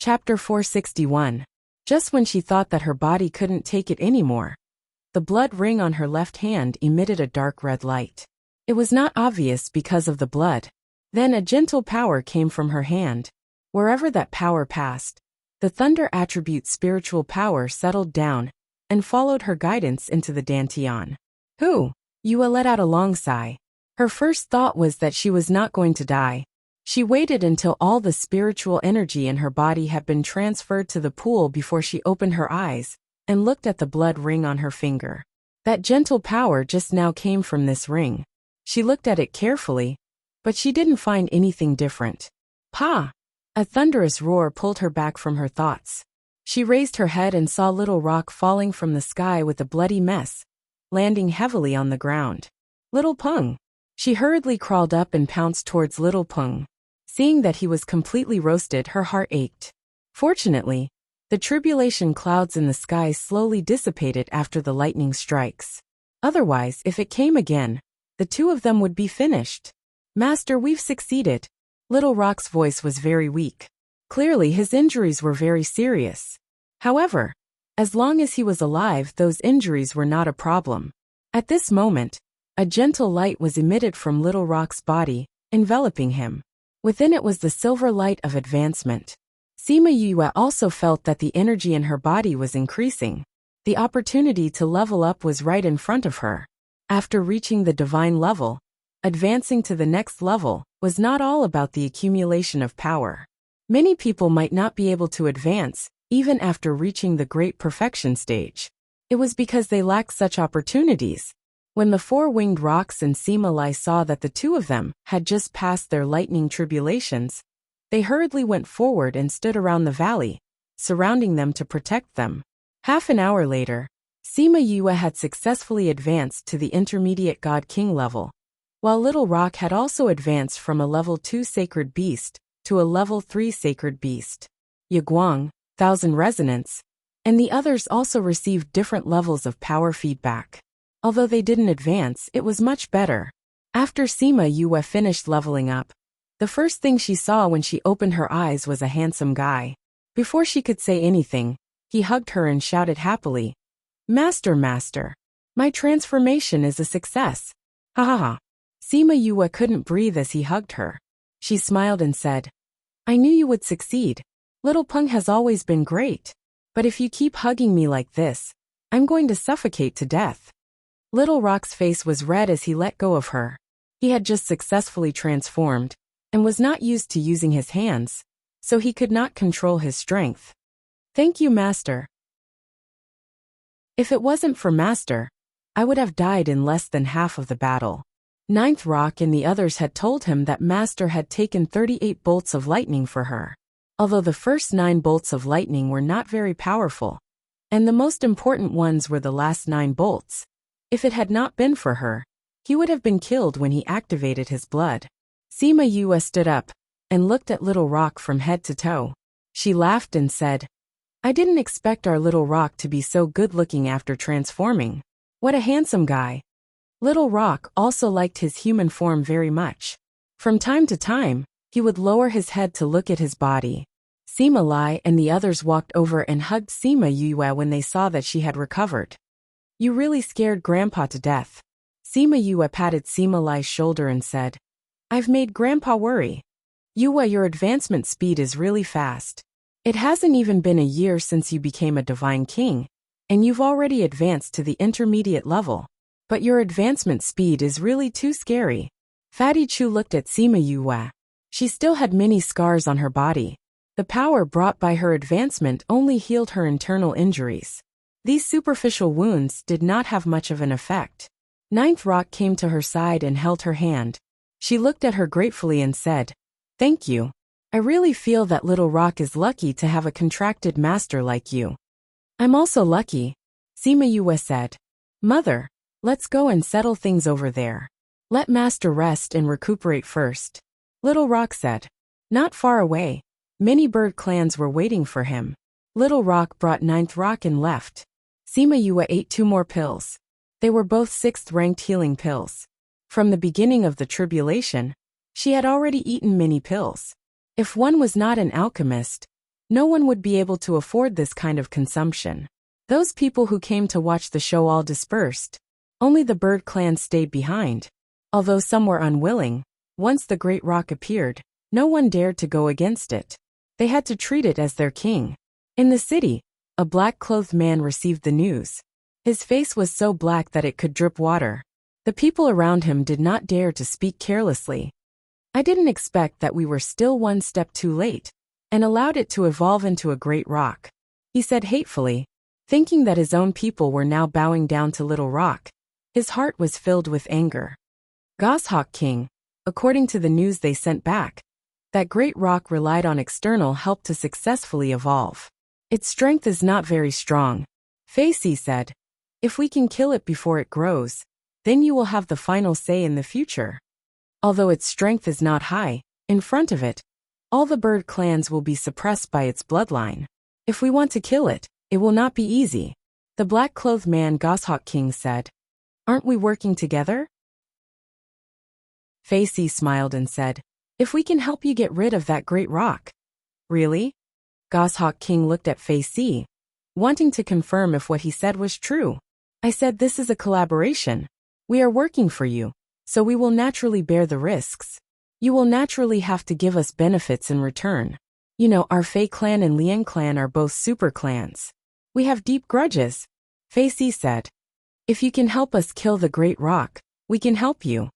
Chapter 461. Just when she thought that her body couldn't take it anymore, the blood ring on her left hand emitted a dark red light. It was not obvious because of the blood. Then a gentle power came from her hand. Wherever that power passed, the thunder attribute spiritual power settled down and followed her guidance into the dantian. Who? Yue let out a long sigh. Her first thought was that she was not going to die. She waited until all the spiritual energy in her body had been transferred to the pool before she opened her eyes and looked at the blood ring on her finger. That gentle power just now came from this ring. She looked at it carefully, but she didn't find anything different. Pa! A thunderous roar pulled her back from her thoughts. She raised her head and saw Little Rock falling from the sky with a bloody mess, landing heavily on the ground. Little Peng! She hurriedly crawled up and pounced towards Little Peng. Seeing that he was completely roasted, her heart ached. Fortunately, the tribulation clouds in the sky slowly dissipated after the lightning strikes. Otherwise, if it came again, the two of them would be finished. Master, we've succeeded. Little Rock's voice was very weak. Clearly, his injuries were very serious. However, as long as he was alive, those injuries were not a problem. At this moment, a gentle light was emitted from Little Rock's body, enveloping him. Within it was the silver light of advancement. Sima Yue also felt that the energy in her body was increasing. The opportunity to level up was right in front of her. After reaching the divine level, advancing to the next level was not all about the accumulation of power. Many people might not be able to advance, even after reaching the great perfection stage. It was because they lacked such opportunities. When the four-winged rocks and Sima Lai saw that the two of them had just passed their lightning tribulations, they hurriedly went forward and stood around the valley, surrounding them to protect them. Half an hour later, Sima Yue had successfully advanced to the intermediate God-King level, while Little Rock had also advanced from a level 2 sacred beast to a level 3 sacred beast. Yaguang, Thousand Resonance, and the others also received different levels of power feedback. Although they didn't advance, it was much better. After Sima Yue finished leveling up, the first thing she saw when she opened her eyes was a handsome guy. Before she could say anything, he hugged her and shouted happily, Master, Master! My transformation is a success! Ha ha ha! Sima Yue couldn't breathe as he hugged her. She smiled and said, I knew you would succeed. Little Peng has always been great. But if you keep hugging me like this, I'm going to suffocate to death. Little Rock's face was red as he let go of her. He had just successfully transformed, and was not used to using his hands, so he could not control his strength. Thank you, Master. If it wasn't for Master, I would have died in less than half of the battle. Ninth Rock and the others had told him that Master had taken 38 bolts of lightning for her. Although the first 9 bolts of lightning were not very powerful, and the most important ones were the last 9 bolts. If it had not been for her, he would have been killed when he activated his blood. Sima Yue stood up and looked at Little Rock from head to toe. She laughed and said, I didn't expect our Little Rock to be so good-looking after transforming. What a handsome guy. Little Rock also liked his human form very much. From time to time, he would lower his head to look at his body. Sima Lai and the others walked over and hugged Sima Yue when they saw that she had recovered. You really scared Grandpa to death. Sima Yue patted Sima Lai's shoulder and said, I've made Grandpa worry. Yue, your advancement speed is really fast. It hasn't even been a year since you became a divine king, and you've already advanced to the intermediate level. But your advancement speed is really too scary. Fatty Chu looked at Sima Yue. She still had many scars on her body. The power brought by her advancement only healed her internal injuries. These superficial wounds did not have much of an effect. Ninth Rock came to her side and held her hand. She looked at her gratefully and said, Thank you. I really feel that Little Rock is lucky to have a contracted master like you. I'm also lucky, Sima Yue said. Mother, let's go and settle things over there. Let Master rest and recuperate first. Little Rock said. Not far away, many bird clans were waiting for him. Little Rock brought Ninth Rock and left. Sima Yue ate 2 more pills. They were both 6th-ranked healing pills. From the beginning of the tribulation, she had already eaten many pills. If one was not an alchemist, No one would be able to afford this kind of consumption. Those people who came to watch the show all dispersed. Only the bird clan stayed behind. Although some were unwilling, once the great rock appeared, no one dared to go against it. They had to treat it as their king. In the city, a black-clothed man received the news. His face was so black that it could drip water. The people around him did not dare to speak carelessly. I didn't expect that we were still one step too late, and allowed it to evolve into a great rock, he said hatefully, thinking that his own people were now bowing down to Little Rock. His heart was filled with anger. Goshawk King, according to the news they sent back, that great rock relied on external help to successfully evolve. Its strength is not very strong, Facey said. If we can kill it before it grows, then you will have the final say in the future. Although its strength is not high, in front of it, all the bird clans will be suppressed by its bloodline. If we want to kill it, it will not be easy, the black-clothed man Goshawk King said. Aren't we working together? Facey smiled and said, if we can help you get rid of that great rock. Really? Goshawk King looked at Facey, wanting to confirm if what he said was true. I said this is a collaboration. We are working for you, so we will naturally bear the risks. You will naturally have to give us benefits in return. You know, our Fei clan and Lian clan are both super clans. We have deep grudges, Facey said. If you can help us kill the great rock, we can help you.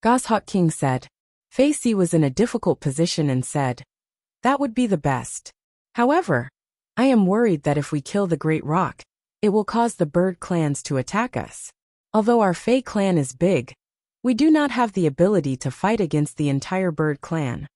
Goshawk King said. Facey was in a difficult position and said, that would be the best. However, I am worried that if we kill the great rock, it will cause the bird clans to attack us. Although our Fei clan is big, we do not have the ability to fight against the entire bird clan.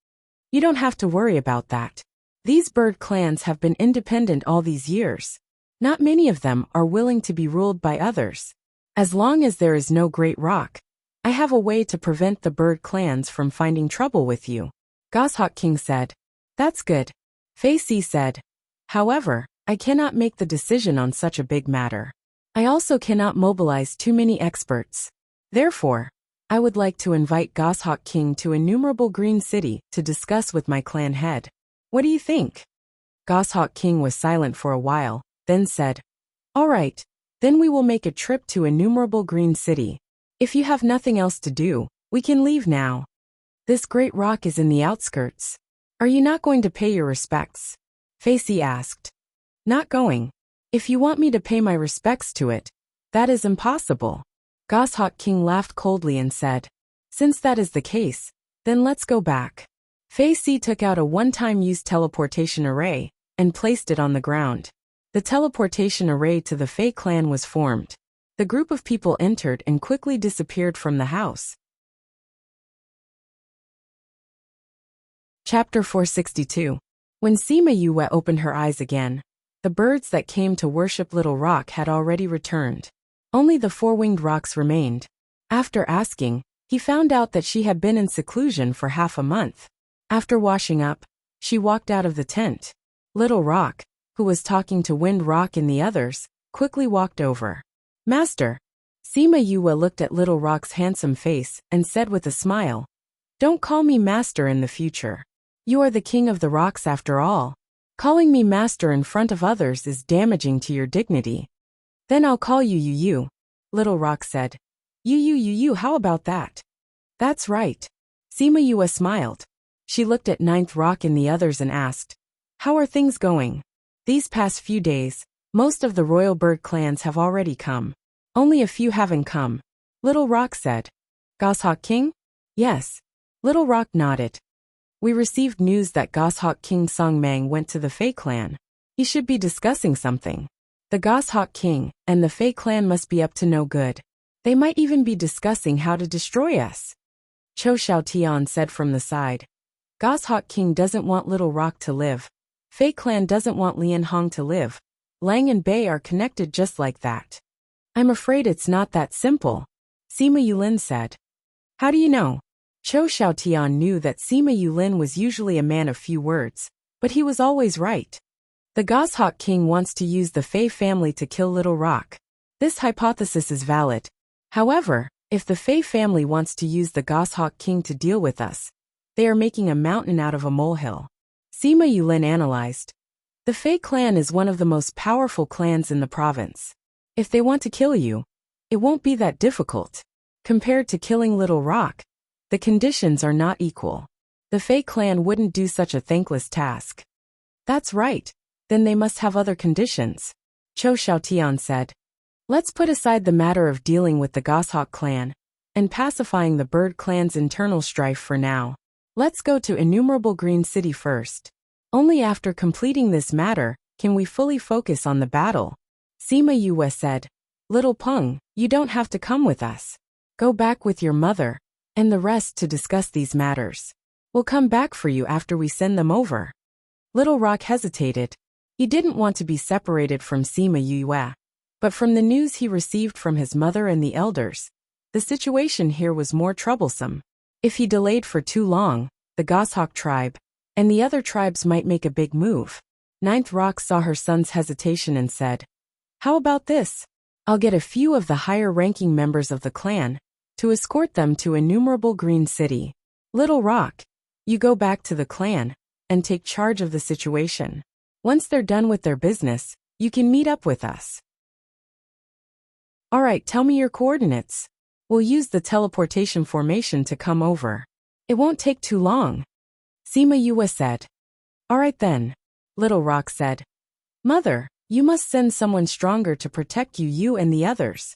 You don't have to worry about that. These bird clans have been independent all these years. Not many of them are willing to be ruled by others. As long as there is no great rock, I have a way to prevent the bird clans from finding trouble with you, Goshawk King said. That's good, Facey said. However, I cannot make the decision on such a big matter. I also cannot mobilize too many experts. Therefore, I would like to invite Goshawk King to Innumerable Green City to discuss with my clan head. What do you think? Goshawk King was silent for a while, then said, all right, then we will make a trip to Innumerable Green City. If you have nothing else to do, we can leave now. This great rock is in the outskirts. Are you not going to pay your respects? Facey asked. Not going. If you want me to pay my respects to it, that is impossible. Goshawk King laughed coldly and said, since that is the case, then let's go back. Facey took out a one-time use teleportation array and placed it on the ground. The teleportation array to the Fei clan was formed. The group of people entered and quickly disappeared from the house. Chapter 462. When Sima Yue opened her eyes again, the birds that came to worship Little Rock had already returned. Only the four-winged rocks remained. After asking, he found out that she had been in seclusion for half a month. After washing up, she walked out of the tent. Little Rock, who was talking to Wind Rock and the others, quickly walked over. Master. Sima Yue looked at Little Rock's handsome face and said with a smile, don't call me master in the future. You are the king of the rocks after all. Calling me master in front of others is damaging to your dignity. Then I'll call you Yu, Little Rock said. Yu, how about that? That's right. Sima Yue smiled. She looked at Ninth Rock and the others and asked, how are things going? These past few days, most of the royal bird clans have already come. Only a few haven't come, Little Rock said. Goshawk King? Yes. Little Rock nodded. We received news that Goshawk King Songmang went to the Fei clan. He should be discussing something. The Goshawk King and the Fei clan must be up to no good. They might even be discussing how to destroy us. Cho Xiaotian said from the side. Goshawk King doesn't want Little Rock to live. Fei clan doesn't want Lian Hong to live. Lang and Bei are connected just like that. I'm afraid it's not that simple, Sima Yulin said. How do you know? Cho Xiaotian knew that Sima Yulin was usually a man of few words, but he was always right. The Goshawk King wants to use the Fei family to kill Little Rock. This hypothesis is valid. However, if the Fei family wants to use the Goshawk King to deal with us, they are making a mountain out of a molehill. Sima Yulin analyzed. The Fei clan is one of the most powerful clans in the province. If they want to kill you, it won't be that difficult. Compared to killing Little Rock, the conditions are not equal. The Fei clan wouldn't do such a thankless task. That's right, then they must have other conditions, Cho Xiaotian said. Let's put aside the matter of dealing with the Goshawk clan and pacifying the Bird clan's internal strife for now. Let's go to Innumerable Green City first. Only after completing this matter can we fully focus on the battle. Sima Yue said, Little Peng, you don't have to come with us. Go back with your mother and the rest to discuss these matters. We'll come back for you after we send them over. Little Rock hesitated. He didn't want to be separated from Sima Yue. But from the news he received from his mother and the elders, the situation here was more troublesome. If he delayed for too long, the Goshawk tribe and the other tribes might make a big move. Ninth Rock saw her son's hesitation and said, How about this? I'll get a few of the higher-ranking members of the clan to escort them to Innumerable Green City. Little Rock, you go back to the clan and take charge of the situation. Once they're done with their business, you can meet up with us. Alright, tell me your coordinates. We'll use the teleportation formation to come over. It won't take too long. Sima Yue said. Alright then. Little Rock said. Mother, you must send someone stronger to protect you and the others.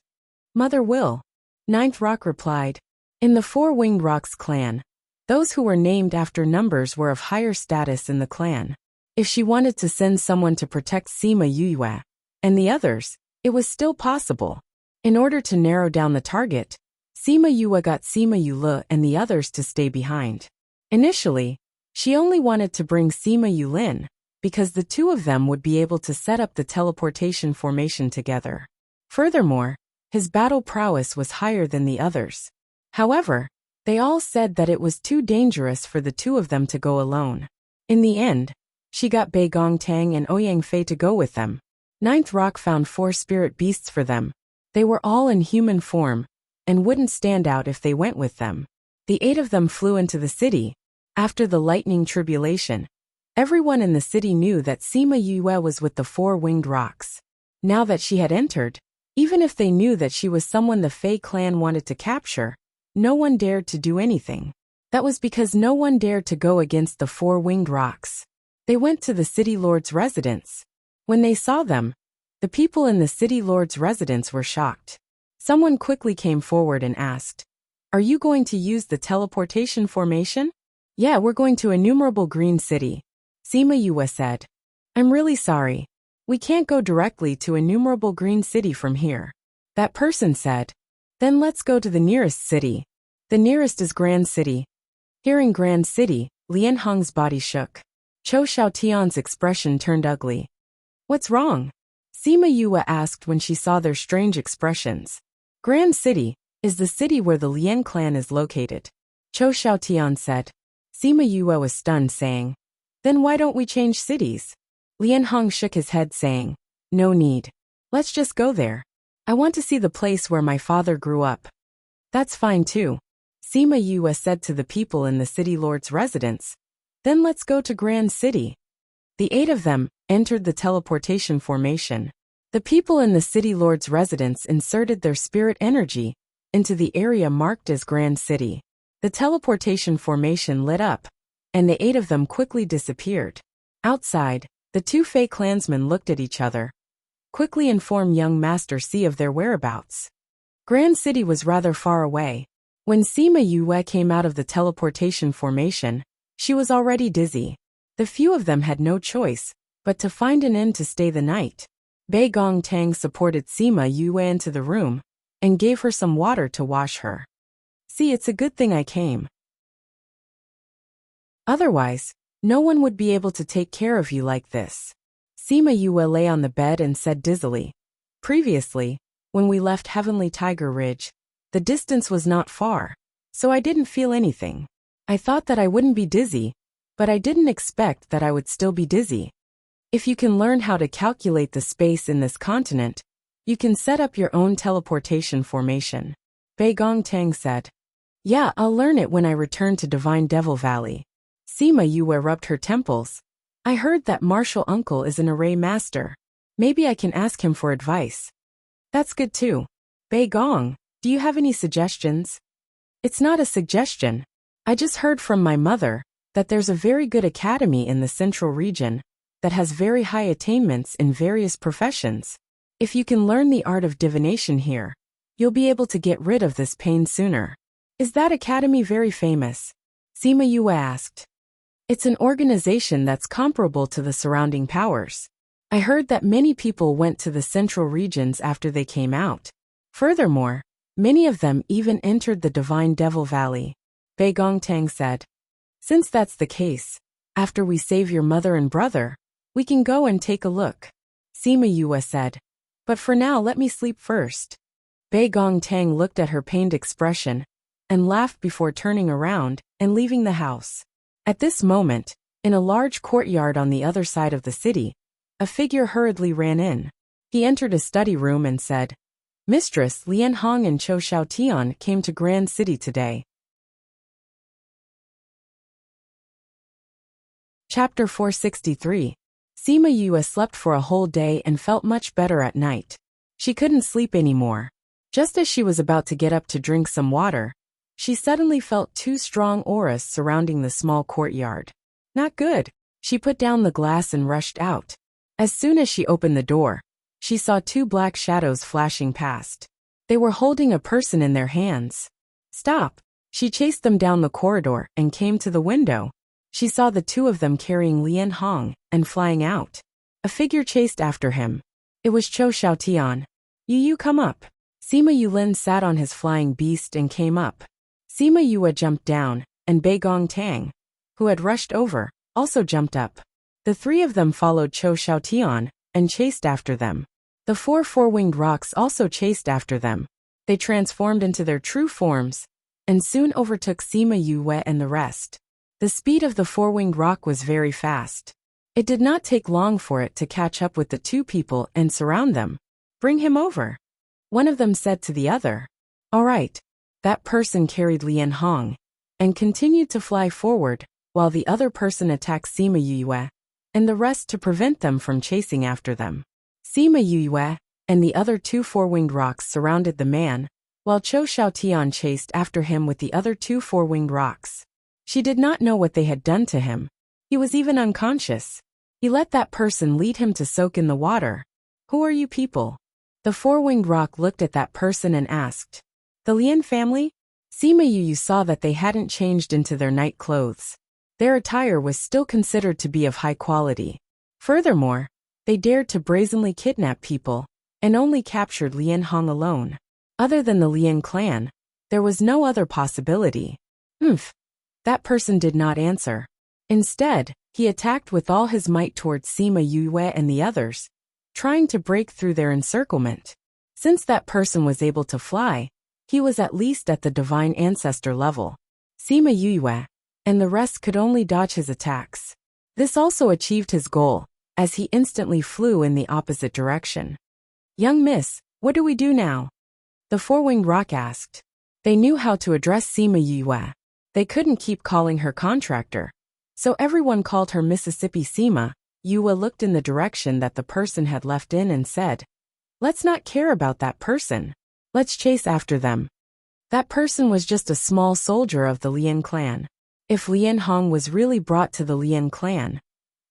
Mother will. Ninth Rock replied. In the Four-Winged Rocks clan, those who were named after numbers were of higher status in the clan. If she wanted to send someone to protect Sima Yue and the others, it was still possible. In order to narrow down the target, Sima Yue got Sima Yule and the others to stay behind. Initially, she only wanted to bring Sima Yulin, because the two of them would be able to set up the teleportation formation together. Furthermore, his battle prowess was higher than the others. However, they all said that it was too dangerous for the two of them to go alone. In the end, she got Bei Gong Tang and Ouyang Fei to go with them. Ninth Rock found 4 spirit beasts for them. They were all in human form and wouldn't stand out if they went with them. The 8 of them flew into the city. After the lightning tribulation, everyone in the city knew that Sima Yue was with the Four-Winged Rocks. Now that she had entered, even if they knew that she was someone the Fei clan wanted to capture, no one dared to do anything. That was because no one dared to go against the Four-Winged Rocks. They went to the city lord's residence. When they saw them, the people in the city lord's residence were shocked. Someone quickly came forward and asked, Are you going to use the teleportation formation? Yeah, we're going to Innumerable Green City. Sima Yue said. I'm really sorry. We can't go directly to Innumerable Green City from here. That person said. Then let's go to the nearest city. The nearest is Grand City. Hearing Grand City, Lian Hong's body shook. Cho Xiaotian's expression turned ugly. What's wrong? Sima Yue asked when she saw their strange expressions. Grand City is the city where the Lian clan is located. Cho Xiaotian said. Sima Yue was stunned, saying, Then why don't we change cities? Lian Hong shook his head, saying, No need. Let's just go there. I want to see the place where my father grew up. That's fine too. Sima Yue said to the people in the city lord's residence. Then let's go to Grand City. The 8 of them entered the teleportation formation. The people in the city lord's residence inserted their spirit energy into the area marked as Grand City. The teleportation formation lit up, and the 8 of them quickly disappeared. Outside, the 2 Fei clansmen looked at each other. Quickly inform young Master C of their whereabouts. Grand City was rather far away. When Sima Yue came out of the teleportation formation, she was already dizzy. The few of them had no choice but to find an inn to stay the night. Bei Gong Tang supported Sima Yue into the room and gave her some water to wash her. See, it's a good thing I came. Otherwise, no one would be able to take care of you like this. Sima Yue lay on the bed and said dizzily. Previously, when we left Heavenly Tiger Ridge, the distance was not far, so I didn't feel anything. I thought that I wouldn't be dizzy, but I didn't expect that I would still be dizzy. If you can learn how to calculate the space in this continent, you can set up your own teleportation formation. Bei Gong Tang said. Yeah, I'll learn it when I return to Divine Devil Valley. Sima Yue rubbed her temples. I heard that martial uncle is an array master. Maybe I can ask him for advice. That's good too. Bei Gong, do you have any suggestions? It's not a suggestion. I just heard from my mother that there's a very good academy in the central region that has very high attainments in various professions. If you can learn the art of divination here, you'll be able to get rid of this pain sooner. Is that academy very famous? Sima Yue asked. It's an organization that's comparable to the surrounding powers. I heard that many people went to the central regions after they came out. Furthermore, many of them even entered the Divine Devil Valley. Bei Gongtang said. Since that's the case, after we save your mother and brother, we can go and take a look. Sima Yue said. But for now let me sleep first. Bei Gongtang looked at her pained expression and laughed before turning around and leaving the house. At this moment, in a large courtyard on the other side of the city, a figure hurriedly ran in. He entered a study room and said, Mistress Lian Hong and Cho Xiaotian came to Grand City today. Chapter 463. Sima Yue slept for a whole day and felt much better at night. She couldn't sleep anymore. Just as she was about to get up to drink some water, she suddenly felt two strong auras surrounding the small courtyard. Not good. She put down the glass and rushed out. As soon as she opened the door, she saw two black shadows flashing past. They were holding a person in their hands. Stop! She chased them down the corridor and came to the window. She saw the two of them carrying Lian Hong and flying out. A figure chased after him. It was Cho Xiaotian. You come up. Sima Yulin sat on his flying beast and came up. Sima Yue jumped down, and Bei Gongtang, who had rushed over, also jumped up. The three of them followed Cho Xiaotian and chased after them. The four-winged rocks also chased after them. They transformed into their true forms and soon overtook Sima Yue and the rest. The speed of the four-winged rock was very fast. It did not take long for it to catch up with the two people and surround them. Bring him over. One of them said to the other. All right. That person carried Lian Hong and continued to fly forward while the other person attacked Sima Yue and the rest to prevent them from chasing after them. Sima Yue and the other two four-winged rocks surrounded the man while Cho Xiaotian chased after him with the other two four-winged rocks. She did not know what they had done to him. He was even unconscious. He let that person lead him to soak in the water. Who are you people? The four-winged rock looked at that person and asked. The Lian family? Sima Yue saw that they hadn't changed into their night clothes. Their attire was still considered to be of high quality. Furthermore, they dared to brazenly kidnap people and only captured Lian Hong alone. Other than the Lian clan, there was no other possibility. That person did not answer. Instead, he attacked with all his might towards Sima Yue and the others, trying to break through their encirclement. Since that person was able to fly, he was at least at the divine ancestor level. Sima Yue and the rest could only dodge his attacks. This also achieved his goal, as he instantly flew in the opposite direction. Young miss, what do we do now? The four-winged rock asked. They knew how to address Sima Yue. They couldn't keep calling her contractor, so everyone called her Mississippi Sima. Yue looked in the direction that the person had left in and said, Let's not care about that person. Let's chase after them. That person was just a small soldier of the Lian clan. If Lian Hong was really brought to the Lian clan,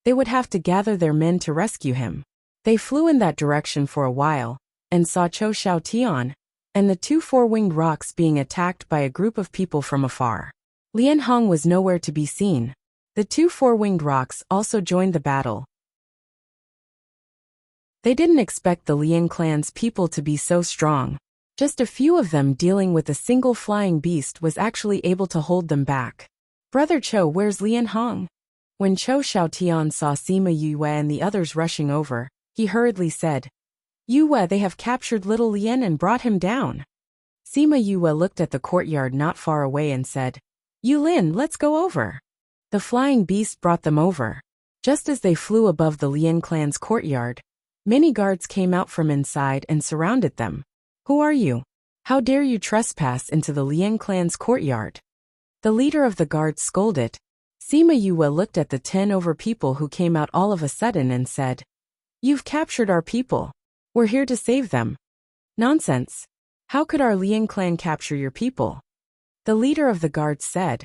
they would have to gather their men to rescue him. They flew in that direction for a while, and saw Cho Xiaotian and the two four-winged rocks being attacked by a group of people from afar. Lian Hong was nowhere to be seen. The two four-winged rocks also joined the battle. They didn't expect the Lian clan's people to be so strong. Just a few of them dealing with a single flying beast was actually able to hold them back. Brother Cho, where's Lian Hong? When Cho Xiaotian saw Sima Yue and the others rushing over, he hurriedly said, Yue, they have captured little Lian and brought him down. Sima Yue looked at the courtyard not far away and said, Yulin, let's go over. The flying beast brought them over. Just as they flew above the Lian clan's courtyard, many guards came out from inside and surrounded them. Who are you? How dare you trespass into the Lian clan's courtyard? The leader of the guards scolded. Sima Yue looked at the 10 over people who came out all of a sudden and said, "You've captured our people. We're here to save them." "Nonsense. How could our Lian clan capture your people?" The leader of the guards said.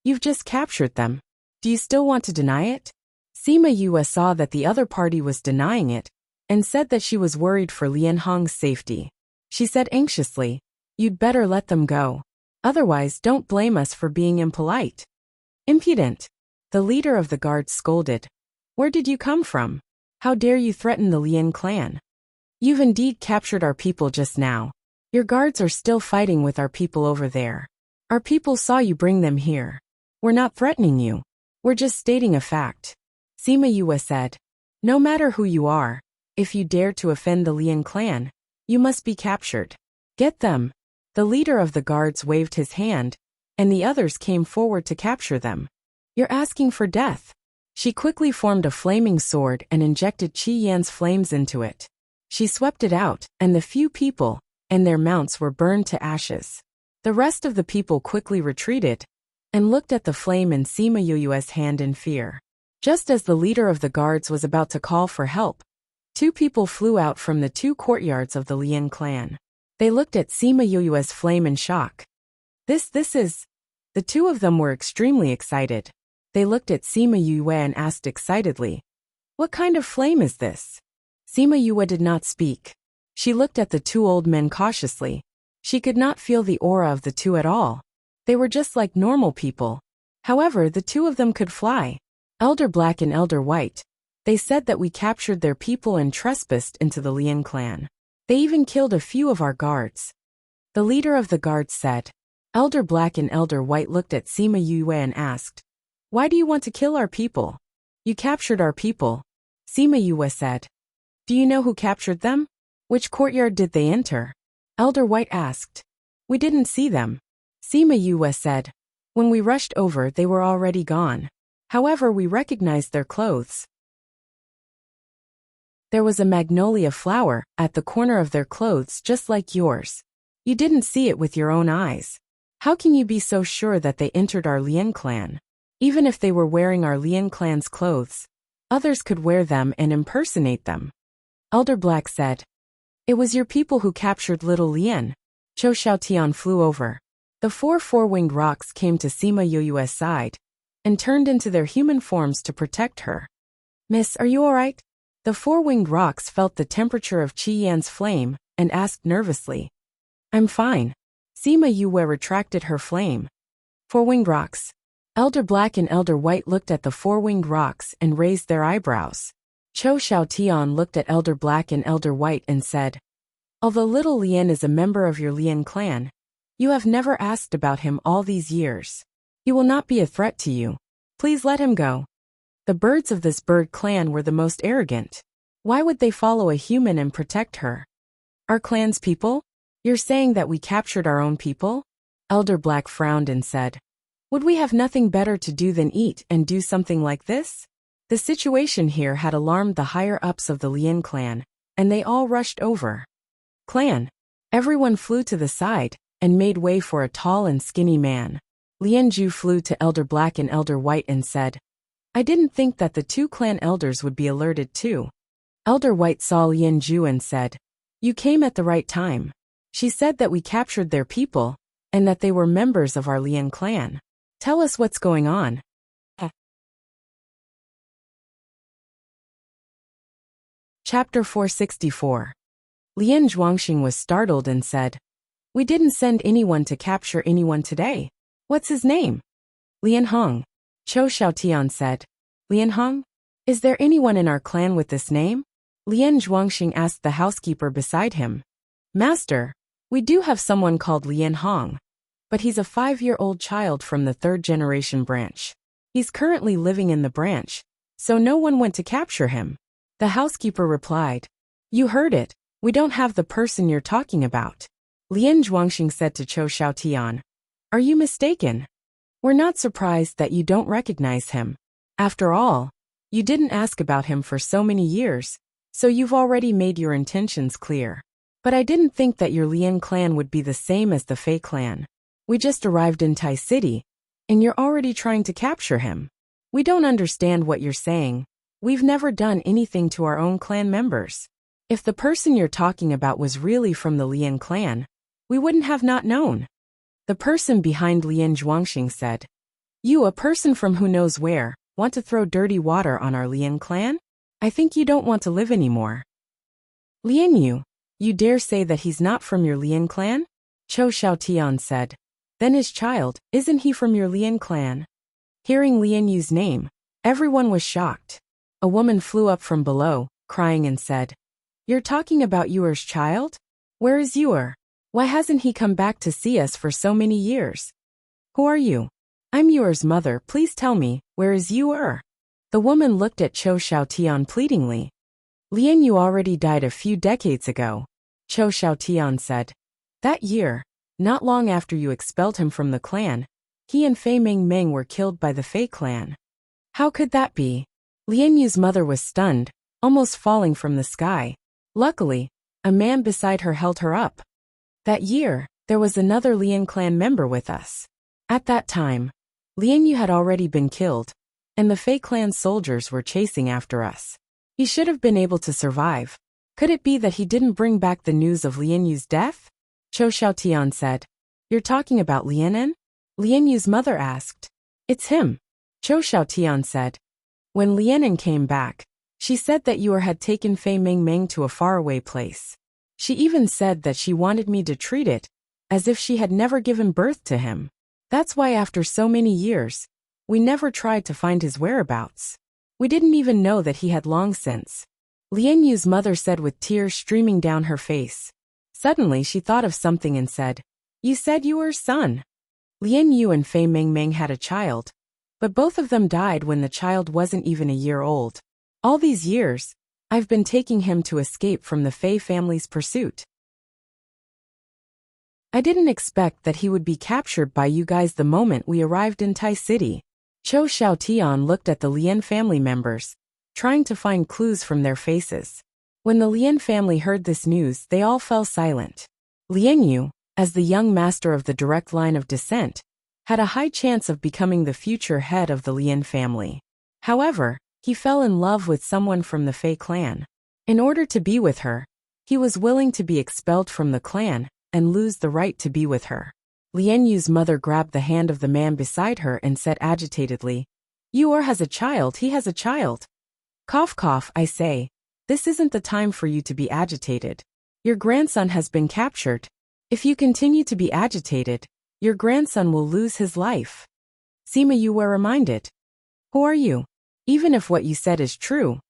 "You've just captured them. Do you still want to deny it?" Sima Yue saw that the other party was denying it, and said that she was worried for Lian Hong's safety. She said anxiously, "You'd better let them go. Otherwise, don't blame us for being impolite." "Impudent!" The leader of the guards scolded. "Where did you come from? How dare you threaten the Lian clan? You've indeed captured our people just now. Your guards are still fighting with our people over there. Our people saw you bring them here. We're not threatening you. We're just stating a fact." Sima Yue said, "No matter who you are, if you dare to offend the Lian clan, you must be captured. Get them." The leader of the guards waved his hand, and the others came forward to capture them. "You're asking for death." She quickly formed a flaming sword and injected Qi Yan's flames into it. She swept it out, and the few people and their mounts were burned to ashes. The rest of the people quickly retreated and looked at the flame in Sima Yue's hand in fear. Just as the leader of the guards was about to call for help, 2 people flew out from the 2 courtyards of the Lian clan. They looked at Sima Yue's flame in shock. This is... The 2 of them were extremely excited. They looked at Sima Yue and asked excitedly, "What kind of flame is this?" Sima Yue did not speak. She looked at the 2 old men cautiously. She could not feel the aura of the 2 at all. They were just like normal people. However, the 2 of them could fly. Elder Black and Elder White. They said that we captured their people and trespassed into the Lian clan. They even killed a few of our guards. The leader of the guards said. Elder Black and Elder White looked at Sima Yue and asked, "Why do you want to kill our people?" "You captured our people," Sima Yue said. "Do you know who captured them? Which courtyard did they enter?" Elder White asked. "We didn't see them," Sima Yue said. "When we rushed over, they were already gone. However, we recognized their clothes. There was a magnolia flower at the corner of their clothes just like yours. You didn't see it with your own eyes. How can you be so sure that they entered our Lian clan? Even if they were wearing our Lian clan's clothes, others could wear them and impersonate them." Elder Black said. "It was your people who captured little Lian." Cho Xiaotian flew over. The 4 four-winged rocks came to Sima Yue's side and turned into their human forms to protect her. "Miss, are you all right?" The 4-winged rocks felt the temperature of Qi Yan's flame and asked nervously. "I'm fine." Sima Yue retracted her flame. 4-winged rocks. Elder Black and Elder White looked at the 4-winged rocks and raised their eyebrows. Cho Xiaotian looked at Elder Black and Elder White and said, "Although little Lian is a member of your Lian clan, you have never asked about him all these years. He will not be a threat to you. Please let him go." The birds of this bird clan were the most arrogant. Why would they follow a human and protect her? "Our clan's people? You're saying that we captured our own people?" Elder Black frowned and said, "Would we have nothing better to do than eat and do something like this?" The situation here had alarmed the higher-ups of the Lian clan, and they all rushed over. "Clan!" Everyone flew to the side and made way for a tall and skinny man. Lian Ju flew to Elder Black and Elder White and said, "I didn't think that the 2 clan elders would be alerted too." Elder White saw Lian Ju and said, "You came at the right time. She said that we captured their people, and that they were members of our Lian clan. Tell us what's going on." Chapter 464. Lian Zhuangxing was startled and said, "We didn't send anyone to capture anyone today. What's his name?" "Lian Hong." Cho Xiaotian said. "Lian Hong? Is there anyone in our clan with this name?" Lian Zhuangxing asked the housekeeper beside him. "Master, we do have someone called Lian Hong, but he's a 5-year-old child from the 3rd generation branch. He's currently living in the branch, so no one went to capture him." The housekeeper replied, "You heard it. We don't have the person you're talking about." Lian Zhuangxing said to Cho Xiaotian, "Are you mistaken? We're not surprised that you don't recognize him. After all, you didn't ask about him for so many years, so you've already made your intentions clear. But I didn't think that your Lian clan would be the same as the Fei clan. We just arrived in Tai City, and you're already trying to capture him." We don't understand what you're saying. We've never done anything to our own clan members. If the person you're talking about was really from the Lian clan, we wouldn't have not known. The person behind Lian Zhuangxing said. You, a person from who knows where, want to throw dirty water on our Lian clan? I think you don't want to live anymore. Lian Yu, you dare say that he's not from your Lian clan? Chou Xiaotian said. Then his child, isn't he from your Lian clan? Hearing Lian Yu's name, everyone was shocked. A woman flew up from below, crying and said, You're talking about Yuer's child? Where is Yuer? Why hasn't he come back to see us for so many years? Who are you? I'm Yuer's mother, please tell me, where is Yuer? The woman looked at Chou Xiaotian pleadingly. Lian Yu already died a few decades ago, Chou Xiaotian said. That year, not long after you expelled him from the clan, he and Fei Mingming were killed by the Fei clan. How could that be? Lian Yu's mother was stunned, almost falling from the sky. Luckily, a man beside her held her up. That year, there was another Lian clan member with us. At that time, Lian Yu had already been killed, and the Fei clan soldiers were chasing after us. He should have been able to survive. Could it be that he didn't bring back the news of Lian Yu's death? Chou Xiaotian said. You're talking about Lianen? Lian Yu's mother asked. It's him, Chou Xiaotian said. When Lianen came back, she said that Yuer had taken Fei Mingming to a faraway place. She even said that she wanted me to treat it as if she had never given birth to him. That's why after so many years, we never tried to find his whereabouts. We didn't even know that he had long since. Lian Yu's mother said with tears streaming down her face. Suddenly she thought of something and said, You said Yuer's son. Lian Yu and Fei Mingming had a child, but both of them died when the child wasn't even a year old. All these years, I've been taking him to escape from the Fei family's pursuit. I didn't expect that he would be captured by you guys the moment we arrived in Tai City. Chou Xiaotian looked at the Lian family members, trying to find clues from their faces. When the Lian family heard this news, they all fell silent. Lian Yu, as the young master of the direct line of descent, had a high chance of becoming the future head of the Lian family. However, he fell in love with someone from the Fei clan. In order to be with her, he was willing to be expelled from the clan and lose the right to be with her. Lian Yu's mother grabbed the hand of the man beside her and said agitatedly, Yuer has a child, he has a child. Cough cough, I say. This isn't the time for you to be agitated. Your grandson has been captured. If you continue to be agitated, your grandson will lose his life. Sima Yuer reminded. Who are you? Even if what you said is true,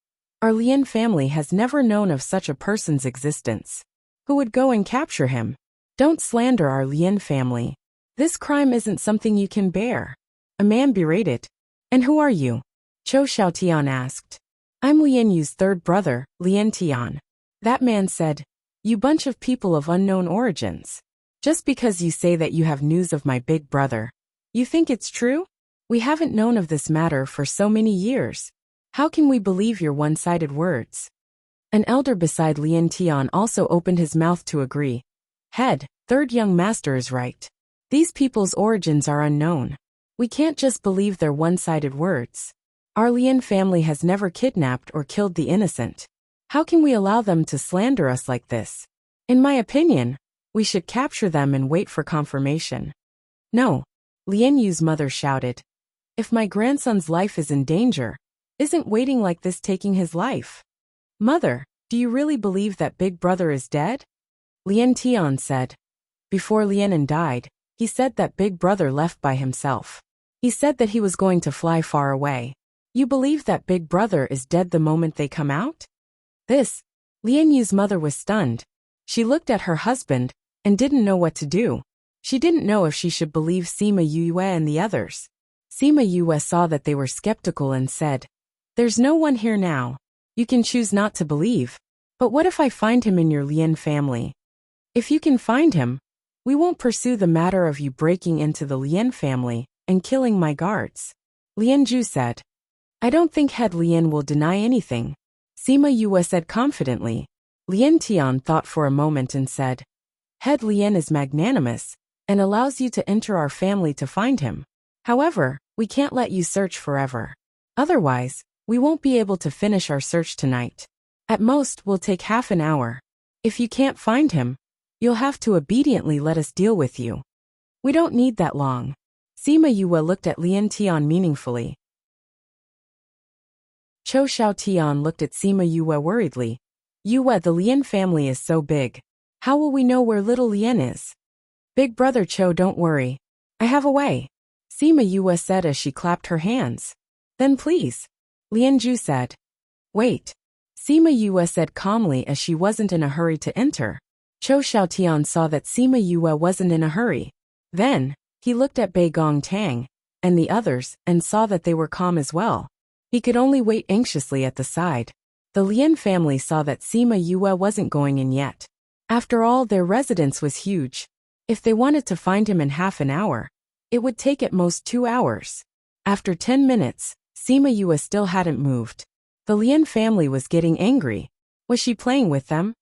our Lian family has never known of such a person's existence. Who would go and capture him? Don't slander our Lian family. This crime isn't something you can bear. A man berated. And who are you? Chou Xiaotian asked. I'm Lian Yu's third brother, Lian Tian. That man said, You bunch of people of unknown origins. Just because you say that you have news of my big brother, you think it's true? We haven't known of this matter for so many years. How can we believe your one-sided words? An elder beside Lian Tian also opened his mouth to agree. Head, third young master is right. These people's origins are unknown. We can't just believe their one-sided words. Our Lian family has never kidnapped or killed the innocent. How can we allow them to slander us like this? In my opinion, we should capture them and wait for confirmation. No, Lian Yu's mother shouted. If my grandson's life is in danger, isn't waiting like this taking his life? Mother, do you really believe that big brother is dead? Lian Tian said. Before Lianen died, he said that big brother left by himself. He said that he was going to fly far away. You believe that big brother is dead the moment they come out? This, Lian Yu's mother was stunned. She looked at her husband and didn't know what to do. She didn't know if she should believe Sima Yue and the others. Sima Yue saw that they were skeptical and said, There's no one here now. You can choose not to believe. But what if I find him in your Lian family? If you can find him, we won't pursue the matter of you breaking into the Lian family and killing my guards. Lian Zhu said. I don't think head Lian will deny anything. Sima Yue said confidently. Lian Tian thought for a moment and said, Head Lian is magnanimous and allows you to enter our family to find him. However, we can't let you search forever. Otherwise, we won't be able to finish our search tonight. At most, we'll take half an hour. If you can't find him, you'll have to obediently let us deal with you. We don't need that long. Sima Yue looked at Lien Tian meaningfully. Cho Xiao Tian looked at Sima Yue worriedly. Yue, the Lien family is so big. How will we know where little Lien is? Big brother Cho, don't worry. I have a way. Sima Yue said as she clapped her hands. Then please. Lien Ju said. Wait. Sima Yue said calmly as she wasn't in a hurry to enter. Cho Xiaotian saw that Sima Yue wasn't in a hurry. Then, he looked at Bei Gong Tang and the others and saw that they were calm as well. He could only wait anxiously at the side. The Lien family saw that Sima Yue wasn't going in yet. After all, their residence was huge. If they wanted to find him in half an hour, it would take at most 2 hours. After 10 minutes, Sima Yue still hadn't moved. The Lien family was getting angry. Was she playing with them?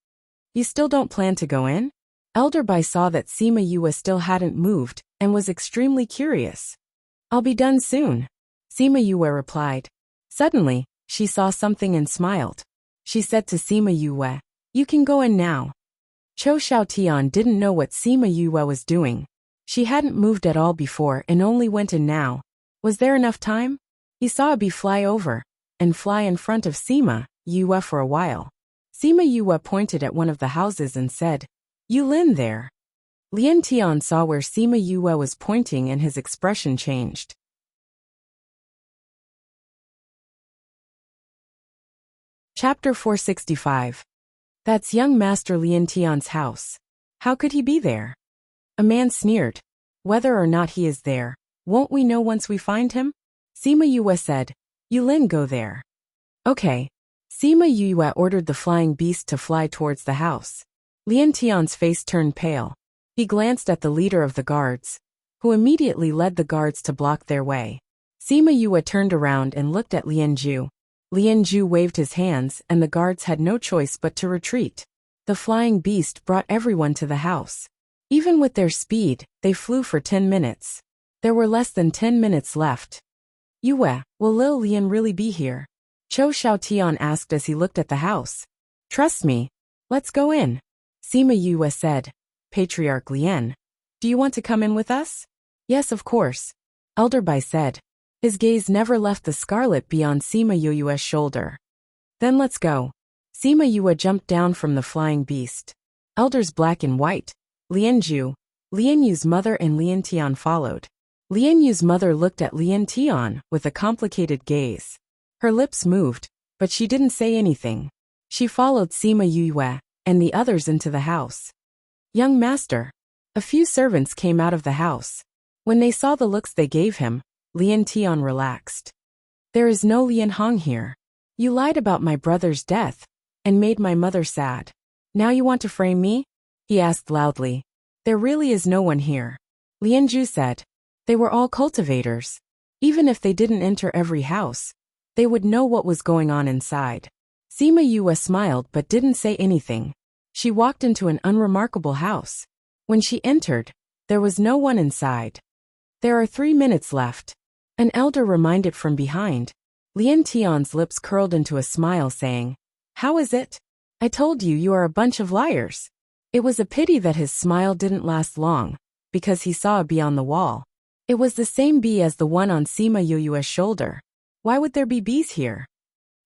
You still don't plan to go in? Elder Bai saw that Sima Yue still hadn't moved and was extremely curious. I'll be done soon, Sima Yue replied. Suddenly, she saw something and smiled. She said to Sima Yue, you can go in now. Cho Xiaotian didn't know what Sima Yue was doing. She hadn't moved at all before and only went in now. Was there enough time? He saw a bee fly over and fly in front of Sima Yue for a while. Sima Yue pointed at one of the houses and said, You Lin there. Lien Tian saw where Sima Yue was pointing and his expression changed. Chapter 465. That's young Master Lien Tian's house. How could he be there? A man sneered. Whether or not he is there, won't we know once we find him? Sima Yue said, You Lin, go there. Okay. Sima Yue ordered the flying beast to fly towards the house. Lien Tian's face turned pale. He glanced at the leader of the guards, who immediately led the guards to block their way. Sima Yue turned around and looked at Lien Ju. Lien Ju waved his hands and the guards had no choice but to retreat. The flying beast brought everyone to the house. Even with their speed, they flew for 10 minutes. There were less than 10 minutes left. Yue, will Lil Lien really be here? Cho Xiaotian asked as he looked at the house. Trust me. Let's go in. Sima Yue said. Patriarch Lien, do you want to come in with us? Yes, of course. Elder Bai said. His gaze never left the scarlet beyond Sima Yue's shoulder. Then let's go. Sima Yue jumped down from the flying beast. Elders black and white, Lien Ju, Lien Yu's mother and Lien Tian followed. Lien Yu's mother looked at Lien Tian with a complicated gaze. Her lips moved, but she didn't say anything. She followed Sima Yue and the others into the house. Young master. A few servants came out of the house. When they saw the looks they gave him, Lien Tian relaxed. There is no Lien Hong here. You lied about my brother's death and made my mother sad. Now you want to frame me? He asked loudly. There really is no one here. Lien Ju said. They were all cultivators. Even if they didn't enter every house, they would know what was going on inside. Sima Yue smiled but didn't say anything. She walked into an unremarkable house. When she entered, there was no one inside. There are 3 minutes left. An elder reminded from behind. Lien Tian's lips curled into a smile saying, How is it? I told you you are a bunch of liars. It was a pity that his smile didn't last long, because he saw a bee on the wall. It was the same bee as the one on Sima Yue's shoulder. Why would there be bees here?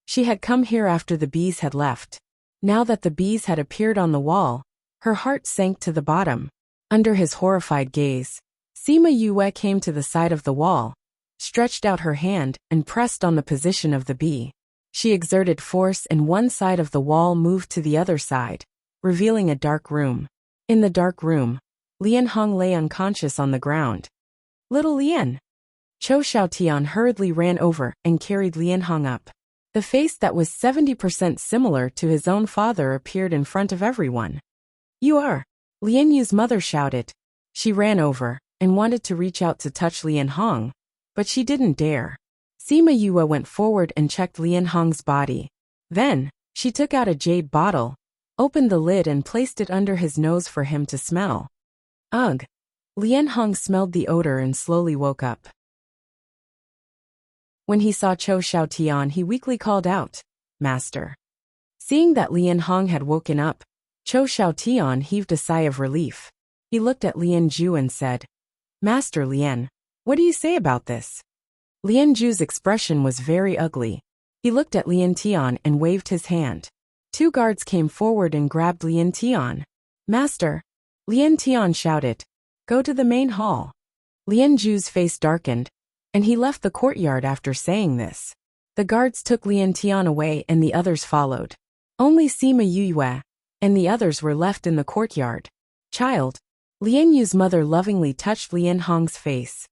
She had come here after the bees had left. Now that the bees had appeared on the wall, her heart sank to the bottom. Under his horrified gaze, Sima Yue came to the side of the wall, stretched out her hand and pressed on the position of the bee. She exerted force and one side of the wall moved to the other side, revealing a dark room. In the dark room, Lien Hong lay unconscious on the ground. Little Lien. Cho Xiaotian hurriedly ran over and carried Lien Hong up. The face that was 70% similar to his own father appeared in front of everyone. You are. Lien Yu's mother shouted. She ran over and wanted to reach out to touch Lien Hong, but she didn't dare. Sima Yue went forward and checked Lien Hong's body. Then, she took out a jade bottle, opened the lid and placed it under his nose for him to smell. Ugh. Lien Hong smelled the odor and slowly woke up. When he saw Cho Xiaotian, he weakly called out, "Master." Seeing that Lian Hong had woken up, Cho Xiaotian heaved a sigh of relief. He looked at Lian Zhu and said, "Master Lian, what do you say about this?" Lian Zhu's expression was very ugly. He looked at Lian Tian and waved his hand. 2 guards came forward and grabbed Lian Tian. "Master!" Lian Tian shouted, "Go to the main hall." Lian Zhu's face darkened, and he left the courtyard after saying this. The guards took Lian Tian away and the others followed. Only Sima Yue and the others were left in the courtyard. "Child." Lian Yu's mother lovingly touched Lian Hong's face.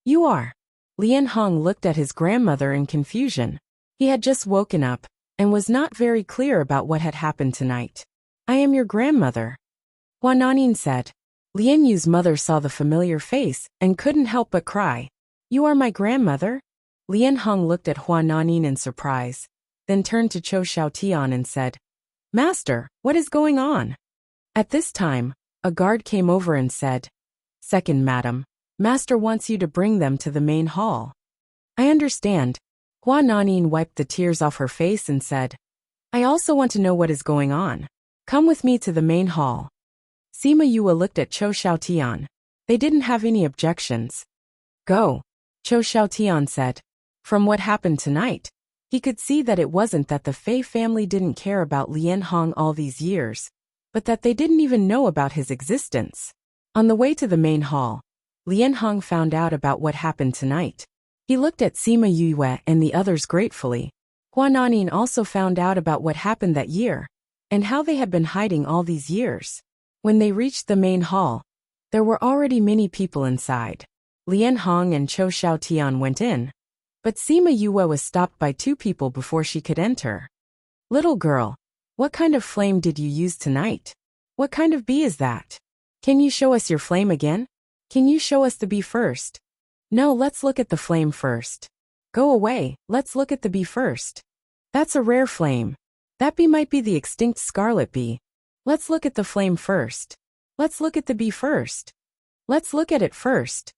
"You are." Lian Hong looked at his grandmother in confusion. He had just woken up and was not very clear about what had happened tonight. "I am your grandmother," Hua Nanin said. Lian Yu's mother saw the familiar face and couldn't help but cry. "You are my grandmother?" Lian Hong looked at Hua Nanin in surprise, then turned to Cho Xiaotian and said, "Master, what is going on?" At this time, a guard came over and said, "Second, madam, Master wants you to bring them to the main hall." "I understand." Hua Nanin wiped the tears off her face and said, "I also want to know what is going on. Come with me to the main hall." Sima Yue looked at Cho Xiaotian. They didn't have any objections. "Go," Cho Xiaotian said. From what happened tonight, he could see that it wasn't that the Fei family didn't care about Lian Hong all these years, but that they didn't even know about his existence. On the way to the main hall, Lian Hong found out about what happened tonight. He looked at Sima Yue and the others gratefully. Hua Nanin also found out about what happened that year, and how they had been hiding all these years. When they reached the main hall, there were already many people inside. Lian Hong and Cho Xiaotian went in, but Sima Yue was stopped by 2 people before she could enter. "Little girl, what kind of flame did you use tonight? What kind of bee is that? Can you show us your flame again? Can you show us the bee first?" "No, let's look at the flame first." "Go away, let's look at the bee first." "That's a rare flame. That bee might be the extinct scarlet bee. Let's look at the flame first." "Let's look at the bee first." "Let's look at it first."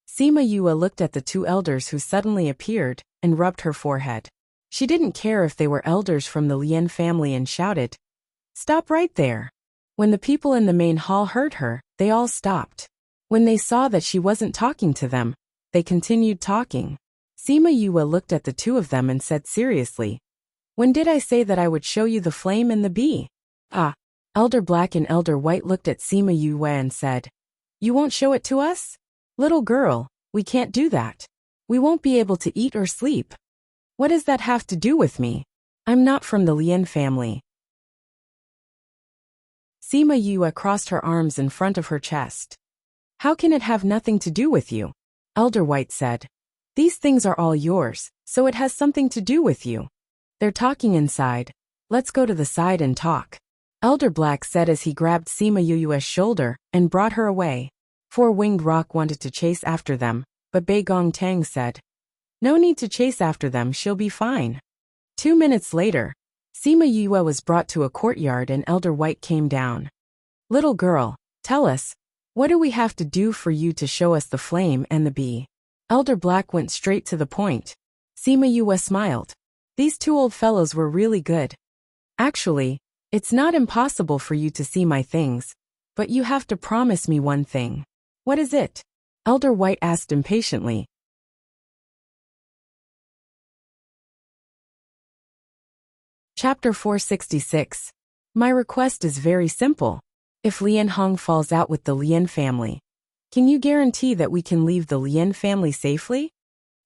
Sima Yue looked at the 2 elders who suddenly appeared and rubbed her forehead. She didn't care if they were elders from the Lian family and shouted, "Stop right there." When the people in the main hall heard her, they all stopped. When they saw that she wasn't talking to them, they continued talking. Sima Yue looked at the 2 of them and said seriously, "When did I say that I would show you the flame and the bee?" "Ah." Elder Black and Elder White looked at Sima Yue and said, "You won't show it to us? Little girl, we can't do that. We won't be able to eat or sleep." "What does that have to do with me? I'm not from the Lian family." Sima Yue crossed her arms in front of her chest. "How can it have nothing to do with you?" Elder White said, "These things are all yours, so it has something to do with you." "They're talking inside. Let's go to the side and talk," Elder Black said as he grabbed Sima Yue's shoulder and brought her away. 4-Winged Rock wanted to chase after them, but Bei Gong Tang said, "No need to chase after them, she'll be fine." 2 minutes later, Sima Yue was brought to a courtyard and Elder White came down. "Little girl, tell us, what do we have to do for you to show us the flame and the bee?" Elder Black went straight to the point. Sima Yue smiled. These 2 old fellows were really good. "Actually, it's not impossible for you to see my things, but you have to promise me one thing." "What is it?" Elder White asked impatiently. Chapter 466. My request is very simple. If Lian Hong falls out with the Lian family, can you guarantee that we can leave the Lian family safely?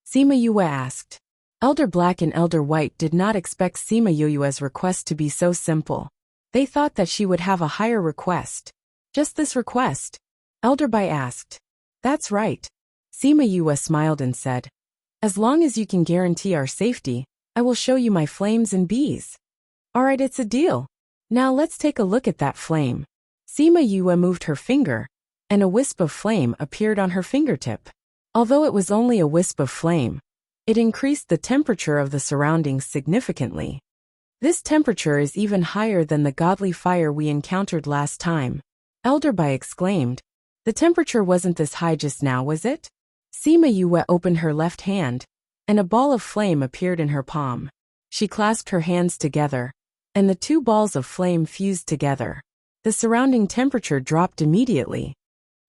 Sima Yue asked. Elder Black and Elder White did not expect Sima Yue's request to be so simple. They thought that she would have a higher request. "Just this request?" Elder Bai asked. "That's right." Sima Yue smiled and said, "As long as you can guarantee our safety, I will show you my flames and bees." "Alright, it's a deal. Now let's take a look at that flame." Sima Yue moved her finger, and a wisp of flame appeared on her fingertip. Although it was only a wisp of flame, it increased the temperature of the surroundings significantly. This temperature is even higher than the godly fire we encountered last time. Elder Bai exclaimed. The temperature wasn't this high just now, was it? Sima Yue opened her left hand, and a ball of flame appeared in her palm. She clasped her hands together, and the two balls of flame fused together. The surrounding temperature dropped immediately.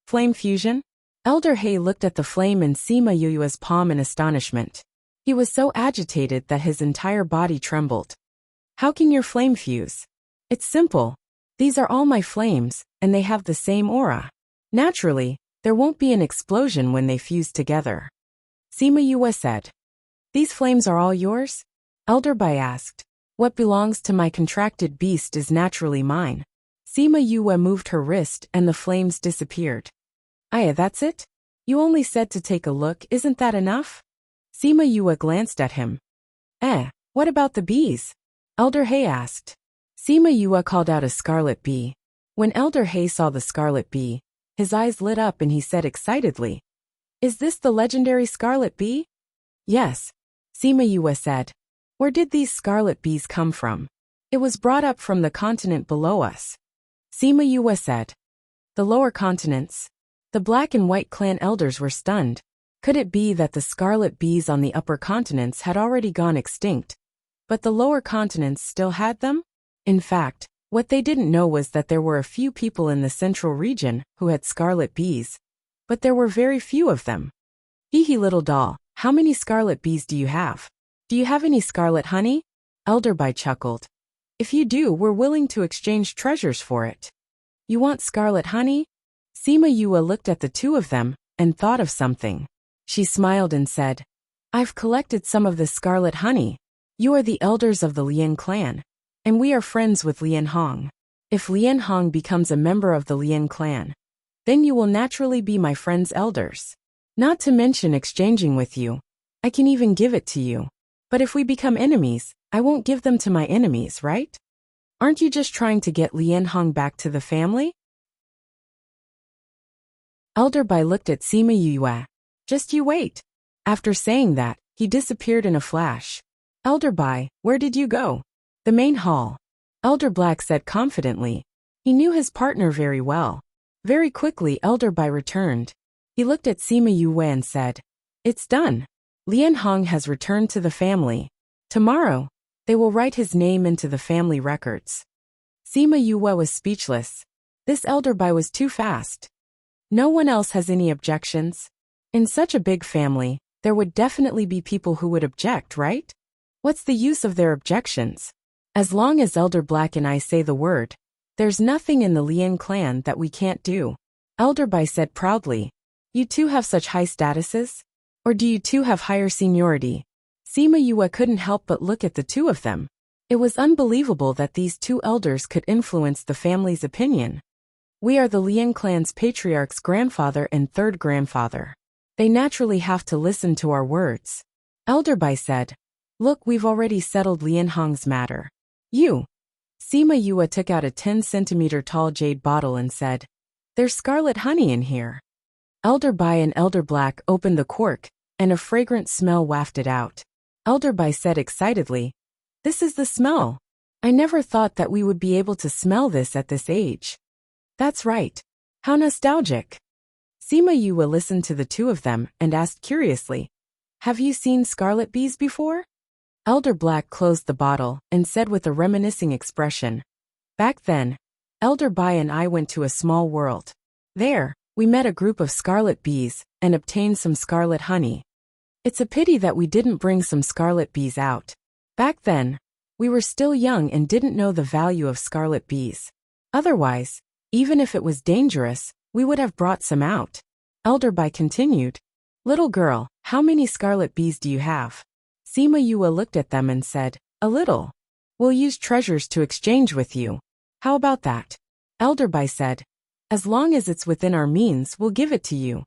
Flame fusion? Elder Hay looked at the flame in Sima Yuya's palm in astonishment. He was so agitated that his entire body trembled. How can your flame fuse? It's simple. These are all my flames, and they have the same aura. Naturally, there won't be an explosion when they fuse together. Sima Yuya said. These flames are all yours? Elder Bai asked. What belongs to my contracted beast is naturally mine. Sima Yuya moved her wrist and the flames disappeared. Aya, that's it? You only said to take a look, isn't that enough? Sima Yuya glanced at him. What about the bees? Elder Hay asked. Sima Yuya called out a scarlet bee. When Elder Hay saw the scarlet bee, his eyes lit up and he said excitedly, Is this the legendary scarlet bee? Yes, Sima Yuya said. Where did these scarlet bees come from? It was brought up from the continent below us. Sima Yuya said. The lower continents. The black and white clan elders were stunned. Could it be that the scarlet bees on the upper continents had already gone extinct, but the lower continents still had them? In fact, what they didn't know was that there were a few people in the central region who had scarlet bees, but there were very few of them. Hee hee, little doll, how many scarlet bees do you have? Do you have any scarlet honey? Elder Bai chuckled. If you do, we're willing to exchange treasures for it. You want scarlet honey? Sima Yuya looked at the two of them and thought of something. She smiled and said, I've collected some of the scarlet honey. You are the elders of the Lian clan, and we are friends with Lian Hong. If Lian Hong becomes a member of the Lian clan, then you will naturally be my friend's elders. Not to mention exchanging with you. I can even give it to you. But if we become enemies, I won't give them to my enemies, right? Aren't you just trying to get Lian Hong back to the family? Elder Bai looked at Sima Yuya. Just you wait. After saying that, he disappeared in a flash. Elder Bai, where did you go? The main hall. Elder Black said confidently. He knew his partner very well. Very quickly Elder Bai returned. He looked at Sima Yuya and said, It's done. Lian Hong has returned to the family. Tomorrow, they will write his name into the family records. Sima Yuya was speechless. This Elder Bai was too fast. No one else has any objections. In such a big family, there would definitely be people who would object, right? What's the use of their objections? As long as Elder Black and I say the word, there's nothing in the Lian clan that we can't do. Elder Bai said proudly. You two have such high statuses? Or do you two have higher seniority? Sima Yuya couldn't help but look at the two of them. It was unbelievable that these two elders could influence the family's opinion. We are the Lian clan's patriarch's grandfather and third grandfather. They naturally have to listen to our words. Elder Bai said, Look, we've already settled Lian Hong's matter. You. Sima Yuya took out a 10-centimeter tall jade bottle and said, There's scarlet honey in here. Elder Bai and Elder Black opened the cork, and a fragrant smell wafted out. Elder Bai said excitedly, This is the smell. I never thought that we would be able to smell this at this age. That's right. How nostalgic. Sima Yuya listened to the two of them and asked curiously, Have you seen scarlet bees before? Elder Black closed the bottle and said with a reminiscing expression, Back then, Elder Bai and I went to a small world. There, we met a group of scarlet bees and obtained some scarlet honey. It's a pity that we didn't bring some scarlet bees out. Back then, we were still young and didn't know the value of scarlet bees. Otherwise, even if it was dangerous, we would have brought some out. Elder Bai continued, Little girl, how many scarlet bees do you have? Sima Yuya looked at them and said, A little. We'll use treasures to exchange with you. How about that? Elder Bai said, As long as it's within our means, we'll give it to you.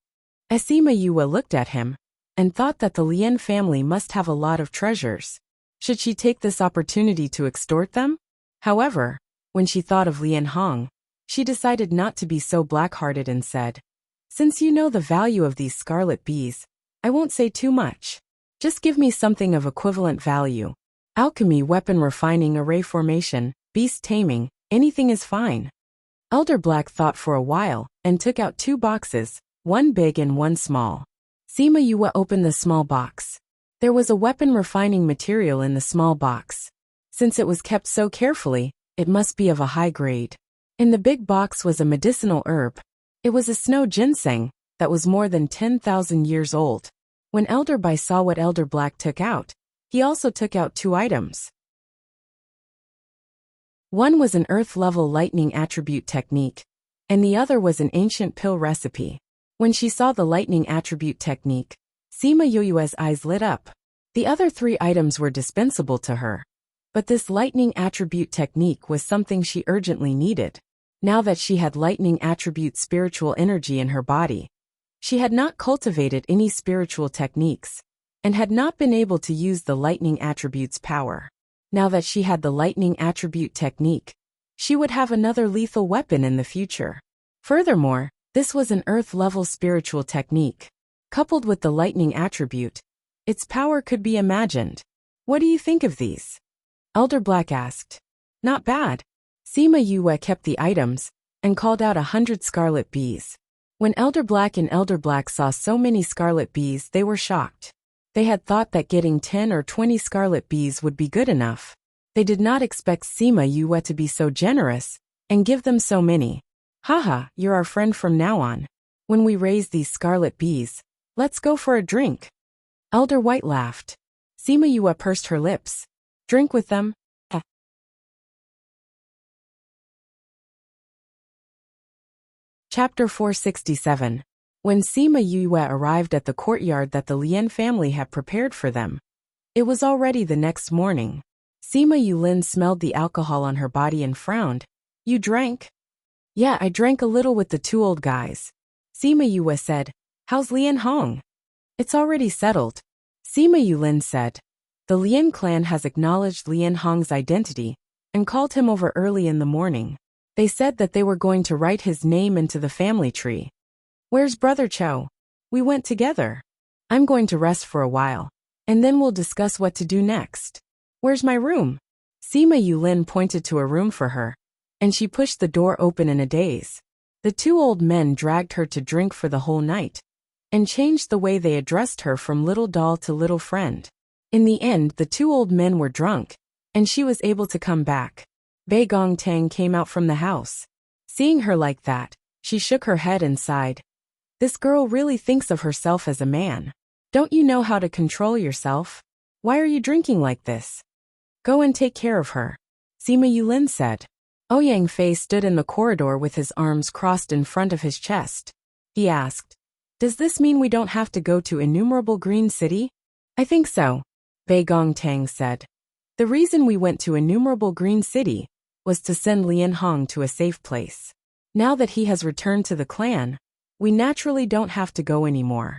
Sima Yuya looked at him and thought that the Lian family must have a lot of treasures. Should she take this opportunity to extort them? However, when she thought of Lian Hong, she decided not to be so black-hearted and said, Since you know the value of these scarlet bees, I won't say too much. Just give me something of equivalent value. Alchemy, weapon refining, array formation, beast taming, anything is fine. Elder Black thought for a while and took out 2 boxes, one big and one small. Sima Yuya opened the small box. There was a weapon refining material in the small box. Since it was kept so carefully, it must be of a high grade. In the big box was a medicinal herb. It was a snow ginseng that was more than 10,000 years old. When Elder Bai saw what Elder Black took out, he also took out 2 items. One was an earth-level lightning attribute technique, and the other was an ancient pill recipe. When she saw the lightning attribute technique, Sima Yue's eyes lit up. The other 3 items were dispensable to her. But this lightning attribute technique was something she urgently needed. Now that she had lightning attribute spiritual energy in her body, she had not cultivated any spiritual techniques, and had not been able to use the lightning attribute's power. Now that she had the lightning attribute technique, she would have another lethal weapon in the future. Furthermore, this was an earth-level spiritual technique. Coupled with the lightning attribute, its power could be imagined. What do you think of these? Elder Black asked. Not bad. Sima Yue kept the items, and called out 100 scarlet bees. When Elder Black and Elder Black saw so many scarlet bees, they were shocked. They had thought that getting 10 or 20 scarlet bees would be good enough. They did not expect Sima Yue to be so generous, and give them so many. Haha, you're our friend from now on. When we raise these scarlet bees, let's go for a drink. Elder White laughed. Sima Yue pursed her lips. Drink with them? Chapter 467. When Sima Yue arrived at the courtyard that the Lien family had prepared for them, it was already the next morning. Sima Yulin smelled the alcohol on her body and frowned. You drank? Yeah, I drank a little with the 2 old guys. Sima Yue said. How's Lien Hong? It's already settled. Sima Yulin said. The Lien clan has acknowledged Lien Hong's identity and called him over early in the morning. They said that they were going to write his name into the family tree. Where's Brother Cho? We went together. I'm going to rest for a while, and then we'll discuss what to do next. Where's my room? Sima Yulin pointed to a room for her, and she pushed the door open in a daze. The 2 old men dragged her to drink for the whole night, and changed the way they addressed her from little doll to little friend. In the end, the 2 old men were drunk, and she was able to come back. Bei Gong Tang came out from the house. Seeing her like that, she shook her head and sighed. This girl really thinks of herself as a man. Don't you know how to control yourself? Why are you drinking like this? Go and take care of her. Sima Yulin said. Ouyang Fei stood in the corridor with his arms crossed in front of his chest. He asked, Does this mean we don't have to go to Innumerable Green City? I think so, Bei Gong Tang said. The reason we went to Innumerable Green City was to send Lien Hong to a safe place. Now that he has returned to the clan, we naturally don't have to go anymore.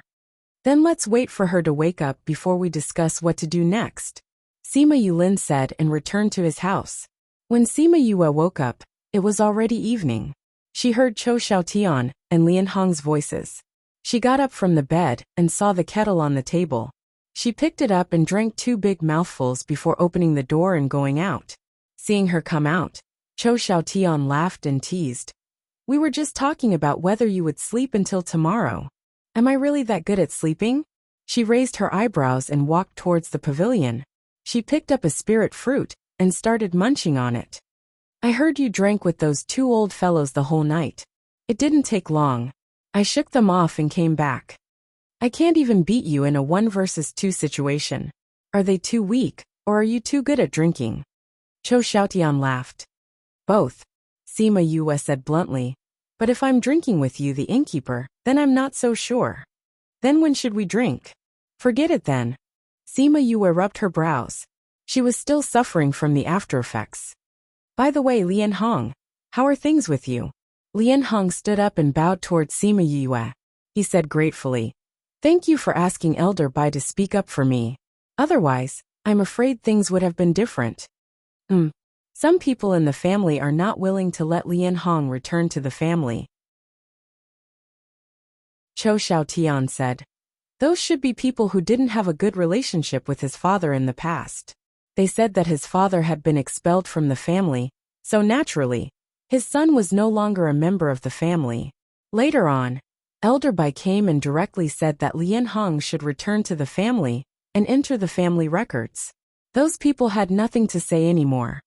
Then let's wait for her to wake up before we discuss what to do next, Sima Yulin said and returned to his house. When Sima Yue woke up, it was already evening. She heard Cho Xiaotian and Lien Hong's voices. She got up from the bed and saw the kettle on the table. She picked it up and drank 2 big mouthfuls before opening the door and going out. Seeing her come out, Cho Xiaotian laughed and teased. We were just talking about whether you would sleep until tomorrow. Am I really that good at sleeping? She raised her eyebrows and walked towards the pavilion. She picked up a spirit fruit and started munching on it. I heard you drank with those 2 old fellows the whole night. It didn't take long. I shook them off and came back. I can't even beat you in a 1 versus 2 situation. Are they too weak, or are you too good at drinking? Cho Xiaotian laughed. Both, Sima Yue said bluntly. But if I'm drinking with you, the innkeeper, then I'm not so sure. Then when should we drink? Forget it then. Sima Yue rubbed her brows. She was still suffering from the after effects. By the way, Lien Hong, how are things with you? Lien Hong stood up and bowed towards Sima Yue. He said gratefully, Thank you for asking Elder Bai to speak up for me. Otherwise, I'm afraid things would have been different. Some people in the family are not willing to let Lien Hong return to the family. Cho Xiaotian said. Those should be people who didn't have a good relationship with his father in the past. They said that his father had been expelled from the family, so naturally, his son was no longer a member of the family. Later on, Elder Bai came and directly said that Lien Hong should return to the family and enter the family records. Those people had nothing to say anymore.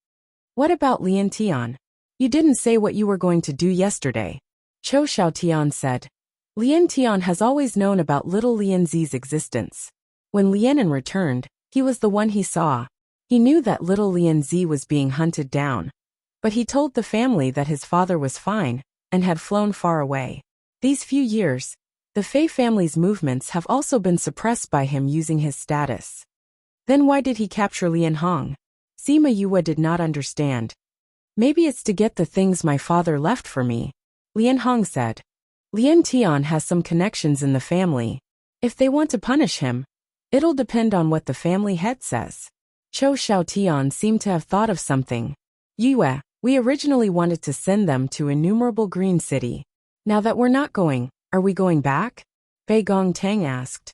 What about Lian Tian? You didn't say what you were going to do yesterday. Cho Xiaotian said. Lian Tian has always known about little Lian Zi's existence. When Lianen returned, he was the one he saw. He knew that little Lian Zi was being hunted down. But he told the family that his father was fine and had flown far away. These few years, the Fei family's movements have also been suppressed by him using his status. Then why did he capture Lian Hong? Sima Yue did not understand. Maybe it's to get the things my father left for me, Lian Hong said. Lian Tian has some connections in the family. If they want to punish him, it'll depend on what the family head says. Cho Xiaotian seemed to have thought of something. Yue, we originally wanted to send them to Innumerable Green City. Now that we're not going, are we going back? Bei Gongtang asked.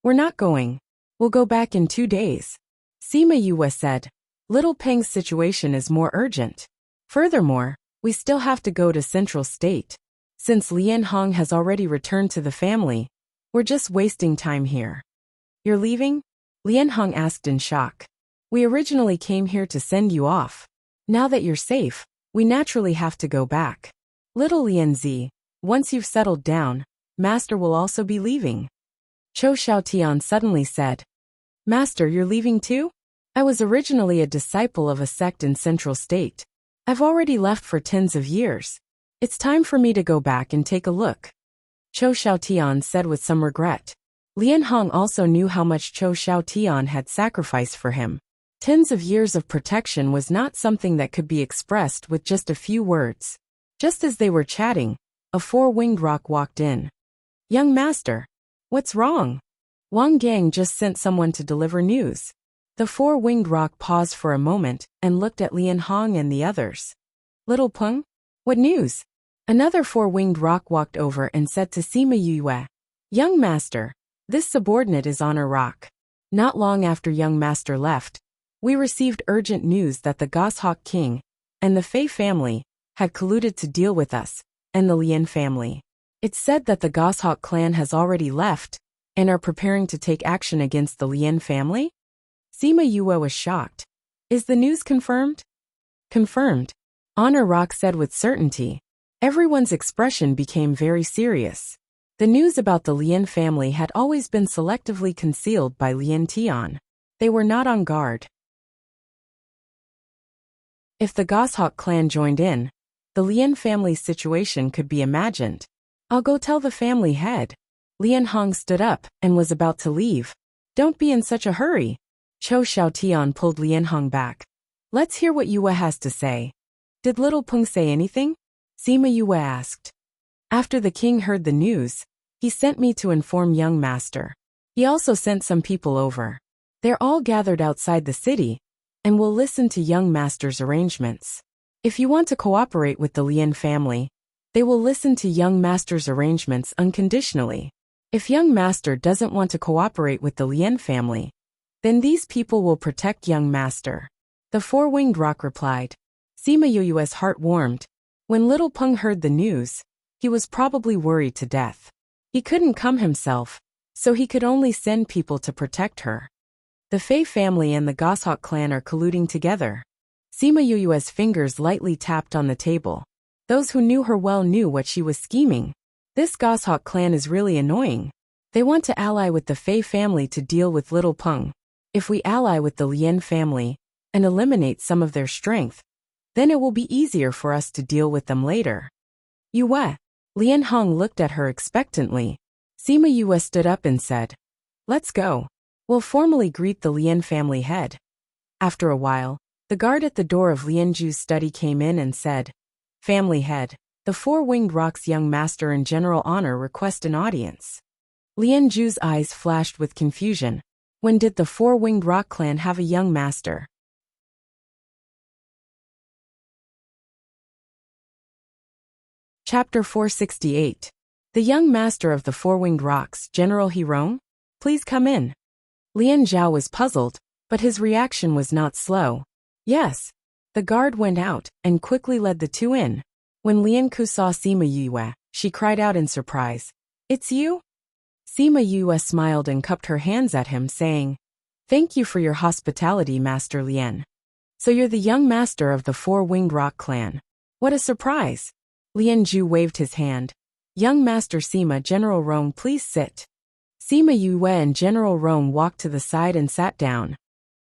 We're not going. We'll go back in 2 days. Sima Yue said. Little Peng's situation is more urgent. Furthermore, we still have to go to Central State. Since Lian Hong has already returned to the family, we're just wasting time here. You're leaving? Lian Hong asked in shock. We originally came here to send you off. Now that you're safe, we naturally have to go back. Little Lian Zi, once you've settled down, Master will also be leaving. Cho Xiaotian suddenly said. Master, you're leaving too? I was originally a disciple of a sect in Central State. I've already left for tens of years. It's time for me to go back and take a look. Cho Xiaotian said with some regret. Lian Hong also knew how much Cho Xiaotian had sacrificed for him. Tens of years of protection was not something that could be expressed with just a few words. Just as they were chatting, a four-winged roc walked in. Young master, what's wrong? Wang Gang just sent someone to deliver news. The four-winged roc paused for a moment and looked at Lian Hong and the others. Little Peng? What news? Another four-winged roc walked over and said to Sima Yue, Young master, this subordinate is Honor Rock. Not long after young master left, we received urgent news that the Goshawk King and the Fei family had colluded to deal with us and the Lian family. It's said that the Goshawk clan has already left and are preparing to take action against the Lian family? Sima Yue was shocked. Is the news confirmed? Confirmed, Honor Rock said with certainty. Everyone's expression became very serious. The news about the Lian family had always been selectively concealed by Lian Tian. They were not on guard. If the Goshawk clan joined in, the Lian family's situation could be imagined. I'll go tell the family head. Lian Hong stood up and was about to leave. Don't be in such a hurry. Cho Xiaotian pulled Lian Hong back. Let's hear what Yue has to say. Did little Peng say anything? Sima Yue asked. After the king heard the news, he sent me to inform young master. He also sent some people over. They're all gathered outside the city, and will listen to young master's arrangements. If you want to cooperate with the Lian family, they will listen to young master's arrangements unconditionally. If young master doesn't want to cooperate with the Lian family, then these people will protect young master. The four-winged roc replied. Sima Yue's heart warmed. When little Peng heard the news, he was probably worried to death. He couldn't come himself, so he could only send people to protect her. The Fei family and the Goshawk clan are colluding together. Sima Yue's fingers lightly tapped on the table. Those who knew her well knew what she was scheming. This Goshawk clan is really annoying. They want to ally with the Fei family to deal with little Peng. If we ally with the Lian family and eliminate some of their strength, then it will be easier for us to deal with them later. Yue. Lian Hong looked at her expectantly. Sima Yue stood up and said, Let's go. We'll formally greet the Lian family head. After a while, the guard at the door of Lian Ju's study came in and said, Family head, the four-winged roc's young master and general honor request an audience. Lian Ju's eyes flashed with confusion. When did the four-winged roc clan have a young master? Chapter 468. The young master of the four-winged rocs, General Hirong? Please come in. Lian Zhao was puzzled, but his reaction was not slow. Yes. The guard went out and quickly led the two in. When Lian Ku saw Sima Yue, she cried out in surprise. It's you? Sima Yue smiled and cupped her hands at him, saying, Thank you for your hospitality, Master Lien. So you're the young master of the Four-Winged Rock clan. What a surprise. Lien Ju waved his hand. Young Master Sima, General Rong, please sit. Sima Yue and General Rong walked to the side and sat down.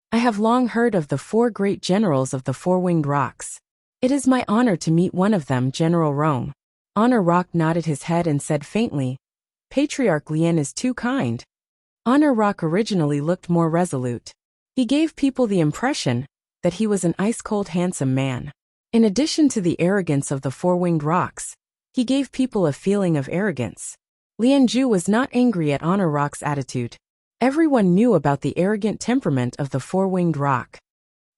I have long heard of the four great generals of the Four-Winged Rocks. It is my honor to meet one of them, General Rong. Honor Rock nodded his head and said faintly, Patriarch Lien is too kind. Honor Rock originally looked more resolute. He gave people the impression that he was an ice-cold handsome man. In addition to the arrogance of the Four-Winged Rocks, he gave people a feeling of arrogance. Lien Ju was not angry at Honor Rock's attitude. Everyone knew about the arrogant temperament of the Four-Winged Rock.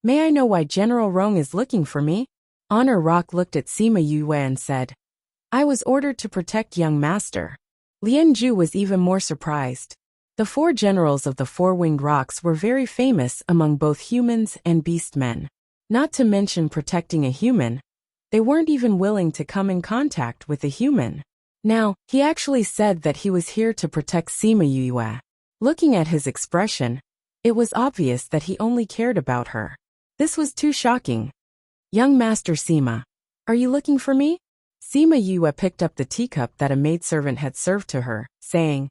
May I know why General Rong is looking for me? Honor Rock looked at Sima Yue and said, I was ordered to protect young master. Lien Ju was even more surprised. The four generals of the Four-Winged Rocks were very famous among both humans and beastmen. Not to mention protecting a human, they weren't even willing to come in contact with a human. Now, he actually said that he was here to protect Sima Yue. Looking at his expression, it was obvious that he only cared about her. This was too shocking. Young Master Sima, are you looking for me? Sima Yue picked up the teacup that a maidservant had served to her, saying,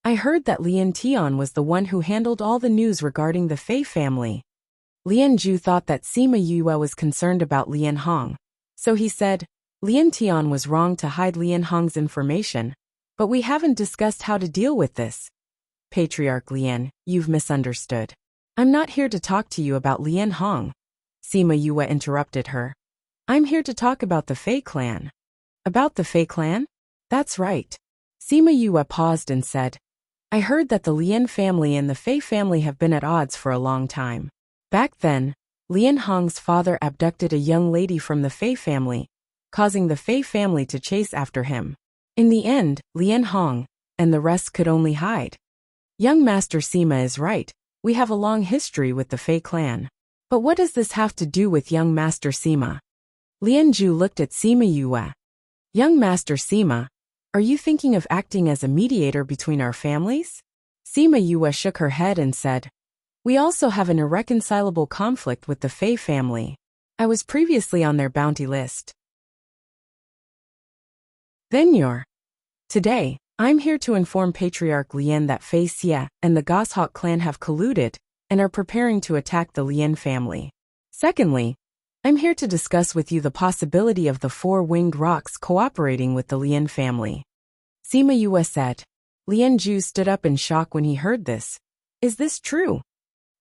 I heard that Lien Tian was the one who handled all the news regarding the Fei family. Lien Ju thought that Sima Yue was concerned about Lien Hong. So he said, Lien Tian was wrong to hide Lien Hong's information, but we haven't discussed how to deal with this. Patriarch Lien, you've misunderstood. I'm not here to talk to you about Lien Hong. Sima Yue interrupted her. I'm here to talk about the Fei clan. About the Fei clan? That's right. Sima Yue paused and said, I heard that the Lien family and the Fei family have been at odds for a long time. Back then, Lien Hong's father abducted a young lady from the Fei family, causing the Fei family to chase after him. In the end, Lien Hong and the rest could only hide. Young Master Sima is right. We have a long history with the Fei clan. But what does this have to do with young Master Sima? Lien Ju looked at Sima Yue. Young Master Sima, are you thinking of acting as a mediator between our families? Sima Yue shook her head and said, we also have an irreconcilable conflict with the Fei family. I was previously on their bounty list. Then you're. Today, I'm here to inform Patriarch Lien that Fei Xie and the Goshawk clan have colluded and are preparing to attack the Lien family. Secondly, I'm here to discuss with you the possibility of the Four-Winged Rocks cooperating with the Lien family. Sima Yue said. Lien Ju stood up in shock when he heard this. Is this true?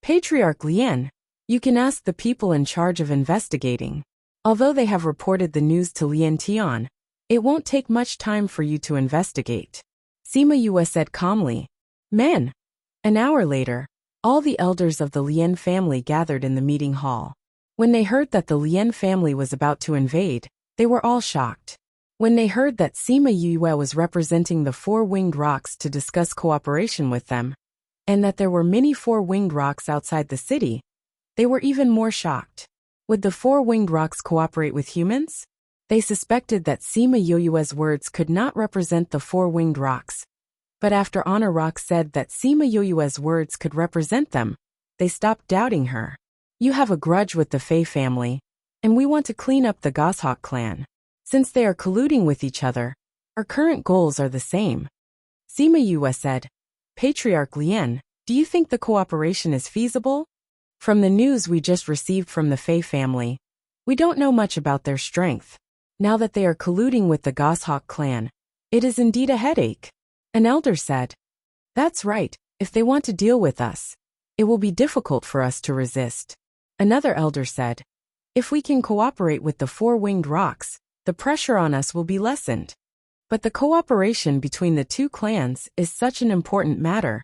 Patriarch Lien, you can ask the people in charge of investigating. Although they have reported the news to Lien Tian, it won't take much time for you to investigate. Sima Yue said calmly. Men. An hour later, all the elders of the Lien family gathered in the meeting hall. When they heard that the Lien family was about to invade, they were all shocked. When they heard that Sima Yue was representing the Four-Winged Rocks to discuss cooperation with them, and that there were many Four-Winged Rocks outside the city, they were even more shocked. Would the Four-Winged Rocks cooperate with humans? They suspected that Sima Yue's words could not represent the Four-Winged Rocks. But after Honor Rock said that Sima Yue's words could represent them, they stopped doubting her. You have a grudge with the Fei family, and we want to clean up the Goshawk clan. Since they are colluding with each other, our current goals are the same. Sima Yue said, Patriarch Lien, do you think the cooperation is feasible? From the news we just received from the Fei family, we don't know much about their strength. Now that they are colluding with the Goshawk clan, it is indeed a headache. An elder said, That's right, if they want to deal with us, it will be difficult for us to resist. Another elder said, If we can cooperate with the Four-Winged Rocks, the pressure on us will be lessened. But the cooperation between the two clans is such an important matter.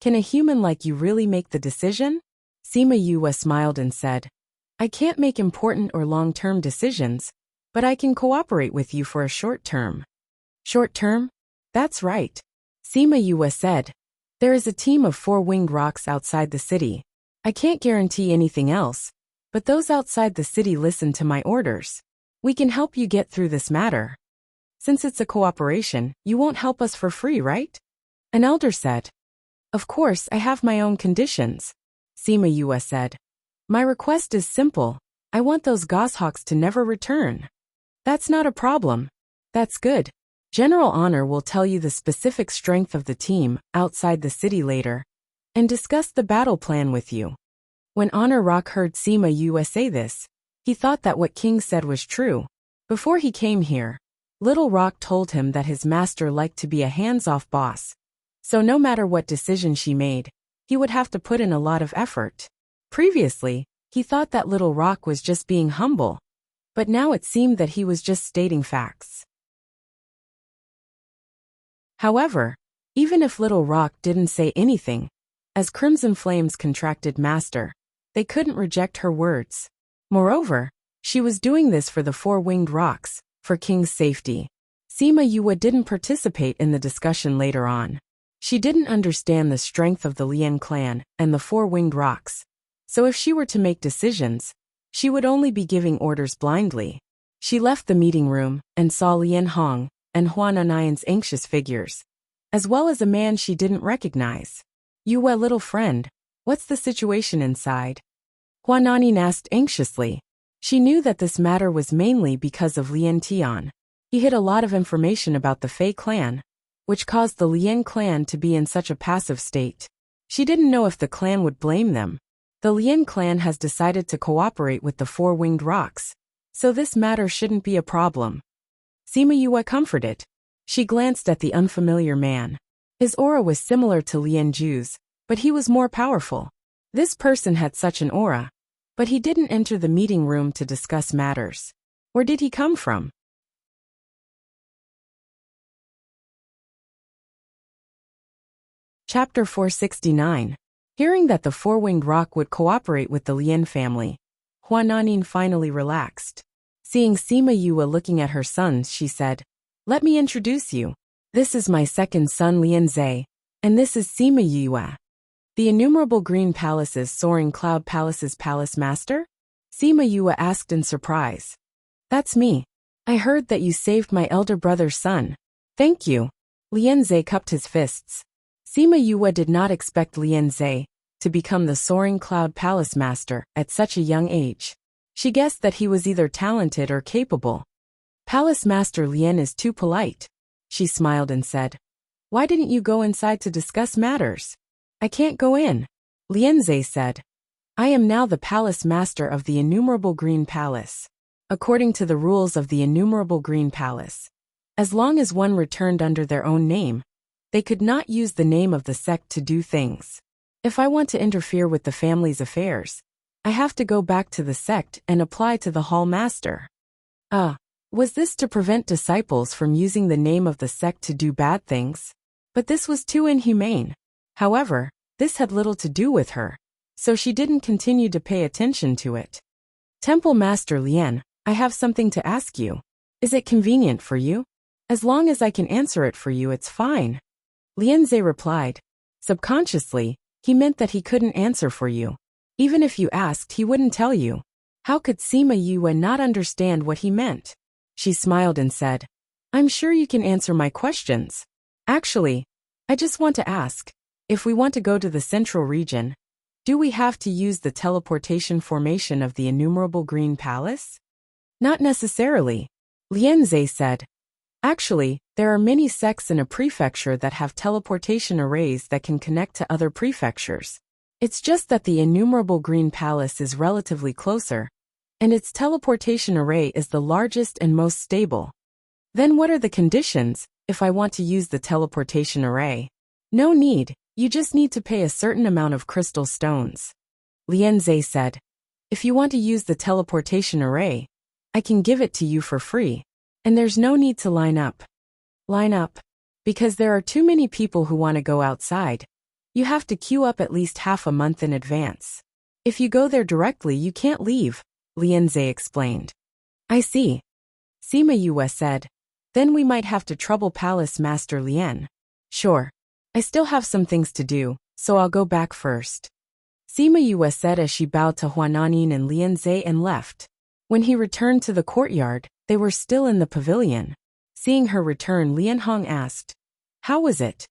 Can a human like you really make the decision? Sima Yue smiled and said, I can't make important or long-term decisions, but I can cooperate with you for a short term. Short term? That's right. Sima Yue said, There is a team of Four-Winged Rocks outside the city. I can't guarantee anything else, but those outside the city listen to my orders. We can help you get through this matter. Since it's a cooperation, you won't help us for free, right? An elder said. Of course, I have my own conditions. Sima Yue said. My request is simple. I want those goshawks to never return. That's not a problem. That's good. General Honor will tell you the specific strength of the team outside the city later and discuss the battle plan with you. When Honor Rock heard Sima Yue say this, he thought that what King said was true. Before he came here, Little Rock told him that his master liked to be a hands-off boss. So no matter what decision she made, he would have to put in a lot of effort. Previously, he thought that Little Rock was just being humble, but now it seemed that he was just stating facts. However, even if Little Rock didn't say anything, as Crimson Flame's contracted master, they couldn't reject her words. Moreover, she was doing this for the four-winged rocks, for King's safety. Sima Yue didn't participate in the discussion later on. She didn't understand the strength of the Lien clan and the four-winged rocks. So if she were to make decisions, she would only be giving orders blindly. She left the meeting room and saw Lien Hong and Huan Anian's anxious figures, as well as a man she didn't recognize. Yue, little friend, what's the situation inside? Huan Anian asked anxiously. She knew that this matter was mainly because of Lien Tian. He hid a lot of information about the Fei clan, which caused the Lien clan to be in such a passive state. She didn't know if the clan would blame them. The Lien clan has decided to cooperate with the four-winged rocks, so this matter shouldn't be a problem. Sima Yue comforted. She glanced at the unfamiliar man. His aura was similar to Lien Ju's, but he was more powerful. This person had such an aura, but he didn't enter the meeting room to discuss matters. Where did he come from? Chapter 469. Hearing that the four-winged rock would cooperate with the Lien family, Huan Anian finally relaxed. Seeing Sima Yue looking at her sons, she said, Let me introduce you. This is my second son Lien Zhe, and this is Sima Yue. The innumerable green palaces soaring cloud palace's palace master? Sima Yue asked in surprise. That's me. I heard that you saved my elder brother's son. Thank you. Lien Zhe cupped his fists. Sima Yue did not expect Lien Zhe to become the soaring cloud palace master at such a young age. She guessed that he was either talented or capable. Palace Master Lien is too polite. She smiled and said, Why didn't you go inside to discuss matters? I can't go in. Lien Zhe said, I am now the Palace Master of the Innumerable Green Palace. According to the rules of the Innumerable Green Palace, as long as one returned under their own name, they could not use the name of the sect to do things. If I want to interfere with the family's affairs, I have to go back to the sect and apply to the Hall Master. Was this to prevent disciples from using the name of the sect to do bad things? But this was too inhumane. However, this had little to do with her, so she didn't continue to pay attention to it. Temple Master Lien, I have something to ask you. Is it convenient for you? As long as I can answer it for you, it's fine. Lien Zhe replied. Subconsciously, he meant that he couldn't answer for you. Even if you asked, he wouldn't tell you. How could Sima Yue not understand what he meant? She smiled and said, I'm sure you can answer my questions. Actually, I just want to ask, if we want to go to the central region, do we have to use the teleportation formation of the Innumerable Green Palace? Not necessarily. Lien Zhe said. Actually, there are many sects in a prefecture that have teleportation arrays that can connect to other prefectures. It's just that the Innumerable Green Palace is relatively closer, and its teleportation array is the largest and most stable. Then what are the conditions, if I want to use the teleportation array? No need, you just need to pay a certain amount of crystal stones. Lien Zhe said. If you want to use the teleportation array, I can give it to you for free. And there's no need to line up. Line up? Because there are too many people who want to go outside. You have to queue up at least half a month in advance. If you go there directly, you can't leave, Lien Zhe explained. I see. Sima Yue said. Then we might have to trouble Palace Master Lien. Sure. I still have some things to do, so I'll go back first. Sima Yue said as she bowed to Huan Anian and Lien Zhe and left. When he returned to the courtyard, they were still in the pavilion. Seeing her return, Lien Hong asked, How was it?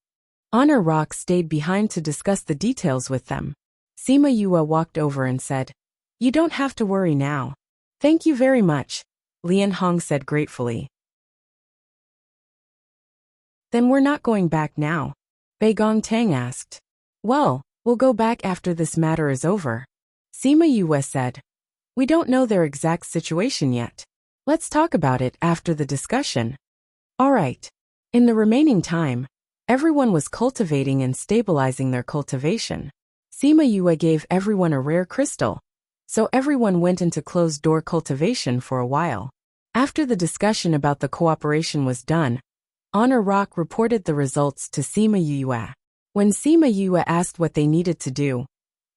Honor Rock stayed behind to discuss the details with them. Sima Yue walked over and said, "You don't have to worry now." "Thank you very much," Lian Hong said gratefully. "Then we're not going back now?" Bei Gong Tang asked. "Well, we'll go back after this matter is over," Sima Yue said. "We don't know their exact situation yet. Let's talk about it after the discussion." All right. In the remaining time, everyone was cultivating and stabilizing their cultivation. Sima Yue gave everyone a rare crystal, so everyone went into closed-door cultivation for a while. After the discussion about the cooperation was done, Honor Rock reported the results to Sima Yue. When Sima Yue asked what they needed to do,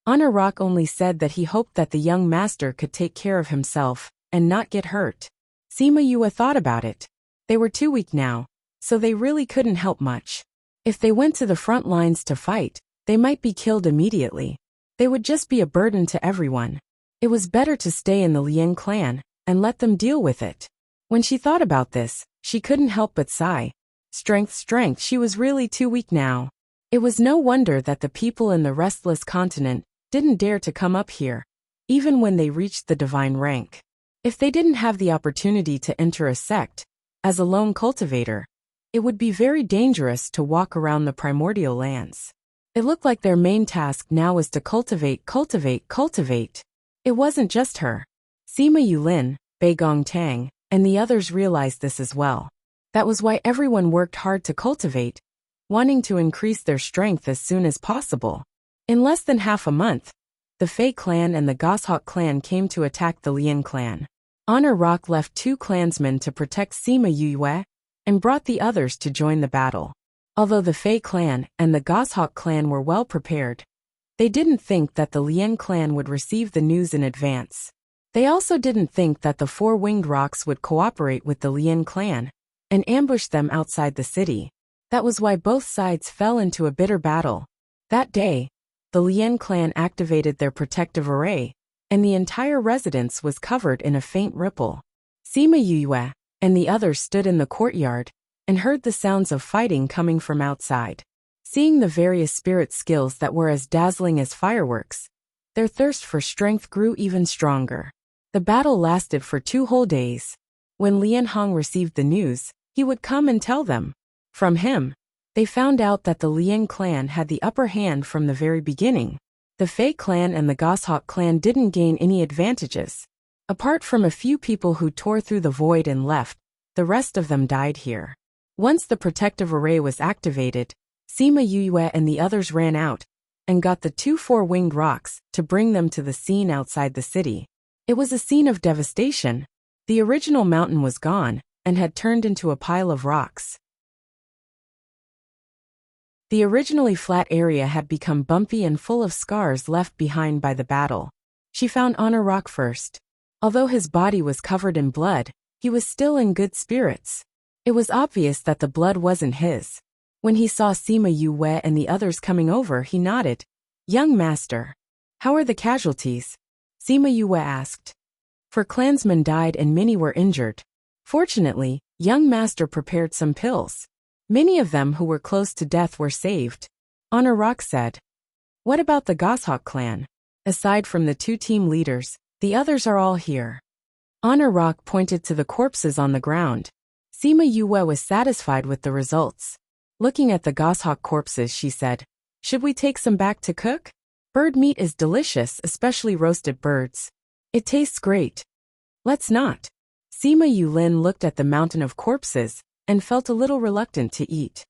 Honor Rock only said that he hoped that the young master could take care of himself and not get hurt. Sima Yue thought about it. They were too weak now, so they really couldn't help much. If they went to the front lines to fight, they might be killed immediately. They would just be a burden to everyone. It was better to stay in the Lian clan and let them deal with it. When she thought about this, she couldn't help but sigh. Strength, she was really too weak now. It was no wonder that the people in the restless continent didn't dare to come up here, even when they reached the divine rank. If they didn't have the opportunity to enter a sect, as a lone cultivator, it would be very dangerous to walk around the primordial lands. It looked like their main task now was to cultivate. It wasn't just her. Sima Yulin, Bei Gong Tang, and the others realized this as well. That was why everyone worked hard to cultivate, wanting to increase their strength as soon as possible. In less than half a month, the Fei clan and the Goshawk clan came to attack the Lian clan. Honor Rock left 2 clansmen to protect Sima Yue and brought the others to join the battle. Although the Fei clan and the Goshawk clan were well prepared, they didn't think that the Lian clan would receive the news in advance. They also didn't think that the 4-winged rocks would cooperate with the Lian clan and ambush them outside the city. That was why both sides fell into a bitter battle. That day, the Lian clan activated their protective array, and the entire residence was covered in a faint ripple. Sima Yue and the others stood in the courtyard and heard the sounds of fighting coming from outside. Seeing the various spirit skills that were as dazzling as fireworks, their thirst for strength grew even stronger. The battle lasted for 2 whole days. When Lian Hong received the news, he would come and tell them. From him, they found out that the Lian clan had the upper hand from the very beginning. The Fei clan and the Goshawk clan didn't gain any advantages. Apart from a few people who tore through the void and left, the rest of them died here. Once the protective array was activated, Sima Yue and the others ran out and got the 2 4-winged rocks to bring them to the scene outside the city. It was a scene of devastation. The original mountain was gone and had turned into a pile of rocks. The originally flat area had become bumpy and full of scars left behind by the battle. She found Honor Rock first. Although his body was covered in blood, he was still in good spirits. It was obvious that the blood wasn't his. When he saw Sima Yue and the others coming over, he nodded. "Young master, how are the casualties?" Sima Yue asked. 4 clansmen died and many were injured. Fortunately, young master prepared some pills. Many of them who were close to death were saved. Honor Rock said. "What about the Goshawk clan? Aside from the 2 team leaders, the others are all here." Honor Rock pointed to the corpses on the ground. Sima Yue was satisfied with the results. Looking at the Goshawk corpses, she said, "Should we take some back to cook? Bird meat is delicious, especially roasted birds. It tastes great." "Let's not." Sima Yulin looked at the mountain of corpses and felt a little reluctant to eat.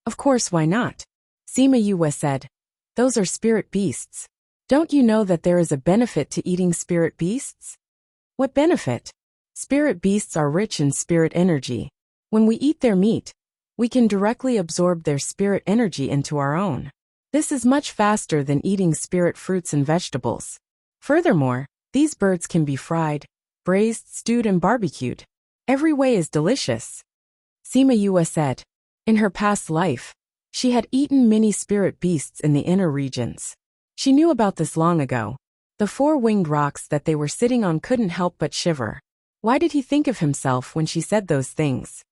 "Of course, why not?" Sima Yue said. "Those are spirit beasts. Don't you know that there is a benefit to eating spirit beasts?" "What benefit?" "Spirit beasts are rich in spirit energy. When we eat their meat, we can directly absorb their spirit energy into our own. This is much faster than eating spirit fruits and vegetables. Furthermore, these birds can be fried, braised, stewed, and barbecued. Every way is delicious." Sima Yue said. In her past life, she had eaten many spirit beasts in the inner regions. She knew about this long ago. The 4-winged rocks that they were sitting on couldn't help but shiver. Why did he think of himself when she said those things?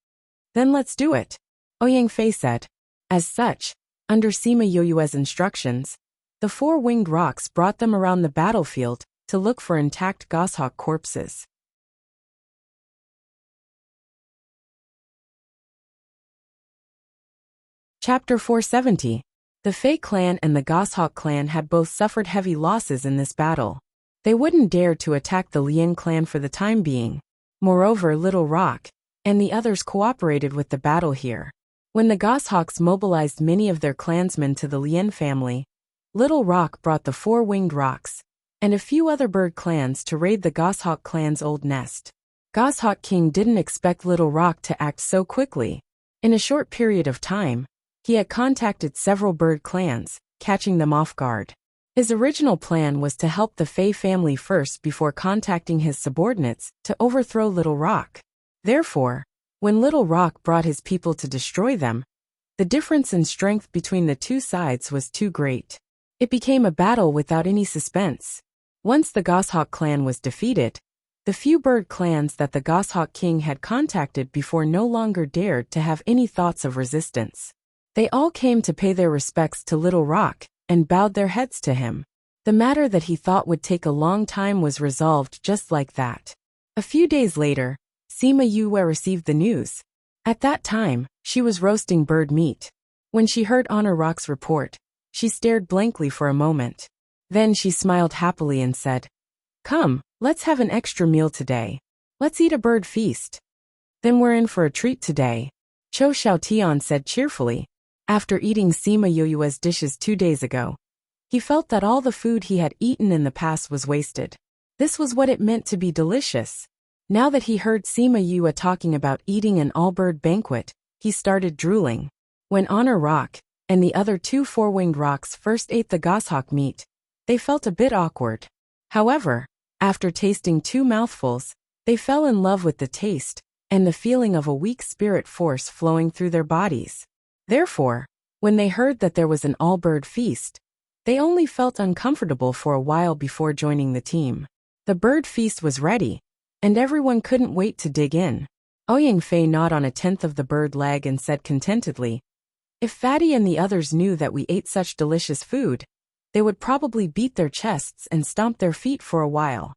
"Then let's do it," Ouyang Fei said. As such, under Sima Yue's instructions, The four-winged rocks brought them around the battlefield to look for intact goshawk corpses. Chapter 470. The Fae clan and the Goshawk clan had both suffered heavy losses in this battle. They wouldn't dare to attack the Lien clan for the time being. Moreover, Little Rock and the others cooperated with the battle here. When the Goshawks mobilized many of their clansmen to the Lien family, Little Rock brought the four-winged rocks and a few other bird clans to raid the Goshawk clan's old nest. Goshawk King didn't expect Little Rock to act so quickly. In a short period of time, he had contacted several bird clans, catching them off guard. His original plan was to help the Fae family first before contacting his subordinates to overthrow Little Rock. Therefore, when Little Rock brought his people to destroy them, the difference in strength between the two sides was too great. It became a battle without any suspense. Once the Goshawk clan was defeated, the few bird clans that the Goshawk King had contacted before no longer dared to have any thoughts of resistance. They all came to pay their respects to Little Rock and bowed their heads to him. The matter that he thought would take a long time was resolved just like that. A few days later, Sima Yue received the news. At that time, she was roasting bird meat. When she heard Honor Rock's report, she stared blankly for a moment. Then she smiled happily and said, "Come, let's have an extra meal today. Let's eat a bird feast. Then we're in for a treat today," Cho Xiaotian said cheerfully. After eating Sima Yue's dishes 2 days ago, he felt that all the food he had eaten in the past was wasted. This was what it meant to be delicious. Now that he heard Sima Yue talking about eating an all-bird banquet, he started drooling. When Honor Rock and the other two four-winged rocks first ate the goshawk meat, they felt a bit awkward. However, after tasting 2 mouthfuls, they fell in love with the taste and the feeling of a weak spirit force flowing through their bodies. Therefore, when they heard that there was an all-bird feast, they only felt uncomfortable for a while before joining the team. The bird feast was ready, and everyone couldn't wait to dig in. Ouyang Fei gnawed on a tenth of the bird leg and said contentedly, "If Fatty and the others knew that we ate such delicious food, they would probably beat their chests and stomp their feet for a while."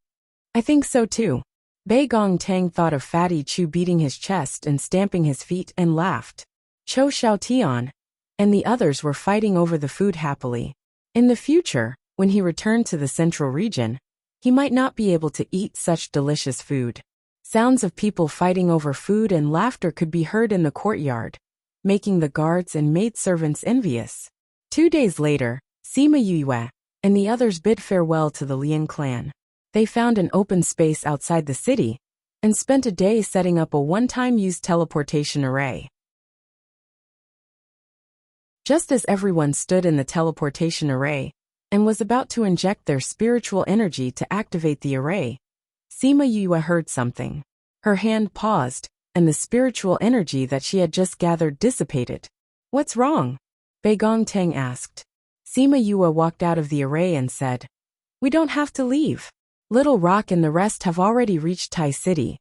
"I think so too." Bei Gong Tang thought of Fatty Chu beating his chest and stamping his feet and laughed. Cho Xiaotian and the others were fighting over the food happily. In the future, when he returned to the central region, he might not be able to eat such delicious food. Sounds of people fighting over food and laughter could be heard in the courtyard, making the guards and maidservants envious. 2 days later, Sima Yue and the others bid farewell to the Lien clan. They found an open space outside the city and spent a day setting up a one-time use teleportation array. Just as everyone stood in the teleportation array and was about to inject their spiritual energy to activate the array, Sima Yue heard something. Her hand paused, and the spiritual energy that she had just gathered dissipated. "What's wrong?" Bei Gong Tang asked. Sima Yue walked out of the array and said, "We don't have to leave. Little Rock and the rest have already reached Tai City."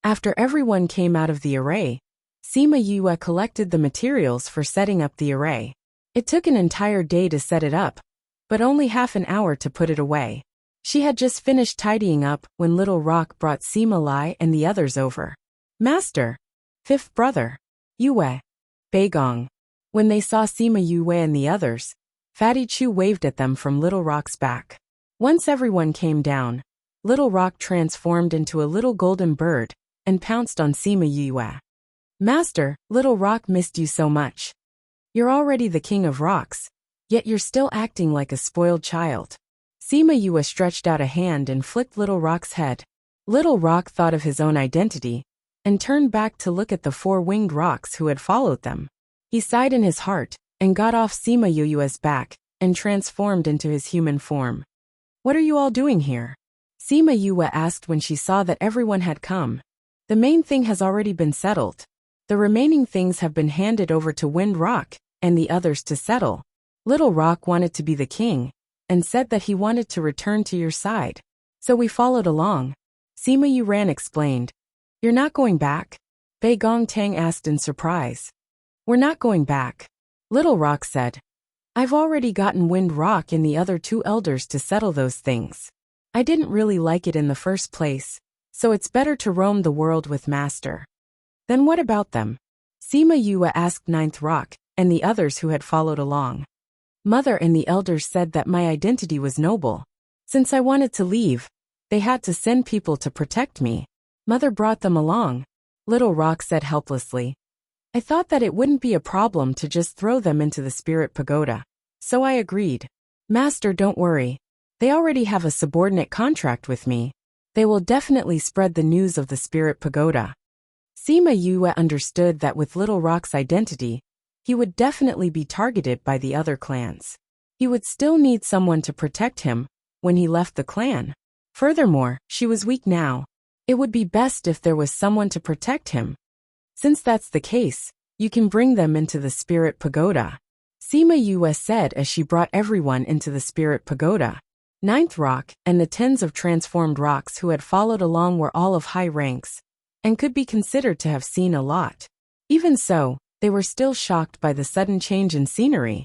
After everyone came out of the array, Sima Yue collected the materials for setting up the array. It took an entire day to set it up, but only half an hour to put it away. She had just finished tidying up when Little Rock brought Sima Lai and the others over. "Master, fifth brother, Yue, Bei Gong." When they saw Sima Yue and the others, Fatty Chu waved at them from Little Rock's back. Once everyone came down, Little Rock transformed into a little golden bird and pounced on Sima Yue. "Master, Little Rock missed you so much. You're already the king of rocks, yet you're still acting like a spoiled child." Sima Yue stretched out a hand and flicked Little Rock's head. Little Rock thought of his own identity and turned back to look at the four-winged rocks who had followed them. He sighed in his heart and got off Sima Yue's back and transformed into his human form. "What are you all doing here?" Sima Yue asked when she saw that everyone had come. "The main thing has already been settled. The remaining things have been handed over to Wind Rock and the others to settle. Little Rock wanted to be the king and said that he wanted to return to your side. So we followed along." Sima Yue explained. "You're not going back?" Bei Gong Tang asked in surprise. "We're not going back," Little Rock said. I've already gotten Wind Rock and the other two elders to settle those things. I didn't really like it in the first place, so it's better to roam the world with Master. Then what about them? Sima Yue asked Ninth Rock, and the others who had followed along. Mother and the elders said that my identity was noble. Since I wanted to leave, they had to send people to protect me. Mother brought them along, Little Rock said helplessly. I thought that it wouldn't be a problem to just throw them into the spirit pagoda, so I agreed. Master, don't worry. They already have a subordinate contract with me. They will definitely spread the news of the spirit pagoda. Sima Yue understood that with Little Rock's identity, he would definitely be targeted by the other clans. He would still need someone to protect him when he left the clan. Furthermore, she was weak now. It would be best if there was someone to protect him. Since that's the case, you can bring them into the spirit pagoda, Sima Yue said as she brought everyone into the spirit pagoda. Ninth Rock and the tens of transformed rocks who had followed along were all of high ranks, and could be considered to have seen a lot. Even so, they were still shocked by the sudden change in scenery.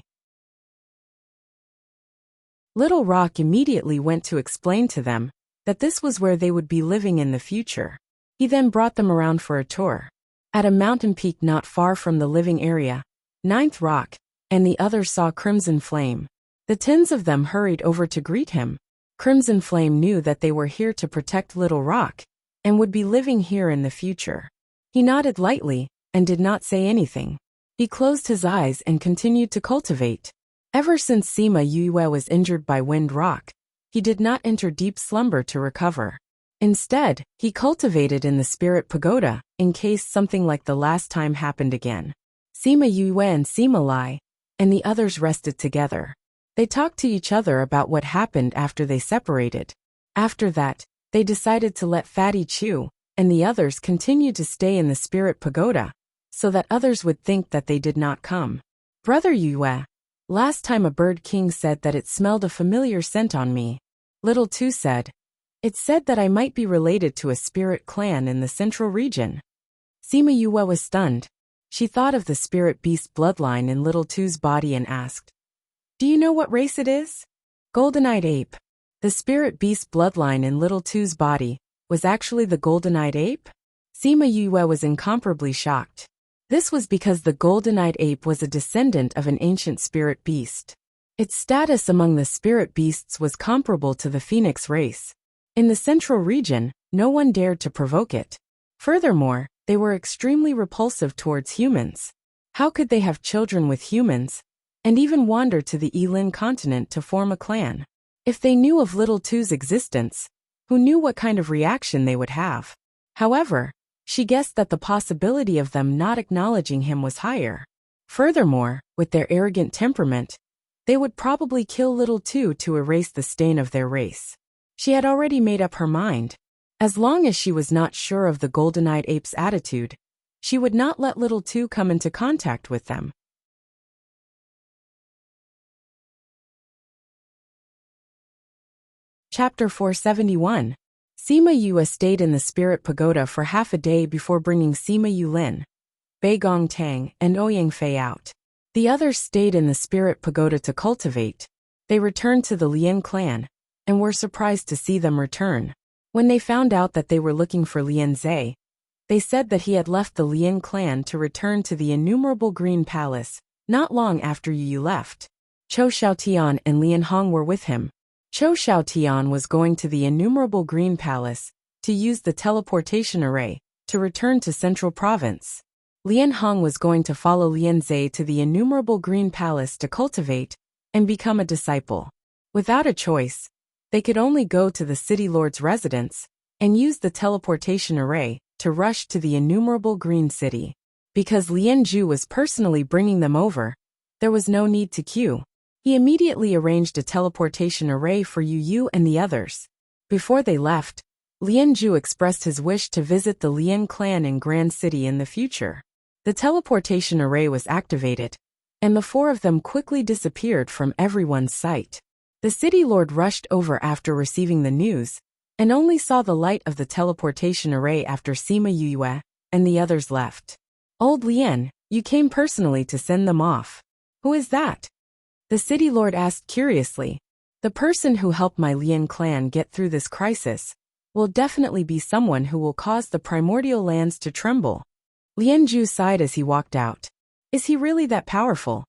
Little Rock immediately went to explain to them that this was where they would be living in the future. He then brought them around for a tour. At a mountain peak not far from the living area, Ninth Rock and the others saw Crimson Flame. The tens of them hurried over to greet him. Crimson Flame knew that they were here to protect Little Rock and would be living here in the future. He nodded lightly and did not say anything. He closed his eyes and continued to cultivate. Ever since Sima Yue was injured by Wind Rock, he did not enter deep slumber to recover. Instead, he cultivated in the spirit pagoda in case something like the last time happened again. Sima Yue and Sima Lai and the others rested together. They talked to each other about what happened after they separated. After that, they decided to let Fatty Chu and the others continue to stay in the spirit pagoda, so that others would think that they did not come. Brother Yue, last time a bird king said that it smelled a familiar scent on me. Little Tu said. It said that I might be related to a spirit clan in the central region. Sima Yue was stunned. She thought of the spirit beast bloodline in Little Tu's body and asked, do you know what race it is? Golden-eyed ape. The spirit beast bloodline in Little Tu's body was actually the golden-eyed ape? Sima Yue was incomparably shocked. This was because the golden-eyed ape was a descendant of an ancient spirit beast. Its status among the spirit beasts was comparable to the phoenix race. In the central region, no one dared to provoke it. Furthermore, they were extremely repulsive towards humans. How could they have children with humans, and even wander to the Yilin continent to form a clan? If they knew of Little Tu's existence, who knew what kind of reaction they would have? However, she guessed that the possibility of them not acknowledging him was higher. Furthermore, with their arrogant temperament, they would probably kill Little Tu to erase the stain of their race. She had already made up her mind. As long as she was not sure of the golden-eyed ape's attitude, she would not let Little Tu come into contact with them. Chapter 471. Sima Yue stayed in the spirit pagoda for half a day before bringing Sima Yulin, Bei Gong Tang, and Ouyang Fei out. The others stayed in the spirit pagoda to cultivate. They returned to the Lian clan, and were surprised to see them return. When they found out that they were looking for Lian Zhe, they said that he had left the Lian clan to return to the innumerable Green Palace, not long after Yu left. Chou Xiaotian and Lian Hong were with him. Chou Xiaotian was going to the innumerable Green Palace to use the teleportation array to return to Central Province. Lian Hong was going to follow Lian Zhe to the innumerable Green Palace to cultivate and become a disciple. Without a choice, they could only go to the city lord's residence and use the teleportation array to rush to the innumerable Green City. Because Lian Zhu was personally bringing them over, there was no need to queue. He immediately arranged a teleportation array for Yu Yu and the others. Before they left, Lian Zhu expressed his wish to visit the Lian clan in Grand City in the future. The teleportation array was activated, and the four of them quickly disappeared from everyone's sight. The city lord rushed over after receiving the news, and only saw the light of the teleportation array after Sima Yue and the others left. Old Lian, you came personally to send them off. Who is that? The city lord asked curiously. The person who helped my Lian clan get through this crisis will definitely be someone who will cause the primordial lands to tremble. Lian Ju sighed as he walked out. Is he really that powerful?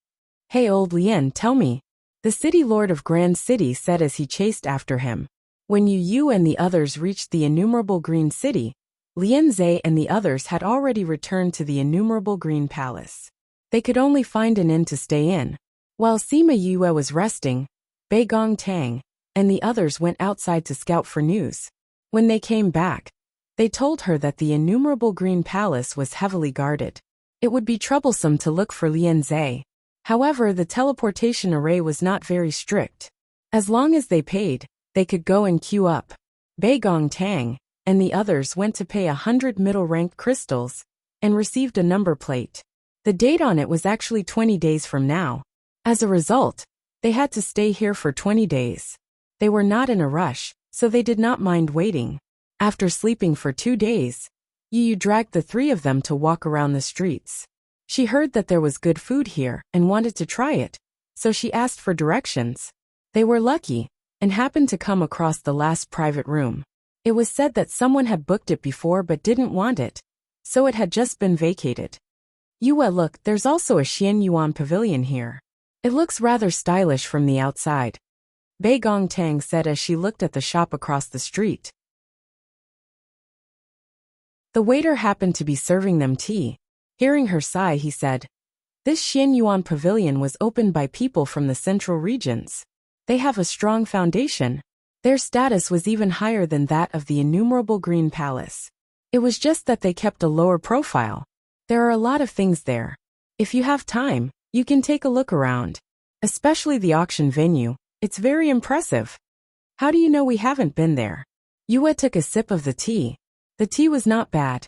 Hey old Lian, tell me. The city lord of Grand City said as he chased after him. When you and the others reached the innumerable green city, Lian Zhe and the others had already returned to the innumerable green palace. They could only find an inn to stay in. While Sima Yue was resting, Bei Gong Tang and the others went outside to scout for news. When they came back, they told her that the innumerable green palace was heavily guarded. It would be troublesome to look for Lian Zhe. However, the teleportation array was not very strict. As long as they paid, they could go and queue up. Bei Gong Tang and the others went to pay 100 middle-ranked crystals and received a number plate. The date on it was actually 20 days from now. As a result, they had to stay here for 20 days. They were not in a rush, so they did not mind waiting. After sleeping for 2 days, Yu dragged the three of them to walk around the streets. She heard that there was good food here and wanted to try it, so she asked for directions. They were lucky and happened to come across the last private room. It was said that someone had booked it before but didn't want it, so it had just been vacated. Yue, look, there's also a Xian Yuan pavilion here. It looks rather stylish from the outside, Bei Gong Tang said as she looked at the shop across the street. The waiter happened to be serving them tea. Hearing her sigh, he said, This Xian Yuan pavilion was opened by people from the central regions. They have a strong foundation. Their status was even higher than that of the innumerable green palace. It was just that they kept a lower profile. There are a lot of things there. If you have time, you can take a look around. Especially the auction venue, it's very impressive. How do you know we haven't been there? Yue took a sip of the tea. The tea was not bad.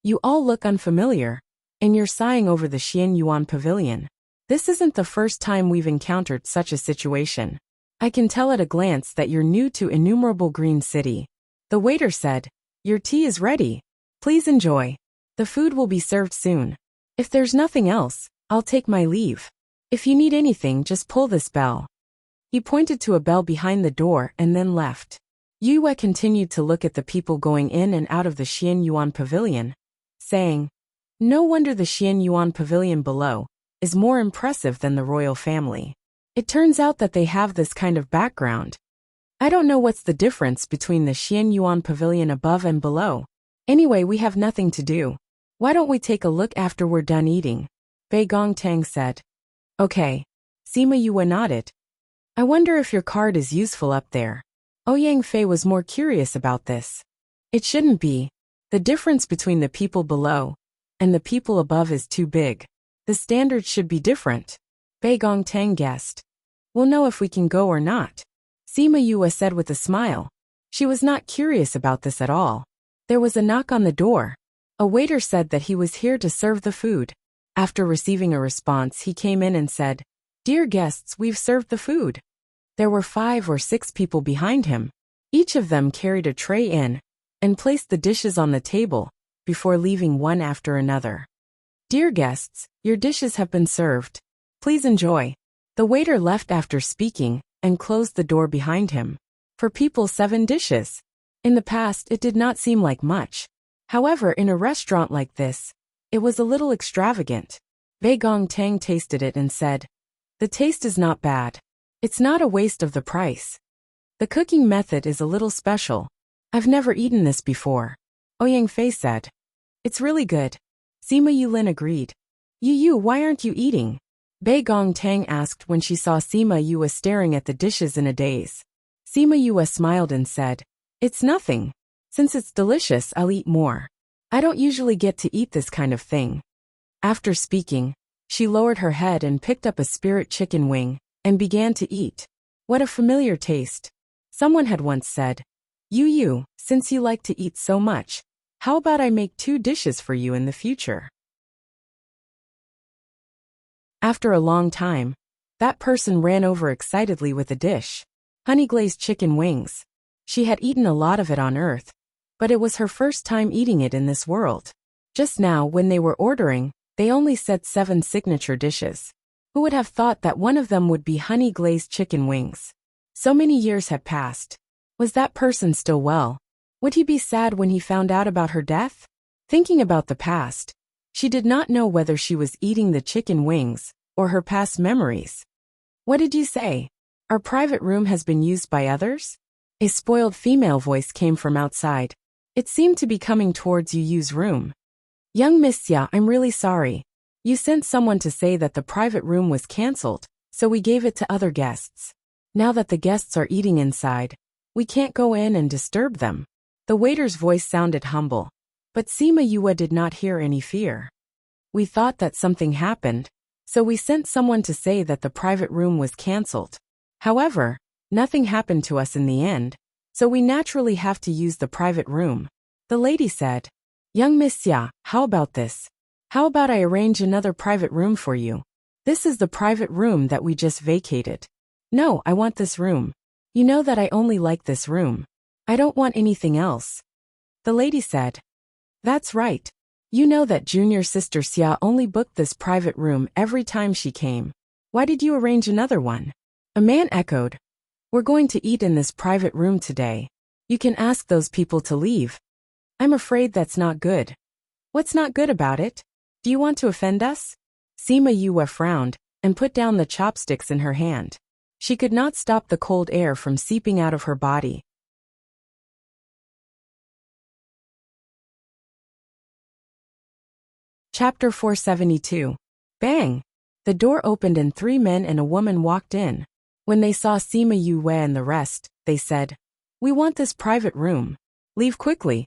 You all look unfamiliar, and you're sighing over the Xian Yuan pavilion. This isn't the first time we've encountered such a situation. I can tell at a glance that you're new to innumerable green city. The waiter said, Your tea is ready. Please enjoy. The food will be served soon. If there's nothing else, I'll take my leave. If you need anything, just pull this bell. He pointed to a bell behind the door and then left. Yue continued to look at the people going in and out of the Xian Yuan pavilion, saying, No wonder the Xian Yuan pavilion below is more impressive than the royal family. It turns out that they have this kind of background. I don't know what's the difference between the Xian Yuan pavilion above and below. Anyway, we have nothing to do. Why don't we take a look after we're done eating? Bei Gong Tang said. Okay. Sima Yue nodded. I wonder if your card is useful up there. Ouyang Fei was more curious about this. It shouldn't be. The difference between the people below and the people above is too big. The standards should be different. Bei Gong Tang guessed. We'll know if we can go or not. Sima Yue said with a smile. She was not curious about this at all. There was a knock on the door. A waiter said that he was here to serve the food. After receiving a response, he came in and said, Dear guests, we've served the food. There were 5 or 6 people behind him. Each of them carried a tray in and placed the dishes on the table before leaving one after another. Dear guests, your dishes have been served. Please enjoy. The waiter left after speaking and closed the door behind him. For people, 7 dishes. In the past, it did not seem like much. However, in a restaurant like this, it was a little extravagant. Bei Gong Tang tasted it and said, The taste is not bad. It's not a waste of the price. The cooking method is a little special. I've never eaten this before. Ouyang Fei said. It's really good. Sima Yulin agreed. Yu, why aren't you eating? Bei Gong Tang asked when she saw Sima Yue staring at the dishes in a daze. Sima Yue smiled and said, It's nothing. Since it's delicious, I'll eat more. I don't usually get to eat this kind of thing. After speaking, she lowered her head and picked up a spirit chicken wing and began to eat. What a familiar taste. Someone had once said, Yu, since you like to eat so much, how about I make 2 dishes for you in the future? After a long time, that person ran over excitedly with a dish. Honey-glazed chicken wings. She had eaten a lot of it on Earth, but it was her first time eating it in this world. Just now, when they were ordering, they only said 7 signature dishes. Who would have thought that one of them would be honey-glazed chicken wings? So many years had passed. Was that person still well? Would he be sad when he found out about her death? Thinking about the past, she did not know whether she was eating the chicken wings or her past memories. What did you say? Our private room has been used by others? A spoiled female voice came from outside. It seemed to be coming towards Yu's room. Young Miss Xia, I'm really sorry. You sent someone to say that the private room was cancelled, so we gave it to other guests. Now that the guests are eating inside, we can't go in and disturb them. The waiter's voice sounded humble, but Sima Yue did not hear any fear. We thought that something happened, so we sent someone to say that the private room was cancelled. However, nothing happened to us in the end, so we naturally have to use the private room. The lady said, Young Miss Xia, how about this? How about I arrange another private room for you? This is the private room that we just vacated. No, I want this room. You know that I only like this room. I don't want anything else. The lady said, That's right. You know that junior sister Xia only booked this private room every time she came. Why did you arrange another one? A man echoed, We're going to eat in this private room today. You can ask those people to leave. I'm afraid that's not good. What's not good about it? Do you want to offend us? Sima Yue frowned and put down the chopsticks in her hand. She could not stop the cold air from seeping out of her body. Chapter 472. Bang! The door opened and 3 men and a woman walked in. When they saw Sima Yue and the rest, they said, We want this private room. Leave quickly.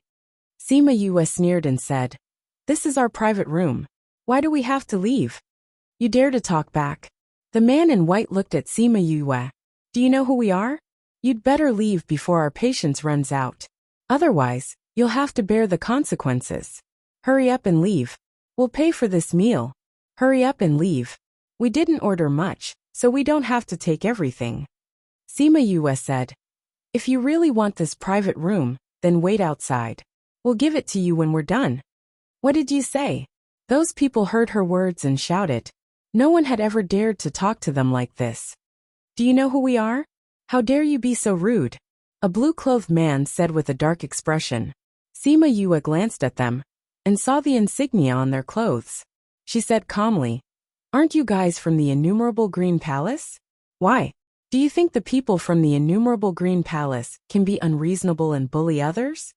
Sima Yue sneered and said, This is our private room. Why do we have to leave? You dare to talk back. The man in white looked at Sima Yue. Do you know who we are? You'd better leave before our patience runs out. Otherwise, you'll have to bear the consequences. Hurry up and leave. We'll pay for this meal. Hurry up and leave. We didn't order much, so we don't have to take everything. Sima Yue said, If you really want this private room, then wait outside. We'll give it to you when we're done. What did you say? Those people heard her words and shouted. No one had ever dared to talk to them like this. Do you know who we are? How dare you be so rude? A blue-clothed man said with a dark expression. Sima Yue glanced at them and saw the insignia on their clothes. She said calmly, Aren't you guys from the innumerable Green Palace? Why? Do you think the people from the innumerable Green Palace can be unreasonable and bully others?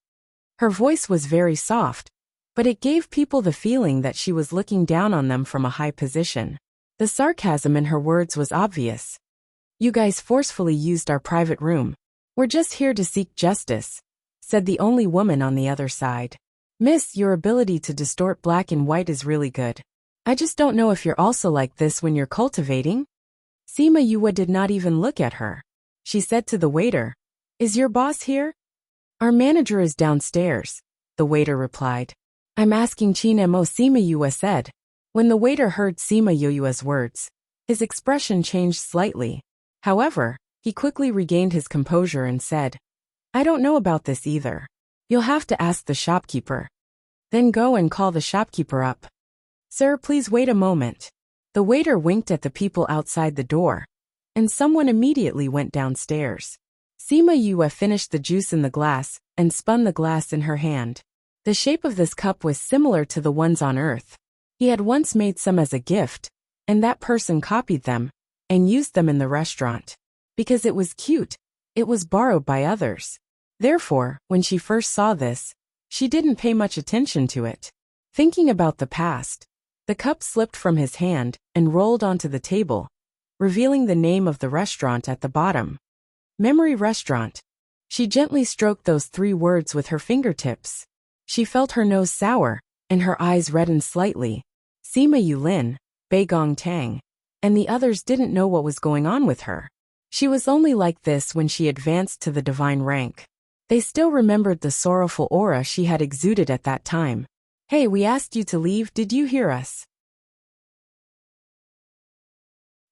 Her voice was very soft, but it gave people the feeling that she was looking down on them from a high position. The sarcasm in her words was obvious. You guys forcefully used our private room. We're just here to seek justice, said the only woman on the other side. Miss, your ability to distort black and white is really good. I just don't know if you're also like this when you're cultivating. Sima Yue did not even look at her. She said to the waiter, Is your boss here? Our manager is downstairs, the waiter replied. I'm asking Chinemo, Sima Yue said. When the waiter heard Sima Yue's words, his expression changed slightly. However, he quickly regained his composure and said, I don't know about this either. You'll have to ask the shopkeeper. Then go and call the shopkeeper up. Sir, please wait a moment. The waiter winked at the people outside the door, and someone immediately went downstairs. Sima Yue finished the juice in the glass and spun the glass in her hand. The shape of this cup was similar to the ones on Earth. He had once made some as a gift, and that person copied them and used them in the restaurant. Because it was cute, it was borrowed by others. Therefore, when she first saw this, she didn't pay much attention to it. Thinking about the past, the cup slipped from his hand and rolled onto the table, revealing the name of the restaurant at the bottom. Memory Restaurant. She gently stroked those 3 words with her fingertips. She felt her nose sour, and her eyes reddened slightly. Sima Yulin, Beigong Tang, and the others didn't know what was going on with her. She was only like this when she advanced to the divine rank. They still remembered the sorrowful aura she had exuded at that time. Hey, we asked you to leave, did you hear us?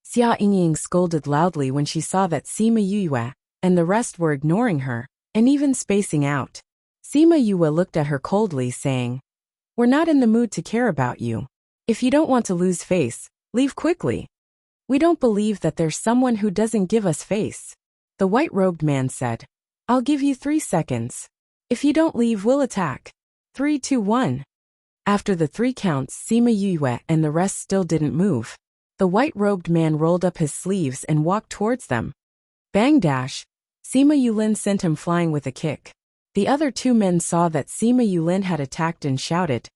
Xia Yingying scolded loudly when she saw that Sima Yue and the rest were ignoring her, and even spacing out. Sima Yue looked at her coldly, saying, We're not in the mood to care about you. If you don't want to lose face, leave quickly. We don't believe that there's someone who doesn't give us face. The white-robed man said. I'll give you 3 seconds. If you don't leave, we'll attack. 3, 2, 1. After the 3 counts, Sima Yue and the rest still didn't move. The white-robed man rolled up his sleeves and walked towards them. Bang dash! Sima Yulin sent him flying with a kick. The other 2 men saw that Sima Yulin had attacked and shouted,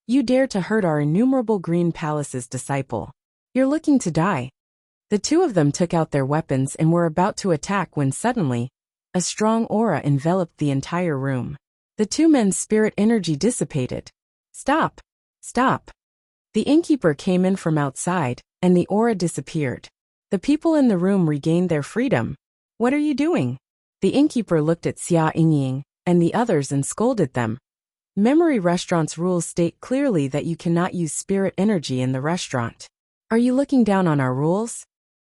You dare to hurt our innumerable Green Palace's disciple. You're looking to die. The 2 of them took out their weapons and were about to attack when suddenly, a strong aura enveloped the entire room. The 2 men's spirit energy dissipated. Stop! Stop! The innkeeper came in from outside, and the aura disappeared. The people in the room regained their freedom. What are you doing? The innkeeper looked at Xia Yingying and the others and scolded them. Memory Restaurant's rules state clearly that you cannot use spirit energy in the restaurant. Are you looking down on our rules?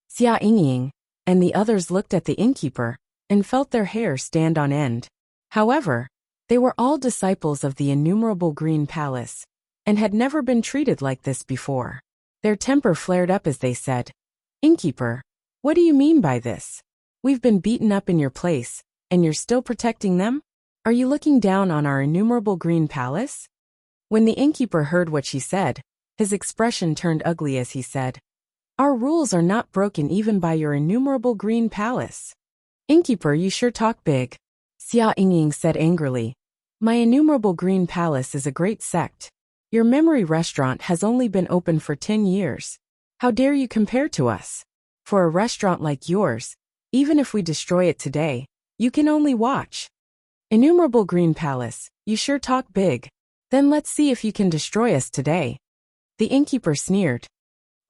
Xia Yingying and the others looked at the innkeeper and felt their hair stand on end. However, they were all disciples of the innumerable Green Palace and had never been treated like this before. Their temper flared up as they said, Innkeeper, what do you mean by this? We've been beaten up in your place, and you're still protecting them? Are you looking down on our innumerable Green Palace? When the innkeeper heard what she said, his expression turned ugly as he said, Our rules are not broken even by your innumerable Green Palace. Innkeeper, you sure talk big. Xia Yingying said angrily. My innumerable Green Palace is a great sect. Your memory restaurant has only been open for 10 years. How dare you compare to us? For a restaurant like yours, even if we destroy it today, you can only watch. Innumerable Green Palace, you sure talk big. Then let's see if you can destroy us today. The innkeeper sneered.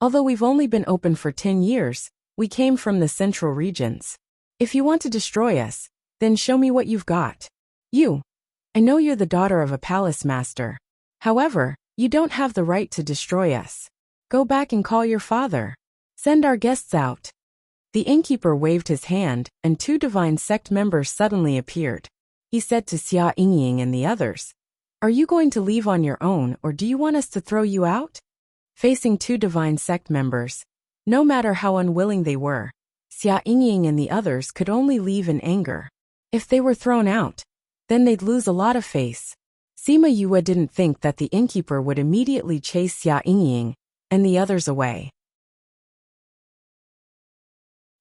Although we've only been open for 10 years, we came from the central regions. If you want to destroy us, then show me what you've got. I know you're the daughter of a palace master. However, you don't have the right to destroy us. Go back and call your father. Send our guests out. The innkeeper waved his hand, and 2 divine sect members suddenly appeared. He said to Xia Yingying and the others, Are you going to leave on your own or do you want us to throw you out? Facing 2 divine sect members, no matter how unwilling they were, Xia Yingying and the others could only leave in anger. If they were thrown out, then they'd lose a lot of face. Sima Yue didn't think that the innkeeper would immediately chase Xia Yingying and the others away.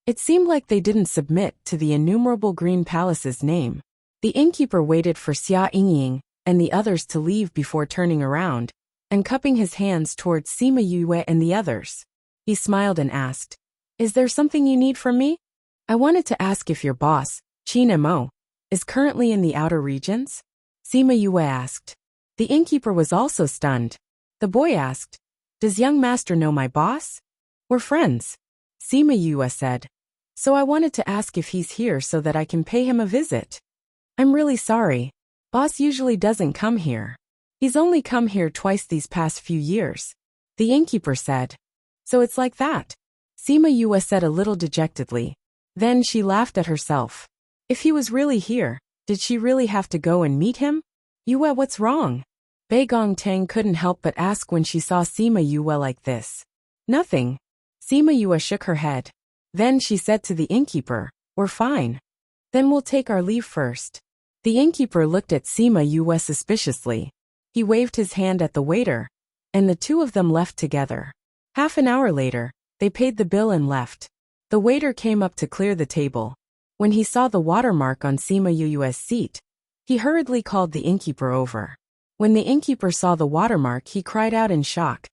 It seemed like they didn't submit to the innumerable Green Palace's name. The innkeeper waited for Xia Yingying and the others to leave before turning around and cupping his hands towards Sima Yue and the others. He smiled and asked, Is there something you need from me? I wanted to ask if your boss, Qin Mo, is currently in the outer regions? Sima Yue asked. The innkeeper was also stunned. The boy asked, Does young master know my boss? We're friends. Sima Yue said. So I wanted to ask if he's here so that I can pay him a visit. I'm really sorry. Boss usually doesn't come here. He's only come here twice these past few years. The innkeeper said. So it's like that. Sima Yue said a little dejectedly. Then she laughed at herself. If he was really here, did she really have to go and meet him? Yue, what's wrong? Bei Gongtang couldn't help but ask when she saw Sima Yue like this. Nothing. Sima Yue shook her head. Then she said to the innkeeper, We're fine. Then we'll take our leave first. The innkeeper looked at Sima Yue suspiciously. He waved his hand at the waiter, and the 2 of them left together. Half an hour later, they paid the bill and left. The waiter came up to clear the table. When he saw the watermark on Sima Yue's seat, he hurriedly called the innkeeper over. When the innkeeper saw the watermark, he cried out in shock.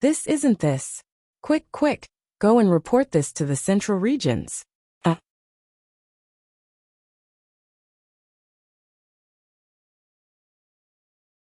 This isn't this. Quick, quick, go and report this to the central regions.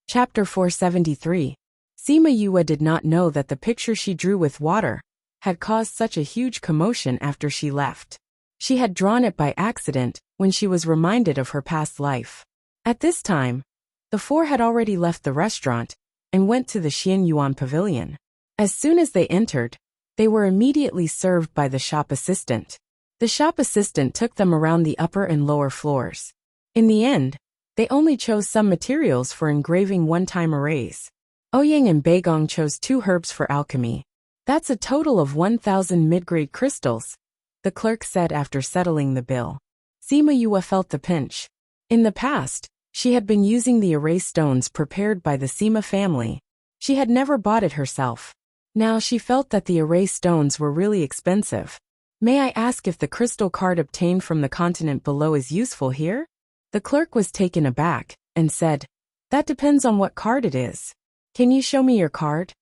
Chapter 473. Sima Yue did not know that the picture she drew with water had caused such a huge commotion after she left. She had drawn it by accident when she was reminded of her past life. At this time, the 4 had already left the restaurant and went to the Xianyuan pavilion. As soon as they entered, they were immediately served by the shop assistant. The shop assistant took them around the upper and lower floors. In the end, they only chose some materials for engraving one-time arrays. Ouyang and Beigong chose 2 herbs for alchemy. That's a total of 1,000 mid-grade crystals, the clerk said after settling the bill. Sima Yue felt the pinch. In the past, she had been using the erase stones prepared by the Sima family. She had never bought it herself. Now she felt that the erase stones were really expensive. May I ask if the crystal card obtained from the continent below is useful here? The clerk was taken aback and said, that depends on what card it is. Can you show me your card?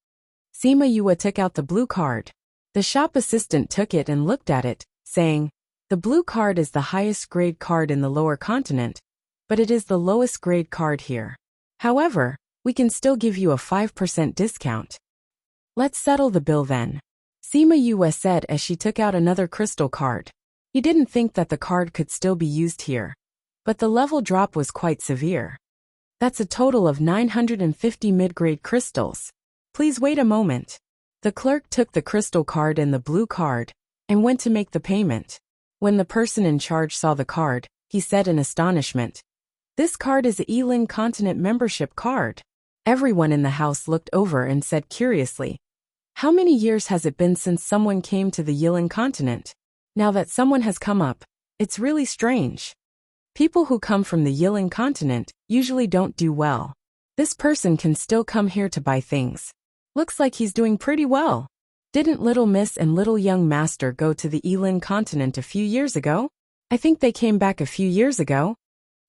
Sima Yue took out the blue card. The shop assistant took it and looked at it, saying, the blue card is the highest grade card in the lower continent, but it is the lowest grade card here. However, we can still give you a 5% discount. Let's settle the bill then. Sima Yue said as she took out another crystal card. He didn't think that the card could still be used here, but the level drop was quite severe. That's a total of 950 mid-grade crystals. Please wait a moment. The clerk took the crystal card and the blue card and went to make the payment. When the person in charge saw the card, he said in astonishment, this card is a Yilin Continent membership card. Everyone in the house looked over and said curiously, how many years has it been since someone came to the Yilin Continent? Now that someone has come up, it's really strange. People who come from the Yilin Continent usually don't do well. This person can still come here to buy things. Looks like he's doing pretty well. Didn't Little Miss and Little Young Master go to the Yilin Continent a few years ago? I think they came back a few years ago.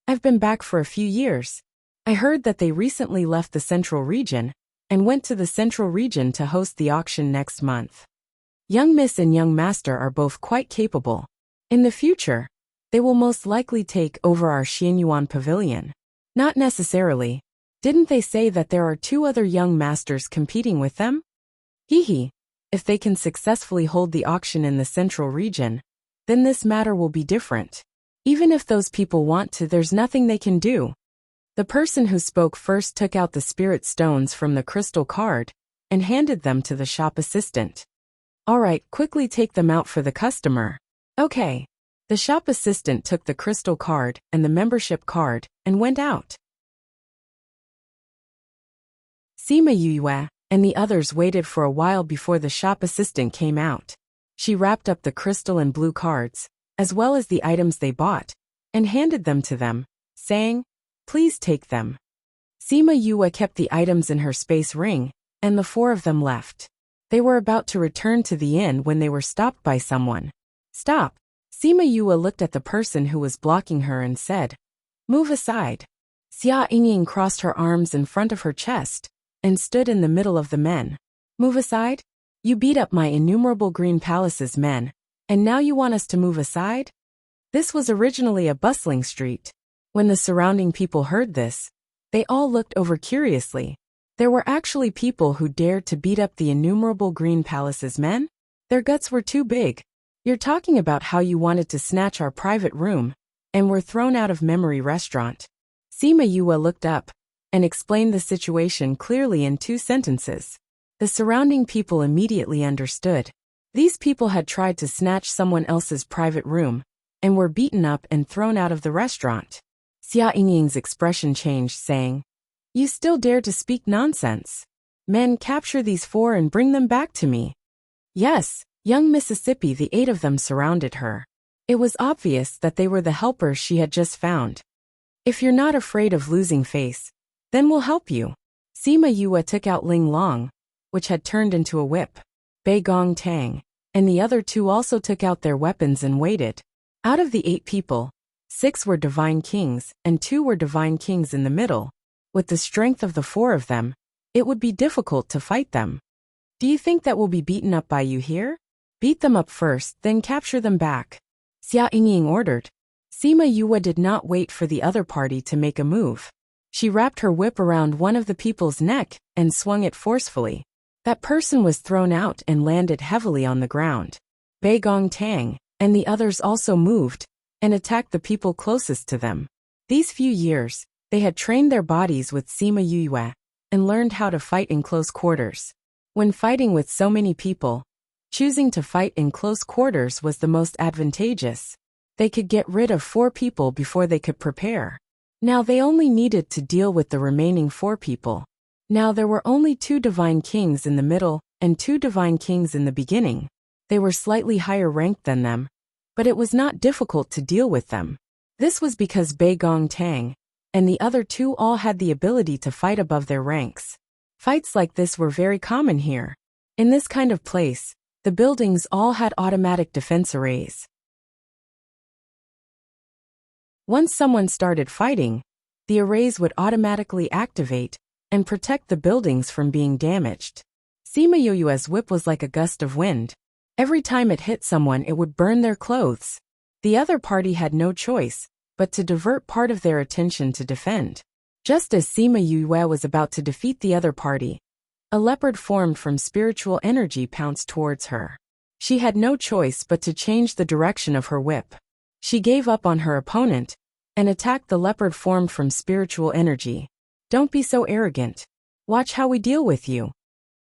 I've been back for a few years. I heard that they recently left the Central Region and went to the Central Region to host the auction next month. Young Miss and Young Master are both quite capable. In the future, they will most likely take over our Xianyuan Pavilion. Not necessarily. Didn't they say that there are 2 other young masters competing with them? Hee. If they can successfully hold the auction in the Central Region, then this matter will be different. Even if those people want to, there's nothing they can do. The person who spoke first took out the spirit stones from the crystal card and handed them to the shop assistant. All right, quickly take them out for the customer. Okay. The shop assistant took the crystal card and the membership card and went out. Sima Yue and the others waited for a while before the shop assistant came out. She wrapped up the crystal and blue cards, as well as the items they bought, and handed them to them, saying, please take them. Sima Yue kept the items in her space ring, and the 4 of them left. They were about to return to the inn when they were stopped by someone. Stop. Sima Yue looked at the person who was blocking her and said, move aside. Xia Yingying crossed her arms in front of her chest and stood in the middle of the men. Move aside? You beat up my innumerable Green Palace's men, and now you want us to move aside? This was originally a bustling street. When the surrounding people heard this, they all looked over curiously. There were actually people who dared to beat up the innumerable Green Palace's men? Their guts were too big. You're talking about how you wanted to snatch our private room and were thrown out of Memory Restaurant. Sima Yue looked up and explained the situation clearly in 2 sentences. The surrounding people immediately understood. These people had tried to snatch someone else's private room and were beaten up and thrown out of the restaurant. Xia Yingying's expression changed, saying, you still dare to speak nonsense? Men, capture these 4 and bring them back to me. Yes. Young Mississippi, the 8 of them surrounded her. It was obvious that they were the helpers she had just found. If you're not afraid of losing face, then we'll help you. Sima Yue took out Ling Long, which had turned into a whip. Bei Gong Tang and the other 2 also took out their weapons and waited. Out of the 8 people, 6 were divine kings and 2 were divine kings in the middle. With the strength of the 4 of them, it would be difficult to fight them. Do you think that we'll be beaten up by you here? Beat them up first, then capture them back. Xia Yingying ordered. Sima Yue did not wait for the other party to make a move. She wrapped her whip around one of the people's neck and swung it forcefully. That person was thrown out and landed heavily on the ground. Bei Gong Tang and the others also moved and attacked the people closest to them. These few years, they had trained their bodies with Sima Yue and learned how to fight in close quarters. When fighting with so many people, choosing to fight in close quarters was the most advantageous. They could get rid of 4 people before they could prepare. Now they only needed to deal with the remaining 4 people. Now there were only 2 divine kings in the middle and 2 divine kings in the beginning. They were slightly higher ranked than them, but it was not difficult to deal with them. This was because Bei Gong Tang and the other 2 all had the ability to fight above their ranks. Fights like this were very common here. In this kind of place, the buildings all had automatic defense arrays. Once someone started fighting, the arrays would automatically activate and protect the buildings from being damaged. Sima Yoyue's whip was like a gust of wind. Every time it hit someone, it would burn their clothes. The other party had no choice but to divert part of their attention to defend. Just as Sima Yue was about to defeat the other party, a leopard formed from spiritual energy pounced towards her. She had no choice but to change the direction of her whip. She gave up on her opponent and attacked the leopard formed from spiritual energy. "Don't be so arrogant. Watch how we deal with you,"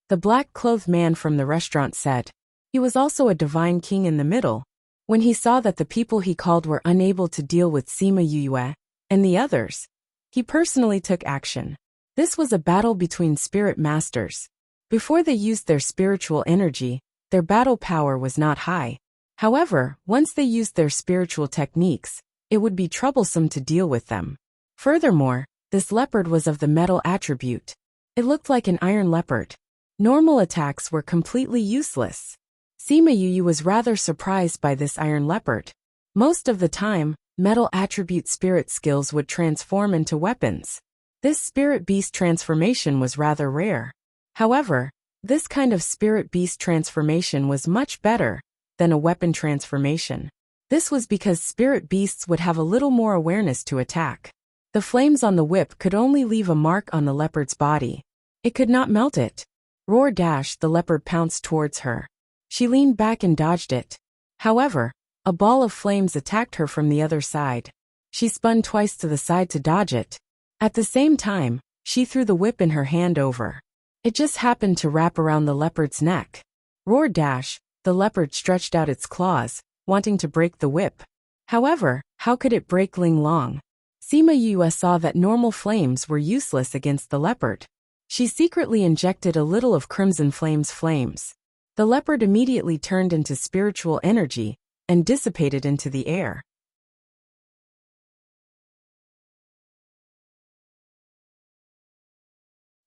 the black-clothed man from the restaurant said. He was also a divine king in the middle. When he saw that the people he called were unable to deal with Sima Yue and the others, he personally took action. This was a battle between spirit masters. Before they used their spiritual energy, their battle power was not high. However, once they used their spiritual techniques, it would be troublesome to deal with them. Furthermore, this leopard was of the metal attribute. It looked like an iron leopard. Normal attacks were completely useless. Sima Yue was rather surprised by this iron leopard. Most of the time, metal attribute spirit skills would transform into weapons. This spirit beast transformation was rather rare. However, this kind of spirit beast transformation was much better than a weapon transformation. This was because spirit beasts would have a little more awareness to attack. The flames on the whip could only leave a mark on the leopard's body. It could not melt it. Roar dash, the leopard pounced towards her. She leaned back and dodged it. However, a ball of flames attacked her from the other side. She spun twice to the side to dodge it. At the same time, she threw the whip in her hand over. It just happened to wrap around the leopard's neck. Roar dash, the leopard stretched out its claws, wanting to break the whip. However, how could it break Ling Long? Sima Yue saw that normal flames were useless against the leopard. She secretly injected a little of Crimson Flame's flames. The leopard immediately turned into spiritual energy and dissipated into the air.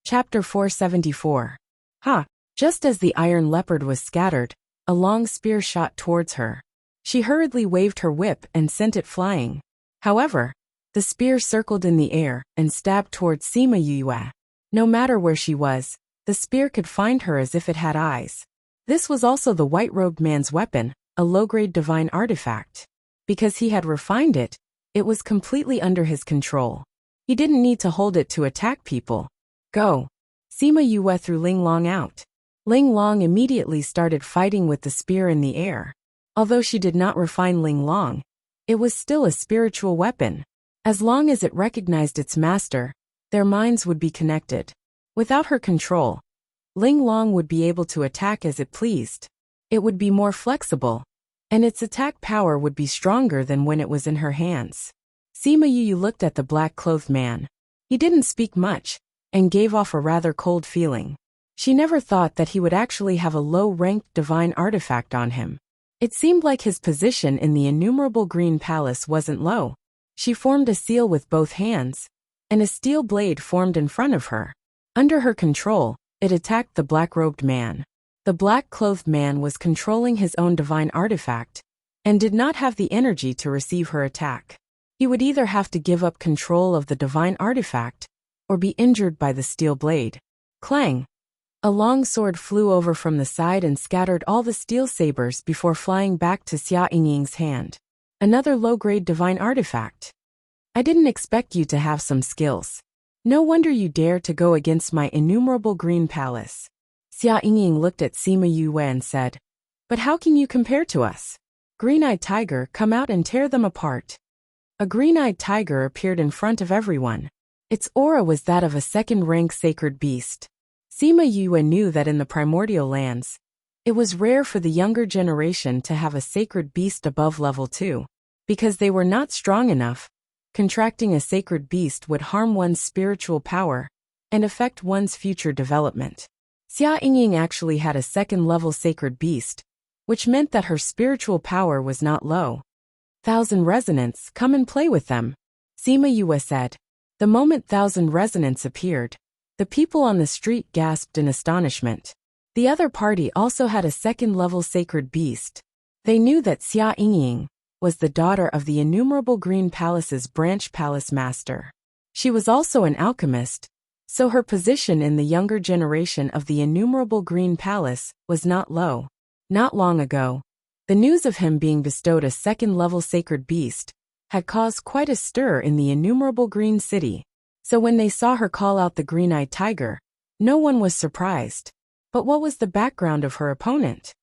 Chapter 474. Ha! Just as the iron leopard was scattered, a long spear shot towards her. She hurriedly waved her whip and sent it flying. However, the spear circled in the air and stabbed towards Sima Yue. No matter where she was, the spear could find her as if it had eyes. This was also the white-robed man's weapon, a low-grade divine artifact. Because he had refined it, it was completely under his control. He didn't need to hold it to attack people. Go! Sima Yue threw Ling Long out. Ling Long immediately started fighting with the spear in the air. Although she did not refine Ling Long, it was still a spiritual weapon. As long as it recognized its master, their minds would be connected. Without her control, Ling Long would be able to attack as it pleased. It would be more flexible, and its attack power would be stronger than when it was in her hands. Sima Yue looked at the black-clothed man. He didn't speak much, and gave off a rather cold feeling. She never thought that he would actually have a low-ranked divine artifact on him. It seemed like his position in the innumerable green palace wasn't low. She formed a seal with both hands, and a steel blade formed in front of her. Under her control, it attacked the black-robed man. The black-clothed man was controlling his own divine artifact, and did not have the energy to receive her attack. He would either have to give up control of the divine artifact, or be injured by the steel blade. Clang! A long sword flew over from the side and scattered all the steel sabers before flying back to Xia Yingying's hand. Another low-grade divine artifact. I didn't expect you to have some skills. No wonder you dare to go against my innumerable green palace. Xia Yingying looked at Sima Yue and said, But how can you compare to us? Green-eyed tiger, come out and tear them apart. A green-eyed tiger appeared in front of everyone. Its aura was that of a second-rank sacred beast. Sima Yue knew that in the primordial lands, it was rare for the younger generation to have a sacred beast above level 2. Because they were not strong enough, contracting a sacred beast would harm one's spiritual power and affect one's future development. Xia Yingying actually had a second-level sacred beast, which meant that her spiritual power was not low. Thousand Resonance, come and play with them, Sima Yue said. The moment Thousand Resonance appeared, the people on the street gasped in astonishment. The other party also had a second-level sacred beast. They knew that Xia Yingying was the daughter of the Innumerable Green Palace's branch palace master. She was also an alchemist, so her position in the younger generation of the Innumerable Green Palace was not low. Not long ago, the news of him being bestowed a second-level sacred beast had caused quite a stir in the Innumerable Green City, so when they saw her call out the green-eyed tiger, no one was surprised. But what was the background of her opponent?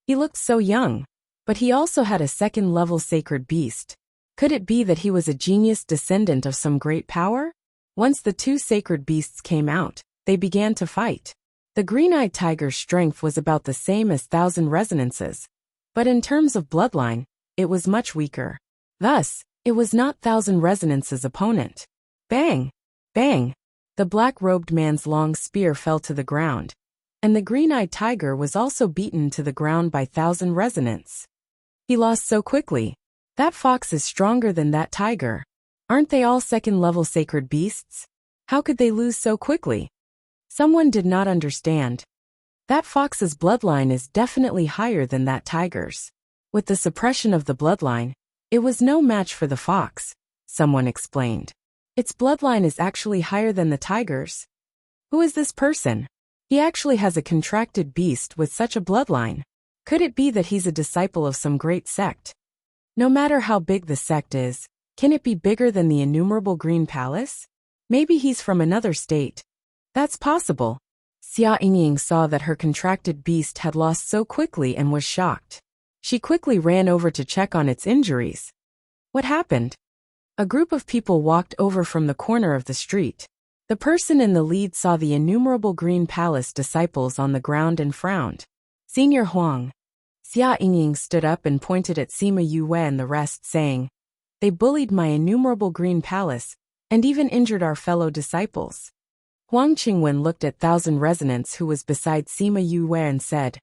He looked so young, but he also had a second-level sacred beast. Could it be that he was a genius descendant of some great power? Once the two sacred beasts came out, they began to fight. The green-eyed tiger's strength was about the same as Thousand Resonance's, but in terms of bloodline, it was much weaker. Thus, it was not Thousand Resonance's opponent. Bang! Bang! The black-robed man's long spear fell to the ground, and the green-eyed tiger was also beaten to the ground by Thousand Resonance. He lost so quickly. That fox is stronger than that tiger. Aren't they all second-level sacred beasts? How could they lose so quickly? Someone did not understand. That fox's bloodline is definitely higher than that tiger's. With the suppression of the bloodline, it was no match for the fox, someone explained. Its bloodline is actually higher than the tiger's. Who is this person? He actually has a contracted beast with such a bloodline. Could it be that he's a disciple of some great sect? No matter how big the sect is, can it be bigger than the Innumerable Green Palace? Maybe he's from another state. That's possible. Xia Yingying saw that her contracted beast had lost so quickly and was shocked. She quickly ran over to check on its injuries. What happened? A group of people walked over from the corner of the street. The person in the lead saw the Innumerable Green Palace disciples on the ground and frowned. Senior Huang. Xia Yingying stood up and pointed at Sima Yue and the rest, saying, "They bullied my Innumerable Green Palace, and even injured our fellow disciples." Huang Qingwen looked at Thousand Resonance, who was beside Sima Yue, and said,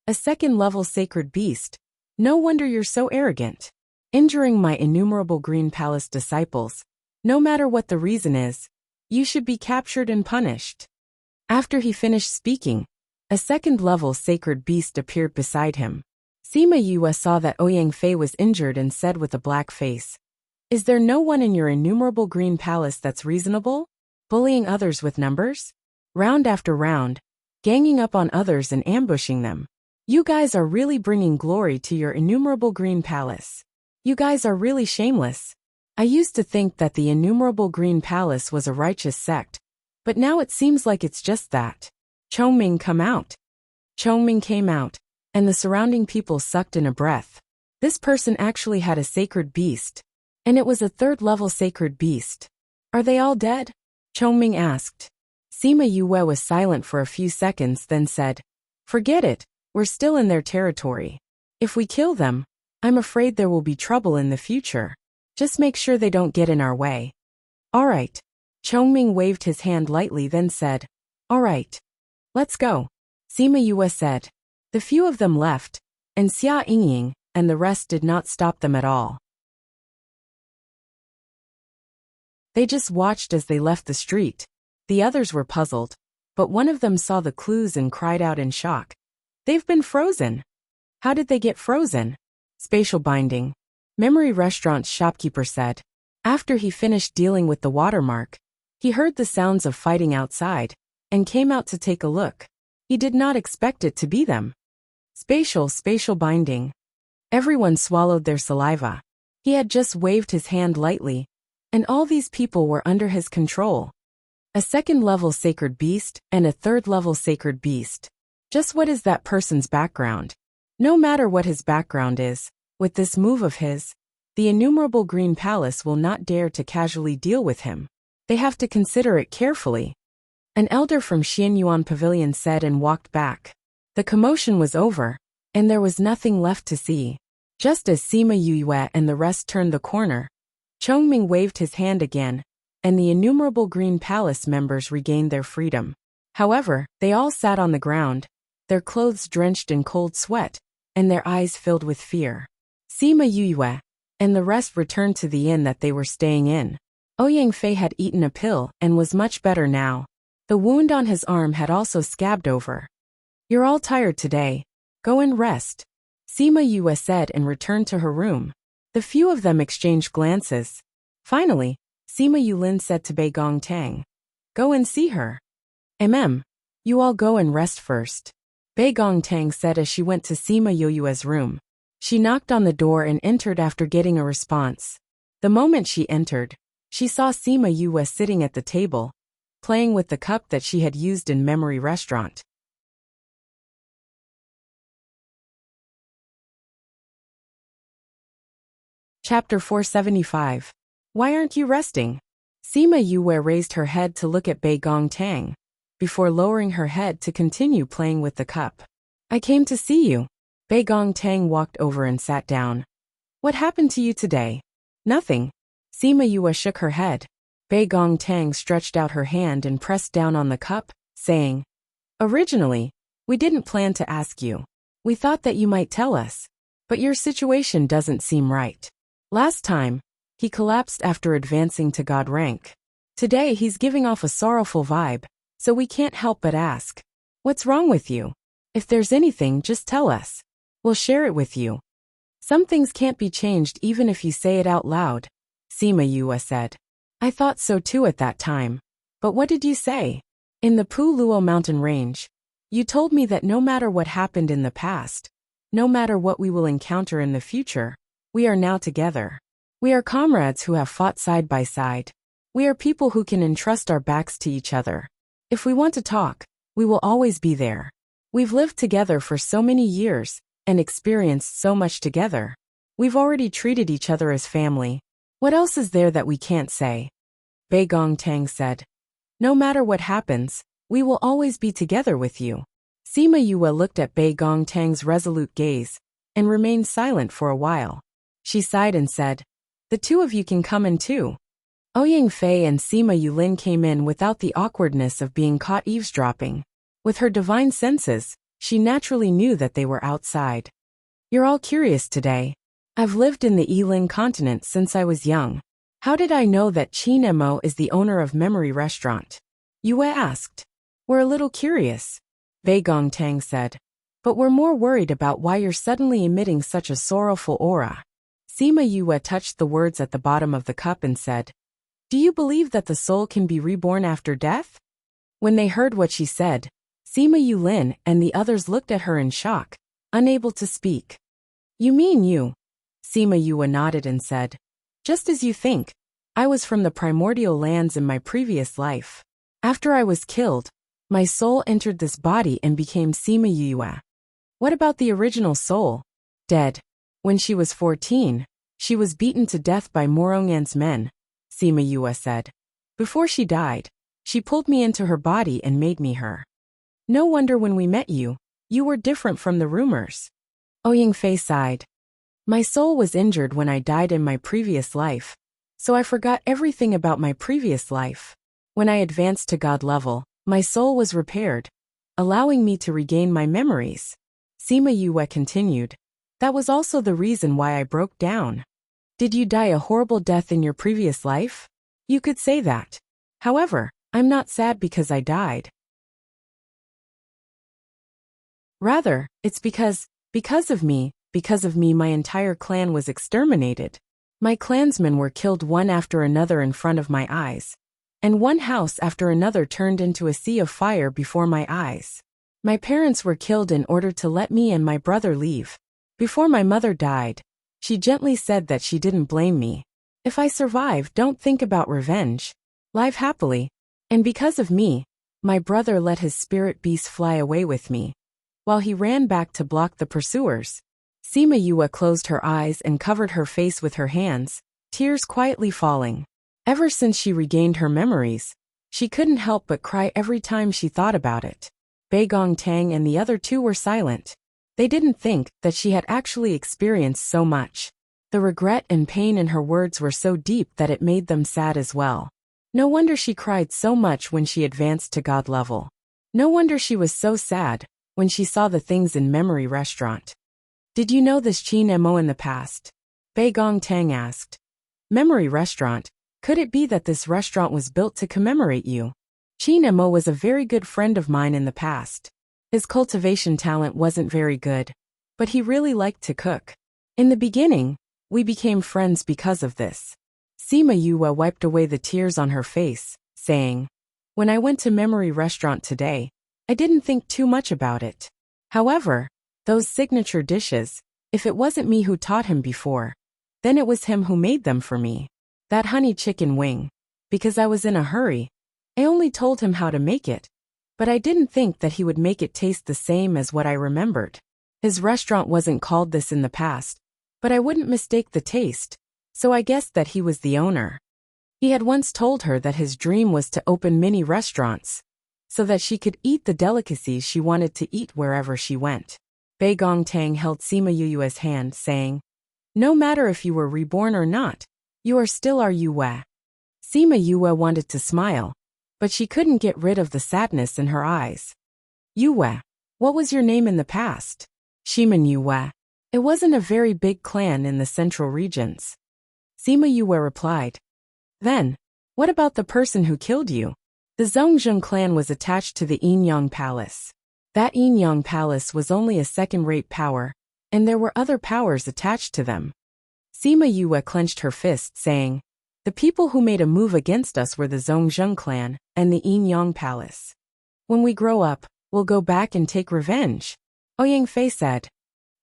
"A second-level sacred beast. No wonder you're so arrogant. Injuring my Innumerable Green Palace disciples, no matter what the reason is, you should be captured and punished." After he finished speaking, a second-level sacred beast appeared beside him. Sima Yue saw that Ouyang Fei was injured and said with a black face, "Is there no one in your Innumerable Green Palace that's reasonable? Bullying others with numbers? Round after round, ganging up on others and ambushing them. You guys are really bringing glory to your Innumerable Green Palace. You guys are really shameless. I used to think that the Innumerable Green Palace was a righteous sect, but now it seems like it's just that. Chongming, come out." Chongming came out, and the surrounding people sucked in a breath. This person actually had a sacred beast, and it was a third-level sacred beast. Are they all dead? Chongming asked. Sima Yue was silent for a few seconds, then said, "Forget it, we're still in their territory. If we kill them, I'm afraid there will be trouble in the future. Just make sure they don't get in our way." "All right." Chongming waved his hand lightly, then said, "All right. Let's go." Sima Yue said. The few of them left, and Xia Yingying and the rest did not stop them at all. They just watched as they left the street. The others were puzzled, but one of them saw the clues and cried out in shock. "They've been frozen. How did they get frozen?" "Spatial binding," Memory Restaurant's shopkeeper said. After he finished dealing with the watermark, he heard the sounds of fighting outside, and came out to take a look. He did not expect it to be them. Spatial binding. Everyone swallowed their saliva. He had just waved his hand lightly, and all these people were under his control. A second-level sacred beast and a third-level sacred beast. Just what is that person's background? No matter what his background is, with this move of his, the Innumerable Green Palace will not dare to casually deal with him. They have to consider it carefully. An elder from Xianyuan Pavilion said and walked back. The commotion was over, and there was nothing left to see. Just as Sima Yue and the rest turned the corner, Chongming waved his hand again, and the innumerable Green Palace members regained their freedom. However, they all sat on the ground, their clothes drenched in cold sweat, and their eyes filled with fear. Sima Yue and the rest returned to the inn that they were staying in. Ouyang Fei had eaten a pill and was much better now. The wound on his arm had also scabbed over. "You're all tired today. Go and rest," Sima Yue said and returned to her room. The few of them exchanged glances. Finally, Sima Yulin said to Bei Gong Tang, "Go and see her." You all go and rest first," Bei Gong Tang said as she went to Sima Yue's room. She knocked on the door and entered after getting a response. The moment she entered, she saw Sima Yue sitting at the table, playing with the cup that she had used in Memory Restaurant. Chapter 475. Why aren't you resting? Sima Yue raised her head to look at Bei Gong Tang, before lowering her head to continue playing with the cup. "I came to see you." Bei Gong Tang walked over and sat down. "What happened to you today?" "Nothing." Sima Yue shook her head. Bei Gong Tang stretched out her hand and pressed down on the cup, saying, "Originally, we didn't plan to ask you. We thought that you might tell us. But your situation doesn't seem right. Last time, he collapsed after advancing to God rank. Today he's giving off a sorrowful vibe, so we can't help but ask, what's wrong with you? If there's anything, just tell us. We'll share it with you. Some things can't be changed even if you say it out loud," Sima Yue said. "I thought so too at that time. But what did you say? In the Pu Luo mountain range, you told me that no matter what happened in the past, no matter what we will encounter in the future, we are now together. We are comrades who have fought side by side. We are people who can entrust our backs to each other. If we want to talk, we will always be there. We've lived together for so many years and experienced so much together. We've already treated each other as family. What else is there that we can't say?" Bei Gong Tang said. "No matter what happens, we will always be together with you." Sima Yue looked at Bei Gong Tang's resolute gaze and remained silent for a while. She sighed and said, "The two of you can come in too." Ouyang Fei and Sima Yulin came in without the awkwardness of being caught eavesdropping. With her divine senses, she naturally knew that they were outside. "You're all curious today. I've lived in the Yilin continent since I was young. How did I know that Qin Mo is the owner of Memory Restaurant?" Yue asked. "We're a little curious," Bei Gong Tang said. "But we're more worried about why you're suddenly emitting such a sorrowful aura." Sima Yue touched the words at the bottom of the cup and said, "Do you believe that the soul can be reborn after death?" When they heard what she said, Sima Yulin and the others looked at her in shock, unable to speak. "You mean you?" Sima Yue nodded and said, "Just as you think. I was from the primordial lands in my previous life. After I was killed, my soul entered this body and became Sima Yue." "What about the original soul?" "Dead. When she was 14, she was beaten to death by Morongan's men," Sima Yue said. "Before she died, she pulled me into her body and made me her. No wonder when we met you, you were different from the rumors." Ouyang Fei sighed. "My soul was injured when I died in my previous life, so I forgot everything about my previous life. When I advanced to God level, my soul was repaired, allowing me to regain my memories." Sima Yue continued. "That was also the reason why I broke down." "Did you die a horrible death in your previous life?" "You could say that. However, I'm not sad because I died. Rather, it's because of me, my entire clan was exterminated. My clansmen were killed one after another in front of my eyes, and one house after another turned into a sea of fire before my eyes. My parents were killed in order to let me and my brother leave. Before my mother died, she gently said that she didn't blame me. If I survive, don't think about revenge. Live happily. And because of me, my brother let his spirit beast fly away with me, while he ran back to block the pursuers." Sima Yue closed her eyes and covered her face with her hands, tears quietly falling. Ever since she regained her memories, she couldn't help but cry every time she thought about it. Bei Gong Tang and the other two were silent. They didn't think that she had actually experienced so much. The regret and pain in her words were so deep that it made them sad as well. No wonder she cried so much when she advanced to God level. No wonder she was so sad when she saw the things in Memory Restaurant. Did you know this Qin Mo in the past? Bei Gong Tang asked. Memory Restaurant, could it be that this restaurant was built to commemorate you? Qin Mo was a very good friend of mine in the past. His cultivation talent wasn't very good, but he really liked to cook. In the beginning, we became friends because of this. Sima Yue wiped away the tears on her face, saying, when I went to Memory Restaurant today, I didn't think too much about it. However, those signature dishes, if it wasn't me who taught him before, then it was him who made them for me. That honey chicken wing, because I was in a hurry, I only told him how to make it, but I didn't think that he would make it taste the same as what I remembered. His restaurant wasn't called this in the past, but I wouldn't mistake the taste, so I guessed that he was the owner. He had once told her that his dream was to open mini restaurants, so that she could eat the delicacies she wanted to eat wherever she went. Bei Gong Tang held Sima Yue's hand, saying, no matter if you were reborn or not, you are still our Yue. Sima Yue wanted to smile, but she couldn't get rid of the sadness in her eyes. Yue, what was your name in the past? Shiman Yue. It wasn't a very big clan in the central regions. Sima Yue replied. Then, what about the person who killed you? The Zhongzheng clan was attached to the Yinyang Palace. That Yinyang Palace was only a second-rate power, and there were other powers attached to them. Sima Yue clenched her fist, saying, the people who made a move against us were the Zhongzheng clan and the Yinyang Palace. When we grow up, we'll go back and take revenge, Ouyang Fei said.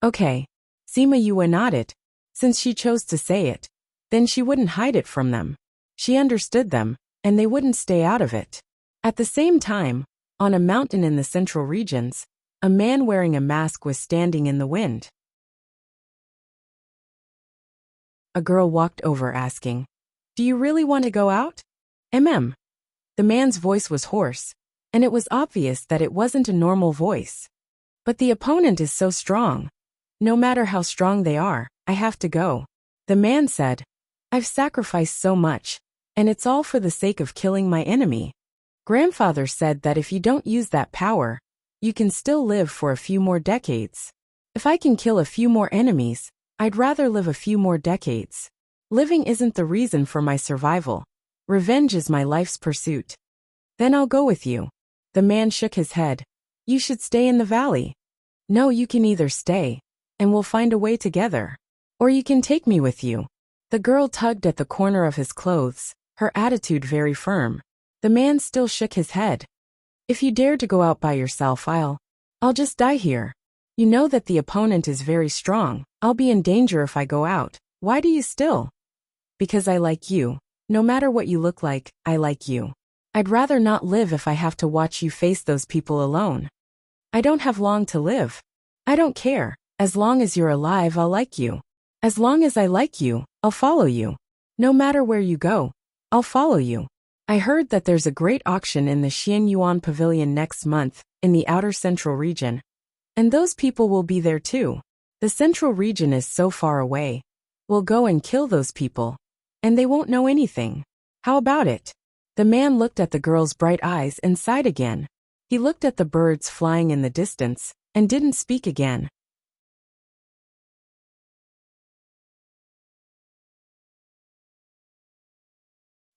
Okay. Sima Yue nodded. Since she chose to say it, then she wouldn't hide it from them. She understood them, and they wouldn't stay out of it. At the same time, on a mountain in the central regions, a man wearing a mask was standing in the wind. A girl walked over asking, do you really want to go out? The man's voice was hoarse, and it was obvious that it wasn't a normal voice. But the opponent is so strong. No matter how strong they are, I have to go. The man said, I've sacrificed so much, and it's all for the sake of killing my enemy. Grandfather said that if you don't use that power, you can still live for a few more decades. If I can kill a few more enemies, I'd rather live a few more decades. Living isn't the reason for my survival. Revenge is my life's pursuit. Then I'll go with you. The man shook his head. You should stay in the valley. No, you can either stay, and we'll find a way together. Or you can take me with you. The girl tugged at the corner of his clothes, her attitude very firm. The man still shook his head. If you dare to go out by yourself, I'll just die here. You know that the opponent is very strong. I'll be in danger if I go out. Why do you still? Because I like you. No matter what you look like, I like you. I'd rather not live if I have to watch you face those people alone. I don't have long to live. I don't care. As long as you're alive, I'll like you. As long as I like you, I'll follow you. No matter where you go, I'll follow you. I heard that there's a great auction in the Xianyuan Pavilion next month, in the outer central region. And those people will be there too. The central region is so far away. We'll go and kill those people. And they won't know anything. How about it? The man looked at the girl's bright eyes and sighed again. He looked at the birds flying in the distance, and didn't speak again.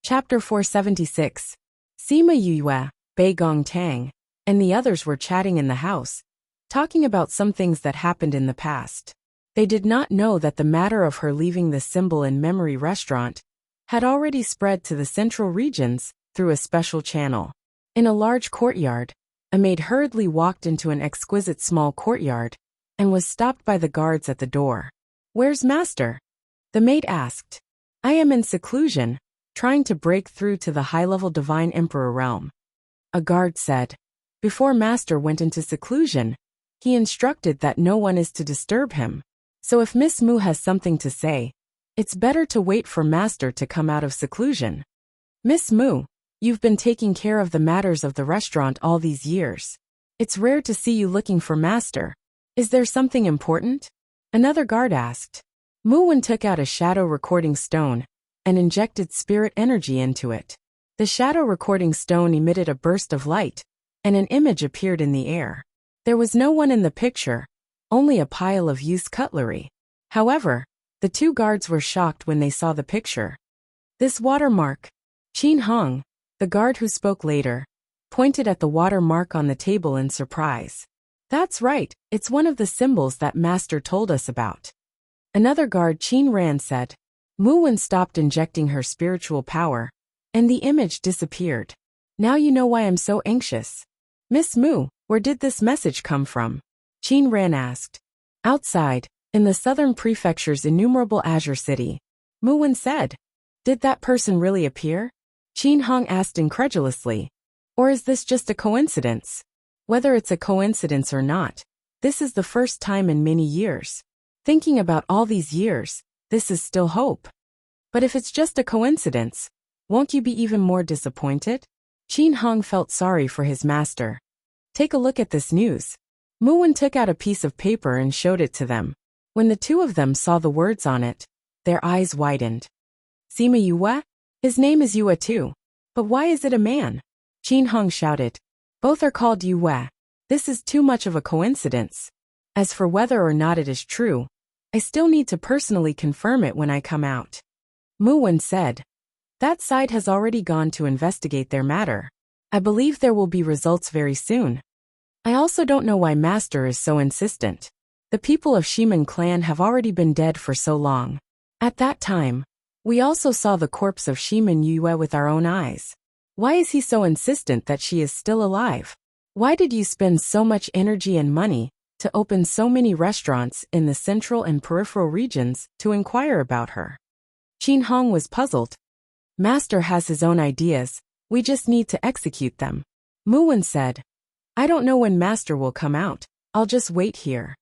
Chapter 476. Sima Yue, Bei Gong Tang, and the others were chatting in the house, talking about some things that happened in the past. They did not know that the matter of her leaving the symbol in Memory Restaurant had already spread to the central regions through a special channel. In a large courtyard, a maid hurriedly walked into an exquisite small courtyard and was stopped by the guards at the door. Where's Master? The maid asked. I am in seclusion, trying to break through to the high-level Divine Emperor realm. A guard said. Before Master went into seclusion, he instructed that no one is to disturb him. So if Miss Mu has something to say, it's better to wait for Master to come out of seclusion. Miss Mu, you've been taking care of the matters of the restaurant all these years. It's rare to see you looking for Master. Is there something important? Another guard asked. Mu Wen took out a shadow recording stone and injected spirit energy into it. The shadow recording stone emitted a burst of light, and an image appeared in the air. There was no one in the picture, only a pile of used cutlery. However, the two guards were shocked when they saw the picture. This watermark. Qin Hong, the guard who spoke later, pointed at the watermark on the table in surprise. That's right, it's one of the symbols that Master told us about. Another guard, Qin Ran, said. Mu Wen stopped injecting her spiritual power, and the image disappeared. Now you know why I'm so anxious. Miss Mu, where did this message come from? Qin Ran asked. Outside, in the southern prefecture's innumerable azure city. Mu Wen said. Did that person really appear? Qin Hong asked incredulously. Or is this just a coincidence? Whether it's a coincidence or not, this is the first time in many years. Thinking about all these years, this is still hope. But if it's just a coincidence, won't you be even more disappointed? Qin Hong felt sorry for his master. Take a look at this news. Mu Wen took out a piece of paper and showed it to them. When the two of them saw the words on it, their eyes widened. Sima Yue? His name is Yue too. But why is it a man? Qin Hong shouted. Both are called Yue. This is too much of a coincidence. As for whether or not it is true, I still need to personally confirm it when I come out. Mu Wen said. That side has already gone to investigate their matter. I believe there will be results very soon. I also don't know why Master is so insistent. The people of Shiman clan have already been dead for so long. At that time, we also saw the corpse of Shiman Yue with our own eyes. Why is he so insistent that she is still alive? Why did you spend so much energy and money to open so many restaurants in the central and peripheral regions to inquire about her? Qin Hong was puzzled. Master has his own ideas, we just need to execute them. Mu Wen said. I don't know when Master will come out, I'll just wait here.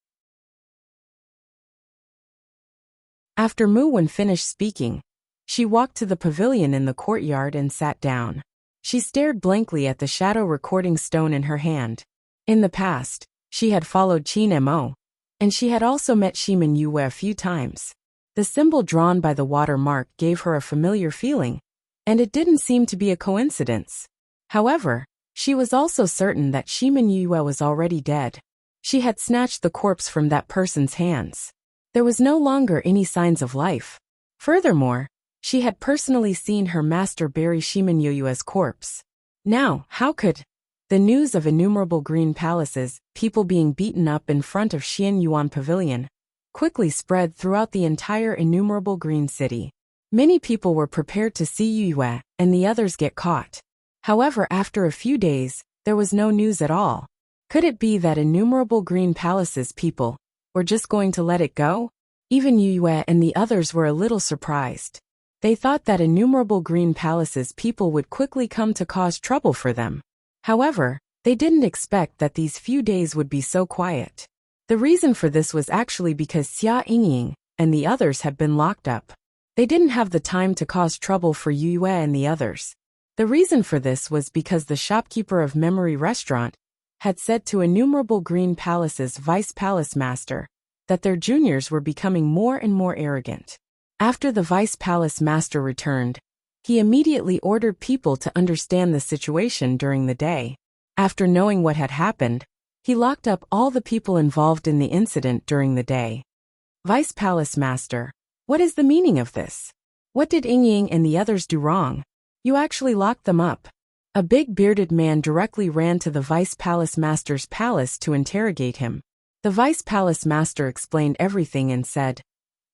After Mu Wen finished speaking, she walked to the pavilion in the courtyard and sat down. She stared blankly at the shadow recording stone in her hand. In the past, she had followed Qin Mo, and she had also met Shiman Yue a few times. The symbol drawn by the watermark gave her a familiar feeling, and it didn't seem to be a coincidence. However, she was also certain that Shiman Yue was already dead. She had snatched the corpse from that person's hands. There was no longer any signs of life. Furthermore, she had personally seen her master bury Shiman Yue's corpse. Now, how could the news of innumerable green palaces, people being beaten up in front of Xian Yuan Pavilion, quickly spread throughout the entire innumerable green city? Many people were prepared to see Yue and the others get caught. However, after a few days, there was no news at all. Could it be that innumerable green palaces people were just going to let it go? Even Yue and the others were a little surprised. They thought that innumerable green palaces people would quickly come to cause trouble for them. However, they didn't expect that these few days would be so quiet. The reason for this was actually because Xia Yingying and the others had been locked up. They didn't have the time to cause trouble for Yue and the others. The reason for this was because the shopkeeper of Memory Restaurant had said to innumerable green palaces' vice palace master that their juniors were becoming more and more arrogant. After the vice palace master returned, he immediately ordered people to understand the situation during the day. After knowing what had happened, he locked up all the people involved in the incident during the day. Vice palace master, what is the meaning of this? What did Yingying and the others do wrong? You actually locked them up. A big bearded man directly ran to the vice palace master's palace to interrogate him. The vice palace master explained everything and said,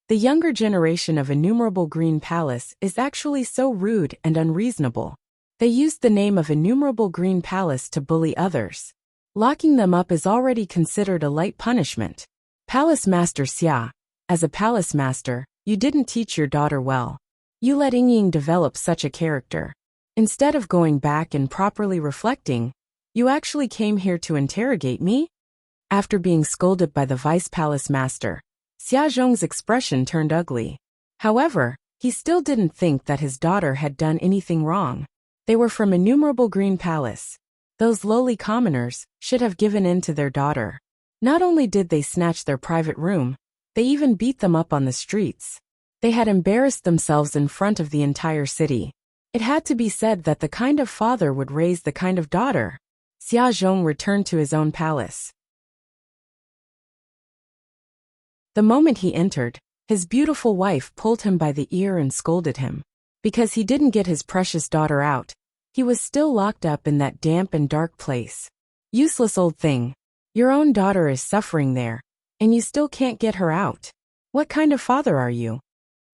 the younger generation of Innumerable Green Palace is actually so rude and unreasonable. They used the name of Innumerable Green Palace to bully others. Locking them up is already considered a light punishment. Palace Master Xia, as a palace master, you didn't teach your daughter well. You let Yingying develop such a character. Instead of going back and properly reflecting, you actually came here to interrogate me? After being scolded by the vice palace master, Xia Zhong's expression turned ugly. However, he still didn't think that his daughter had done anything wrong. They were from Innumerable Green Palace. Those lowly commoners should have given in to their daughter. Not only did they snatch their private room, they even beat them up on the streets. They had embarrassed themselves in front of the entire city. It had to be said that the kind of father would raise the kind of daughter. Xia Zhong returned to his own palace. The moment he entered, his beautiful wife pulled him by the ear and scolded him. Because he didn't get his precious daughter out, he was still locked up in that damp and dark place. Useless old thing. Your own daughter is suffering there, and you still can't get her out. What kind of father are you?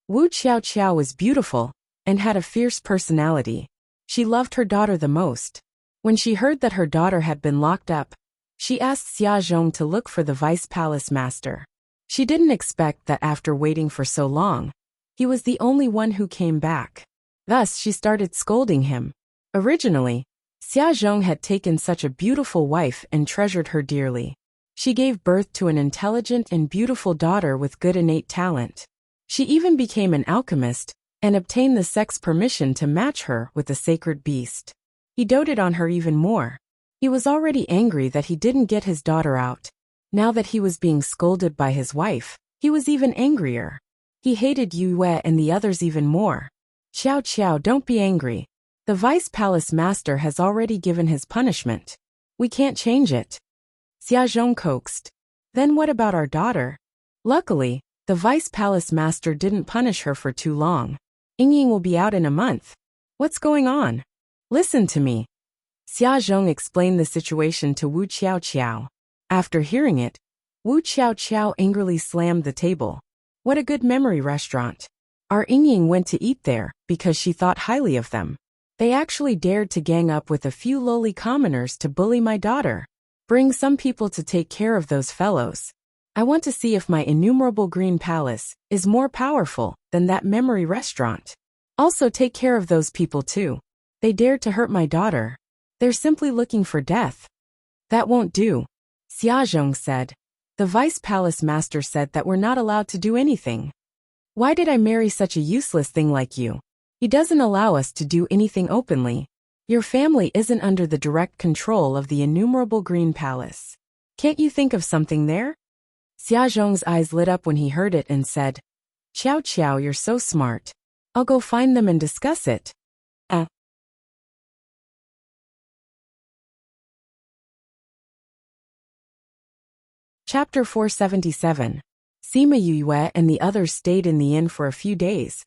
Wu Qiao was beautiful and had a fierce personality. She loved her daughter the most. When she heard that her daughter had been locked up, she asked Xia Zhong to look for the vice palace master. She didn't expect that after waiting for so long, he was the only one who came back. Thus she started scolding him. Originally, Xia Zhong had taken such a beautiful wife and treasured her dearly. She gave birth to an intelligent and beautiful daughter with good innate talent. She even became an alchemist and obtained the sex permission to match her with the sacred beast. He doted on her even more. He was already angry that he didn't get his daughter out. Now that he was being scolded by his wife, he was even angrier. He hated Yu Yue and the others even more. Qiao, don't be angry. The vice palace master has already given his punishment. We can't change it. Xia Zhong coaxed. Then what about our daughter? Luckily, the vice palace master didn't punish her for too long. Yingying will be out in a month. What's going on? Listen to me. Xia Zhong explained the situation to Wu Qiao. After hearing it, Wu Qiao angrily slammed the table. What a good memory restaurant. Our Yingying went to eat there because she thought highly of them. They actually dared to gang up with a few lowly commoners to bully my daughter. Bring some people to take care of those fellows. I want to see if my innumerable green palace is more powerful than that memory restaurant. Also take care of those people too. They dared to hurt my daughter. They're simply looking for death. That won't do, Xia Zhong said. The vice palace master said that we're not allowed to do anything. Why did I marry such a useless thing like you? He doesn't allow us to do anything openly. Your family isn't under the direct control of the innumerable green palace. Can't you think of something there? Xia Zhong's eyes lit up when he heard it and said, Qiao, you're so smart. I'll go find them and discuss it. Chapter 477. Sima Yue and the others stayed in the inn for a few days,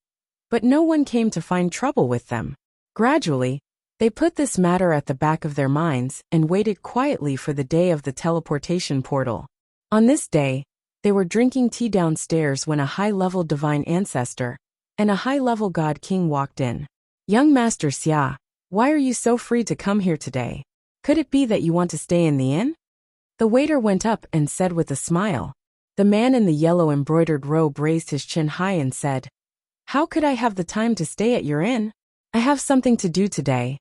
but no one came to find trouble with them. Gradually, they put this matter at the back of their minds and waited quietly for the day of the teleportation portal. On this day, they were drinking tea downstairs when a high-level divine ancestor and a high-level god king walked in. Young Master Xia, why are you so free to come here today? Could it be that you want to stay in the inn? The waiter went up and said with a smile. The man in the yellow embroidered robe raised his chin high and said, How could I have the time to stay at your inn? I have something to do today.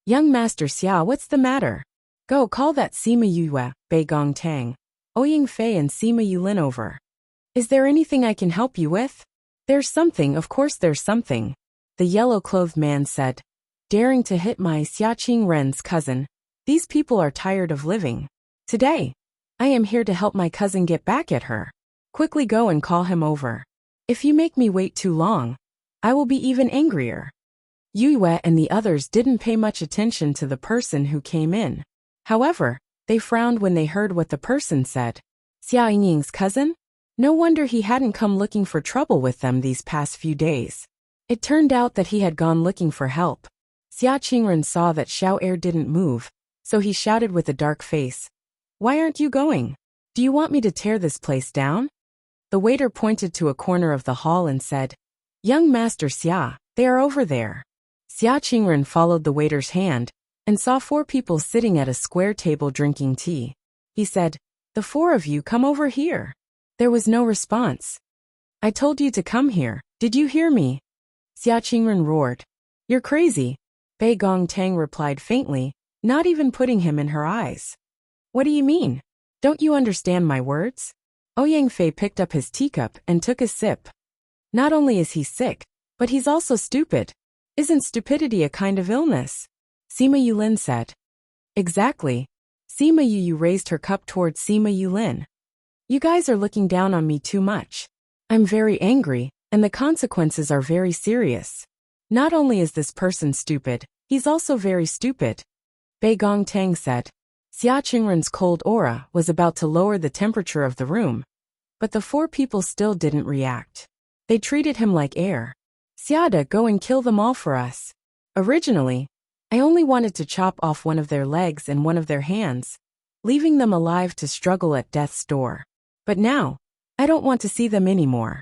Young Master Xia, what's the matter? Go call that Sima Yue, Bei Gong Tang, Ouying Fei and Sima Yulin over. Is there anything I can help you with? There's something, of course there's something. The yellow-clothed man said, daring to hit my Xiaqing Ren's cousin. These people are tired of living. Today, I am here to help my cousin get back at her. Quickly go and call him over. If you make me wait too long, I will be even angrier. Yue and the others didn't pay much attention to the person who came in. However, they frowned when they heard what the person said. Xia Yingying's cousin? No wonder he hadn't come looking for trouble with them these past few days. It turned out that he had gone looking for help. Xia Qingren saw that Xiao Er didn't move, so he shouted with a dark face. Why aren't you going? Do you want me to tear this place down? The waiter pointed to a corner of the hall and said, Young Master Xia, they are over there. Xia Qingren followed the waiter's hand and saw 4 people sitting at a square table drinking tea. He said, The 4 of you come over here. There was no response. I told you to come here, did you hear me? Xia Qingren roared. You're crazy, Bei Gong Tang replied faintly, not even putting him in her eyes. What do you mean? Don't you understand my words? Ouyang Fei picked up his teacup and took a sip. Not only is he sick, but he's also stupid. Isn't stupidity a kind of illness? Sima Yulin said. Exactly. Sima Yu raised her cup towards Sima Yulin. You guys are looking down on me too much. I'm very angry, and the consequences are very serious. Not only is this person stupid, he's also very stupid. Bei Gongtang said. Xia Qingren's cold aura was about to lower the temperature of the room, but the four people still didn't react. They treated him like air. Xiada, go and kill them all for us. Originally, I only wanted to chop off one of their legs and one of their hands, leaving them alive to struggle at death's door. But now, I don't want to see them anymore.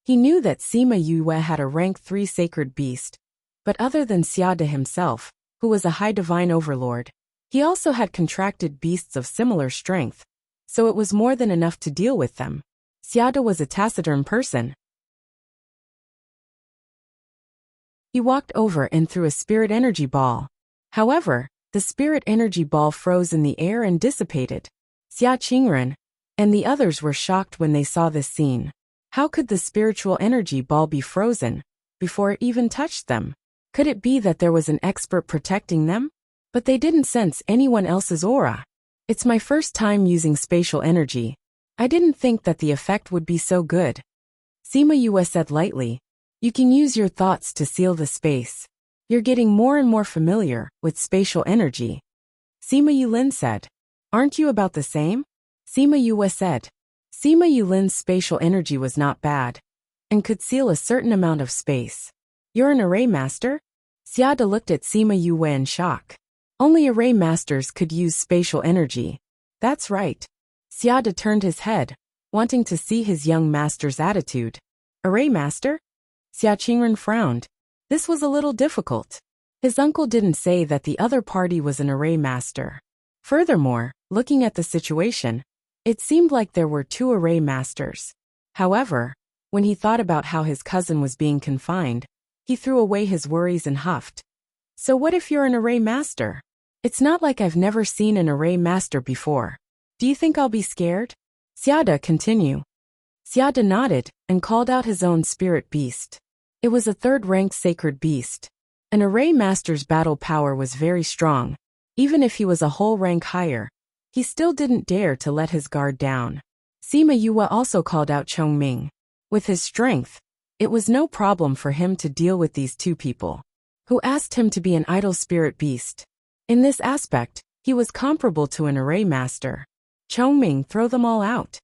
He knew that Sima Yue had a rank 3 sacred beast, but other than Xiada himself, who was a high divine overlord, he also had contracted beasts of similar strength, so it was more than enough to deal with them. Xiada was a taciturn person. He walked over and threw a spirit energy ball. However, the spirit energy ball froze in the air and dissipated. Xia Qingren and the others were shocked when they saw this scene. How could the spiritual energy ball be frozen before it even touched them? Could it be that there was an expert protecting them? But they didn't sense anyone else's aura. It's my first time using spatial energy. I didn't think that the effect would be so good. Sima Yue said lightly. You can use your thoughts to seal the space. You're getting more and more familiar with spatial energy. Sima Yulin said. Aren't you about the same? Sima Yue said. Sima Yulin's spatial energy was not bad, and could seal a certain amount of space. You're an array master? Xiada looked at Sima Yue in shock. Only array masters could use spatial energy. That's right. Xiada turned his head, wanting to see his young master's attitude. Array master? Xia Qingren frowned. This was a little difficult. His uncle didn't say that the other party was an array master. Furthermore, looking at the situation, it seemed like there were 2 array masters. However, when he thought about how his cousin was being confined, he threw away his worries and huffed. So what if you're an array master? It's not like I've never seen an array master before. Do you think I'll be scared? Xiada, continue. Xiada nodded and called out his own spirit beast. It was a 3rd-ranked sacred beast. An array master's battle power was very strong. Even if he was a whole rank higher, he still didn't dare to let his guard down. Sima Yue also called out Chongming. With his strength, it was no problem for him to deal with these 2 people, who asked him to be an idle spirit beast. In this aspect, he was comparable to an array master. Chongming, throw them all out.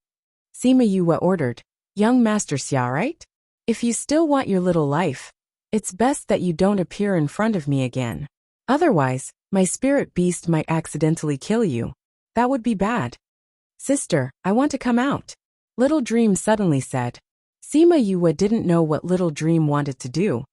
Sima Yue ordered. Young Master Xia, right? If you still want your little life, it's best that you don't appear in front of me again. Otherwise, my spirit beast might accidentally kill you. That would be bad. Sister, I want to come out. Little Dream suddenly said. Sima Yue didn't know what Little Dream wanted to do,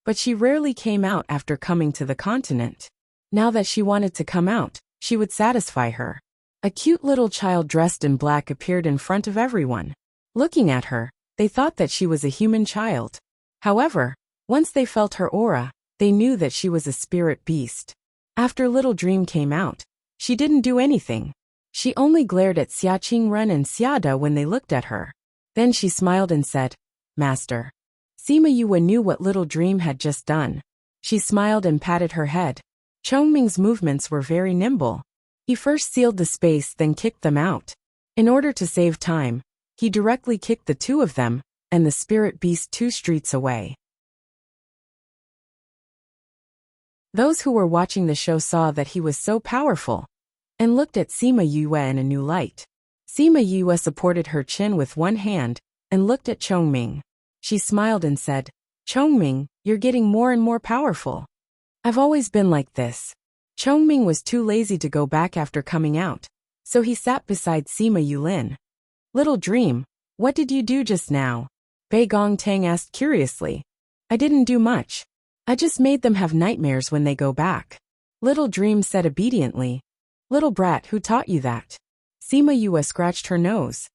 but she rarely came out after coming to the continent. Now that she wanted to come out, she would satisfy her. A cute little child dressed in black appeared in front of everyone. Looking at her, they thought that she was a human child. However, once they felt her aura, they knew that she was a spirit beast. After Little Dream came out, she didn't do anything. She only glared at Xia Qingren and Xiada when they looked at her. Then she smiled and said, Master. Sima Yue knew what Little Dream had just done. She smiled and patted her head. Chongming's movements were very nimble. He first sealed the space, then kicked them out. In order to save time, he directly kicked the 2 of them, and the spirit beast 2 streets away. Those who were watching the show saw that he was so powerful, and looked at Sima Yue in a new light. Sima Yue supported her chin with one hand, and looked at Chongming. She smiled and said, Chongming, you're getting more and more powerful. I've always been like this. Chongming was too lazy to go back after coming out, so he sat beside Sima Yulin. Little Dream, what did you do just now? Bei Gongtang asked curiously. I didn't do much. I just made them have nightmares when they go back. Little Dream said obediently. Little brat, who taught you that? Sima Yue scratched her nose.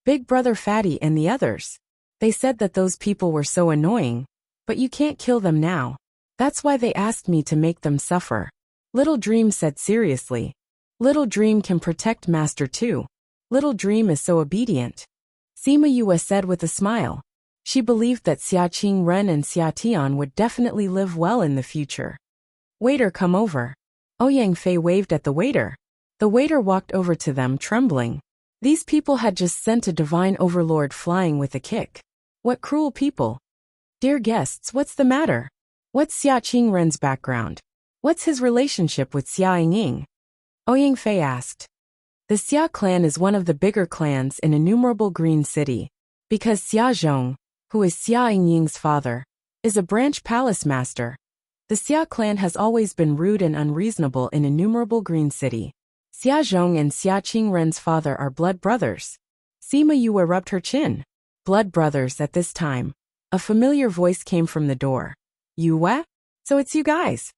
Big Brother Fatty and the others. They said that those people were so annoying, but you can't kill them now. That's why they asked me to make them suffer. Little Dream said seriously. Little Dream can protect Master too. Little Dream is so obedient. Sima Yue said with a smile. She believed that Xia Qingren and Xia Tian would definitely live well in the future. Waiter, come over. Ouyang Fei waved at the waiter. The waiter walked over to them trembling. These people had just sent a divine overlord flying with a kick. What cruel people. Dear guests, what's the matter? What's Xia Qingren's background? What's his relationship with Xia Yingying? Ouyang Fei asked. The Xia clan is one of the bigger clans in innumerable Green City, because Xia Zhong, who is Xia Yingying's father, is a branch palace master. The Xia clan has always been rude and unreasonable in innumerable Green City. Xia Zhong and Xia Qingren's father are blood brothers. Sima Yue rubbed her chin. Blood brothers at this time. A familiar voice came from the door. Yue? So it's you guys.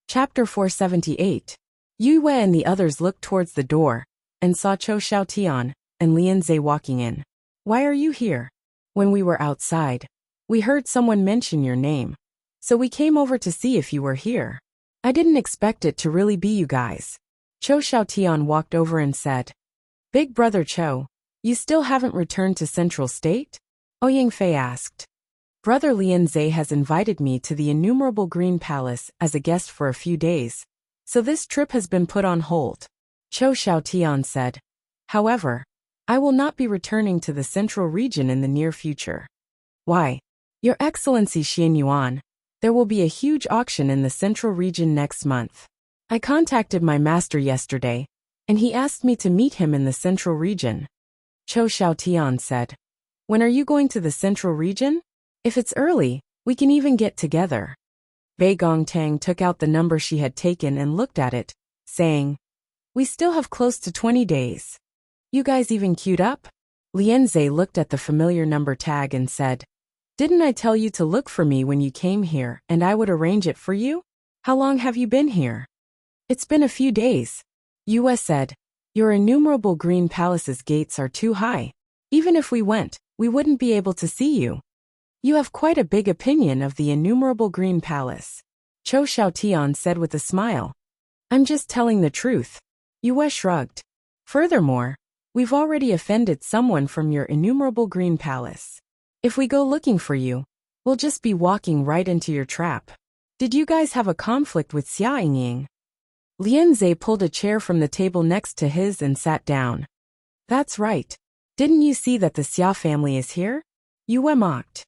Chapter 478. Yue and the others looked towards the door and saw Chou Xiaotian and Lian Zhe walking in. Why are you here? When we were outside, we heard someone mention your name, so we came over to see if you were here. I didn't expect it to really be you guys. Chou Xiaotian walked over and said, Big brother Chou, you still haven't returned to Central State? Ouyang Fei asked. Brother Lian Zhe has invited me to the innumerable Green Palace as a guest for a few days, so this trip has been put on hold. Chou Xiaotian said. However, I will not be returning to the Central Region in the near future. Why? Your Excellency Xian Yuan, there will be a huge auction in the Central Region next month. I contacted my master yesterday, and he asked me to meet him in the Central Region. Chou Xiaotian said. When are you going to the Central Region? If it's early, we can even get together. Bei Gongtang took out the number she had taken and looked at it, saying, We still have close to 20 days. You guys even queued up? Lian Zhe looked at the familiar number tag and said, Didn't I tell you to look for me when you came here and I would arrange it for you? How long have you been here? It's been a few days. Yue said, Your innumerable Green Palace's gates are too high. Even if we went, we wouldn't be able to see you. You have quite a big opinion of the innumerable Green Palace. Chou Xiaotian said with a smile. I'm just telling the truth. Yue shrugged. Furthermore, we've already offended someone from your innumerable Green Palace. If we go looking for you, we'll just be walking right into your trap. Did you guys have a conflict with Xia Yingying? Lian Zhe pulled a chair from the table next to his and sat down. That's right. Didn't you see that the Xia family is here? Yue mocked.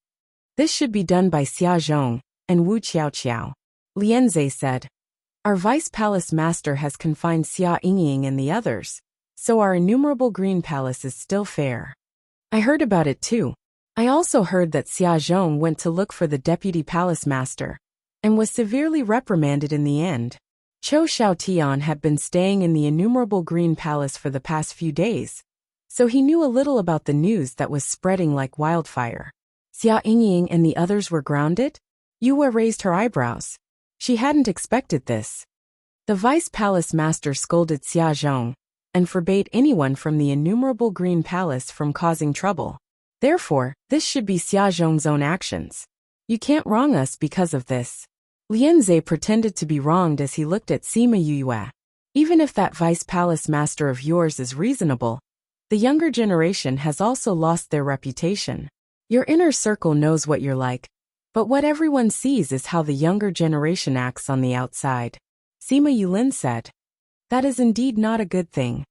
This should be done by Xia Zhong and Wu Qiaoqiao. Lian Zhe said. Our vice palace master has confined Xia Yingying and the others, so our innumerable Green Palace is still fair. I heard about it too. I also heard that Xia Zhong went to look for the deputy palace master and was severely reprimanded in the end. Chou Xiaotian had been staying in the innumerable Green Palace for the past few days, so he knew a little about the news that was spreading like wildfire. Xia Yingying and the others were grounded? Yue raised her eyebrows. She hadn't expected this. The vice palace master scolded Xia Zhong and forbade anyone from the innumerable Green Palace from causing trouble. Therefore, this should be Xia Zhong's own actions. You can't wrong us because of this. Lian Zhe pretended to be wronged as he looked at Sima Yue. Even if that vice palace master of yours is reasonable, the younger generation has also lost their reputation. Your inner circle knows what you're like, but what everyone sees is how the younger generation acts on the outside. Sima Yulin said. That is indeed not a good thing.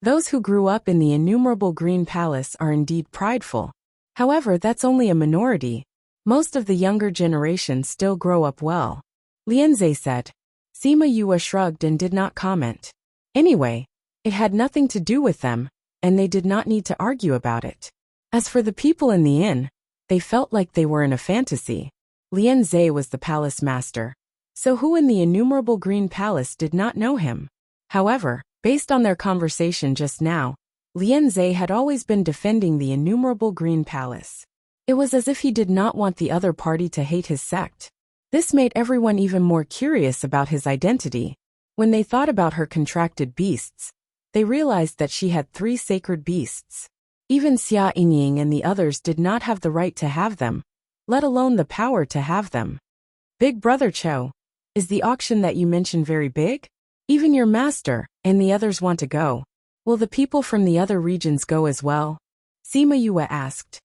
Those who grew up in the innumerable Green Palace are indeed prideful. However, that's only a minority. Most of the younger generation still grow up well. Lian Zhe said. Sima Yue shrugged and did not comment. Anyway, it had nothing to do with them, and they did not need to argue about it. As for the people in the inn, they felt like they were in a fantasy. Lian Zhe was the palace master, so who in the innumerable Green Palace did not know him? However, based on their conversation just now, Lian Zhe had always been defending the innumerable Green Palace. It was as if he did not want the other party to hate his sect. This made everyone even more curious about his identity. When they thought about her contracted beasts, they realized that she had 3 sacred beasts. Even Xia Yingying and the others did not have the right to have them, let alone the power to have them. Big brother Chou, is the auction that you mentioned very big? Even your master and the others want to go. Will the people from the other regions go as well? Sima Yue asked.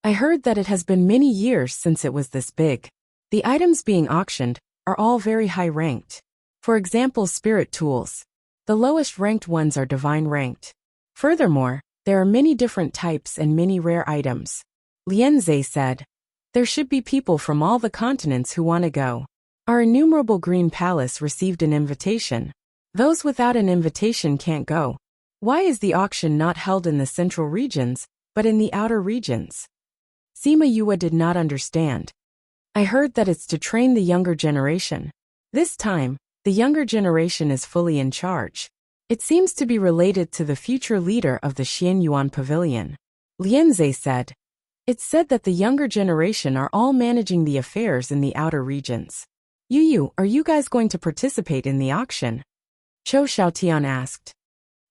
I heard that it has been many years since it was this big. The items being auctioned are all very high-ranked. For example, spirit tools. The lowest ranked ones are divine ranked. Furthermore, there are many different types and many rare items. Lianze said. There should be people from all the continents who want to go. Our innumerable green palace received an invitation. Those without an invitation can't go. Why is the auction not held in the central regions, but in the outer regions? Sima Yue did not understand. I heard that it's to train the younger generation. This time, the younger generation is fully in charge. It seems to be related to the future leader of the Xianyuan Pavilion. Lianze said. It's said that the younger generation are all managing the affairs in the outer regions. Yu, are you guys going to participate in the auction? Chou Xiaotian asked.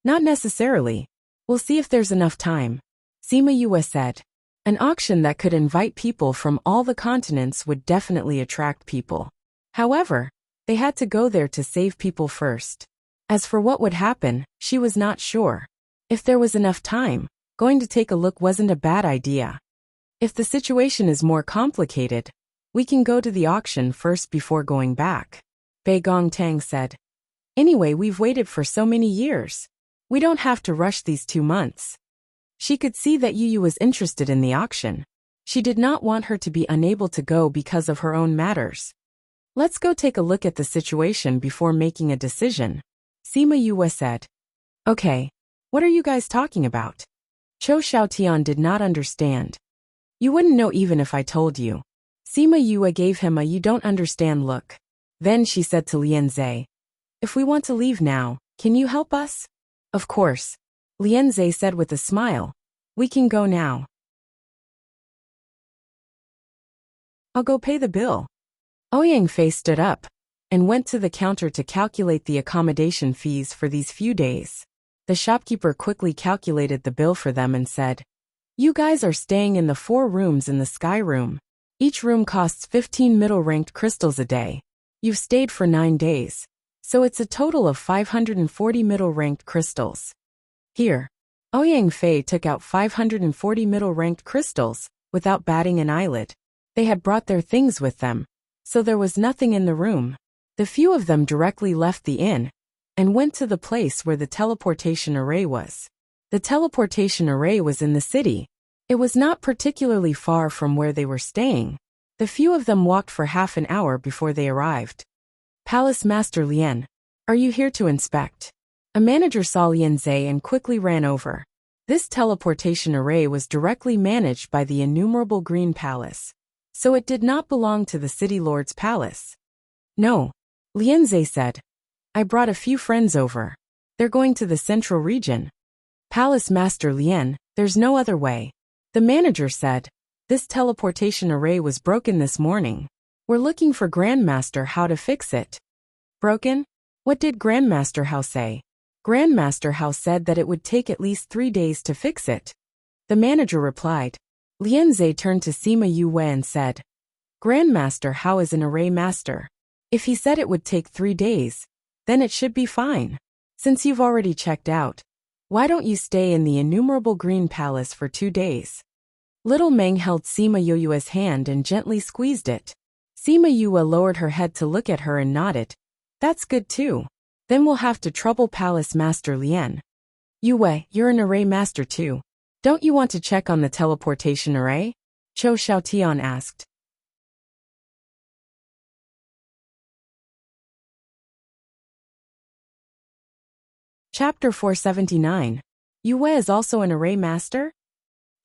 Not necessarily. We'll see if there's enough time. Sima Yue said. An auction that could invite people from all the continents would definitely attract people. However, they had to go there to save people first. As for what would happen, she was not sure. If there was enough time, going to take a look wasn't a bad idea. If the situation is more complicated, we can go to the auction first before going back. Bei Gongtang said. Anyway, we've waited for so many years. We don't have to rush these 2 months. She could see that Yu was interested in the auction. She did not want her to be unable to go because of her own matters. Let's go take a look at the situation before making a decision. Sima Yue said. Okay. What are you guys talking about? Chou Xiaotian did not understand. You wouldn't know even if I told you. Sima Yue gave him a you don't understand look. Then she said to Lianze. If we want to leave now, can you help us? Of course. Lianze said with a smile. We can go now. I'll go pay the bill. Ouyang Fei stood up and went to the counter to calculate the accommodation fees for these few days. The shopkeeper quickly calculated the bill for them and said, You guys are staying in the 4 rooms in the sky room. Each room costs 15 middle-ranked crystals a day. You've stayed for 9 days. So it's a total of 540 middle-ranked crystals. Here. Ouyang Fei took out 540 middle-ranked crystals, without batting an eyelid. They had brought their things with them, so there was nothing in the room. The few of them directly left the inn, and went to the place where the teleportation array was. The teleportation array was in the city. It was not particularly far from where they were staying. The few of them walked for half an hour before they arrived. Palace Master Lian, are you here to inspect? A manager saw Lianze and quickly ran over. This teleportation array was directly managed by the innumerable Green Palace, so it did not belong to the City Lord's palace. No. Lianze said. I brought a few friends over. They're going to the central region. Palace Master Lian, there's no other way. The manager said. This teleportation array was broken this morning. We're looking for Grandmaster Hao to fix it. Broken? What did Grandmaster Hao say? Grandmaster Hao said that it would take at least 3 days to fix it. The manager replied. Lianze turned to Sima Yue and said. Grandmaster Hao is an array master. If he said it would take 3 days, then it should be fine. Since you've already checked out, why don't you stay in the innumerable Green Palace for 2 days? Little Meng held Sima Yue's hand and gently squeezed it. Sima Yue lowered her head to look at her and nodded. That's good too. Then we'll have to trouble Palace Master Lian. Yue, you're an array master too. Don't you want to check on the teleportation array? Chou Xiaotian asked. Chapter 479. Yue is also an array master?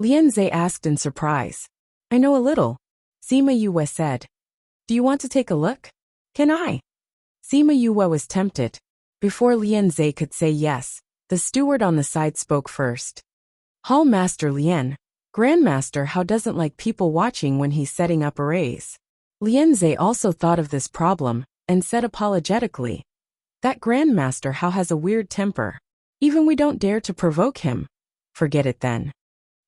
Lianze asked in surprise. I know a little. Sima Yue said. Do you want to take a look? Can I? Sima Yue was tempted. Before Lianze could say yes, the steward on the side spoke first. Hall Master Lian, Grandmaster Hao doesn't like people watching when he's setting up arrays. Lianze also thought of this problem, and said apologetically. That Grandmaster Hao has a weird temper. Even we don't dare to provoke him. Forget it then.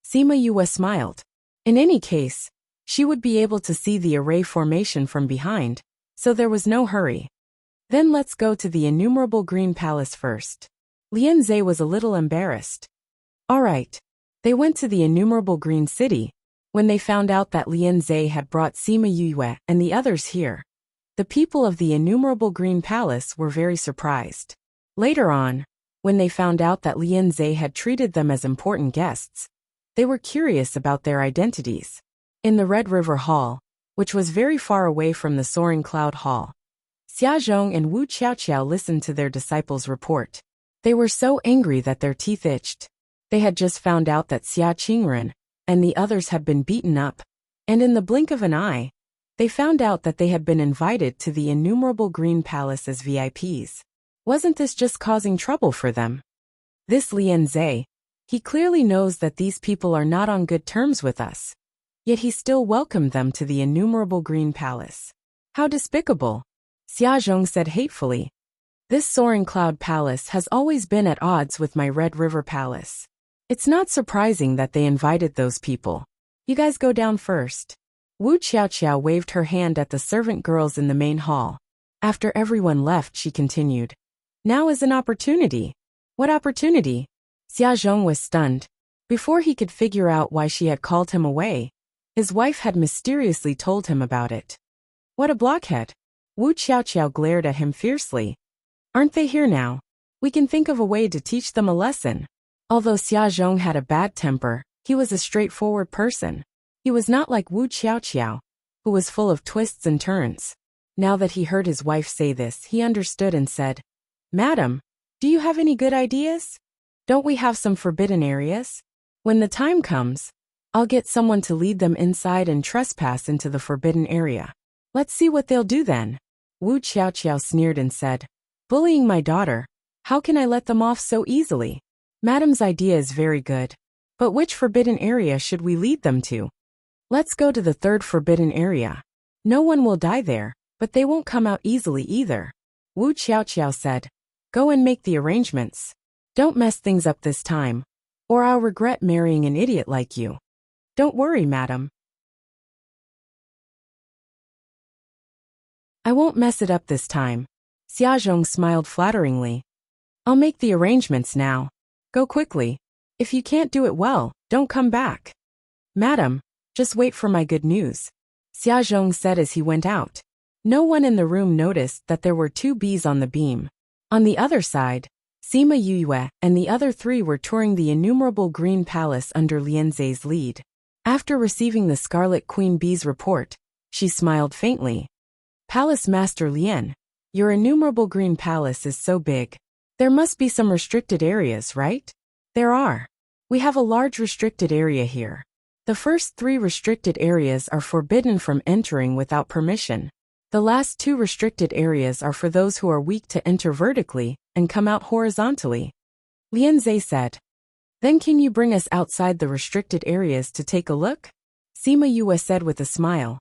Sima Yue smiled. In any case, she would be able to see the array formation from behind, so there was no hurry. Then let's go to the innumerable Green Palace first. Lianze was a little embarrassed. All right. They went to the innumerable Green City, when they found out that Lianze had brought Sima Yue and the others here. The people of the innumerable Green Palace were very surprised. Later on, when they found out that Lian Zhe had treated them as important guests, they were curious about their identities. In the Red River Hall, which was very far away from the Soaring Cloud Hall, Xia Zhong and Wu Qiaoqiao listened to their disciples' report. They were so angry that their teeth itched. They had just found out that Xia Qingren and the others had been beaten up, and in the blink of an eye, they found out that they had been invited to the innumerable Green Palace as VIPs. Wasn't this just causing trouble for them? This Lian Zhe, he clearly knows that these people are not on good terms with us. Yet he still welcomed them to the innumerable Green Palace. How despicable! Xia Zhong said hatefully. This Soaring Cloud Palace has always been at odds with my Red River Palace. It's not surprising that they invited those people. You guys go down first. Wu Qiaoqiao waved her hand at the servant girls in the main hall. After everyone left, she continued. Now is an opportunity. What opportunity? Xia Zhong was stunned. Before he could figure out why she had called him away, his wife had mysteriously told him about it. What a blockhead! Wu Qiaoqiao glared at him fiercely. Aren't they here now? We can think of a way to teach them a lesson. Although Xia Zhong had a bad temper, he was a straightforward person. He was not like Wu Qiaoqiao, who was full of twists and turns. Now that he heard his wife say this, he understood and said, Madam, do you have any good ideas? Don't we have some forbidden areas? When the time comes, I'll get someone to lead them inside and trespass into the forbidden area. Let's see what they'll do then. Wu Qiaoqiao sneered and said, Bullying my daughter, how can I let them off so easily? Madam's idea is very good. But which forbidden area should we lead them to? Let's go to the third forbidden area. No one will die there, but they won't come out easily either. Wu Qiaoqiao said, Go and make the arrangements. Don't mess things up this time, or I'll regret marrying an idiot like you. Don't worry, madam. I won't mess it up this time. Xia Zhong smiled flatteringly. I'll make the arrangements now. Go quickly. If you can't do it well, don't come back. Madam, just wait for my good news. Xia Zhong said as he went out. No one in the room noticed that there were 2 bees on the beam. On the other side, Sima Yue and the other 3 were touring the innumerable Green Palace under Lian Zhe's lead. After receiving the Scarlet Queen Bee's report, she smiled faintly. Palace Master Lian, your innumerable Green Palace is so big. There must be some restricted areas, right? There are. We have a large restricted area here. The first 3 restricted areas are forbidden from entering without permission. The last 2 restricted areas are for those who are weak to enter vertically and come out horizontally. Lian Zhe said. Then can you bring us outside the restricted areas to take a look? Sima Yue said with a smile.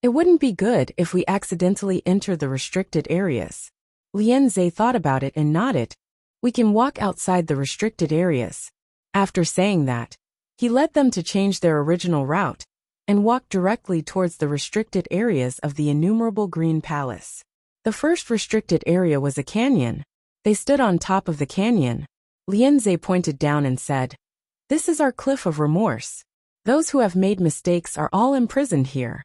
It wouldn't be good if we accidentally enter the restricted areas. Lian Zhe thought about it and nodded. We can walk outside the restricted areas. After saying that, he led them to change their original route and walk directly towards the restricted areas of the innumerable Green Palace. The first restricted area was a canyon. They stood on top of the canyon. Lian Zhe pointed down and said, This is our cliff of remorse. Those who have made mistakes are all imprisoned here.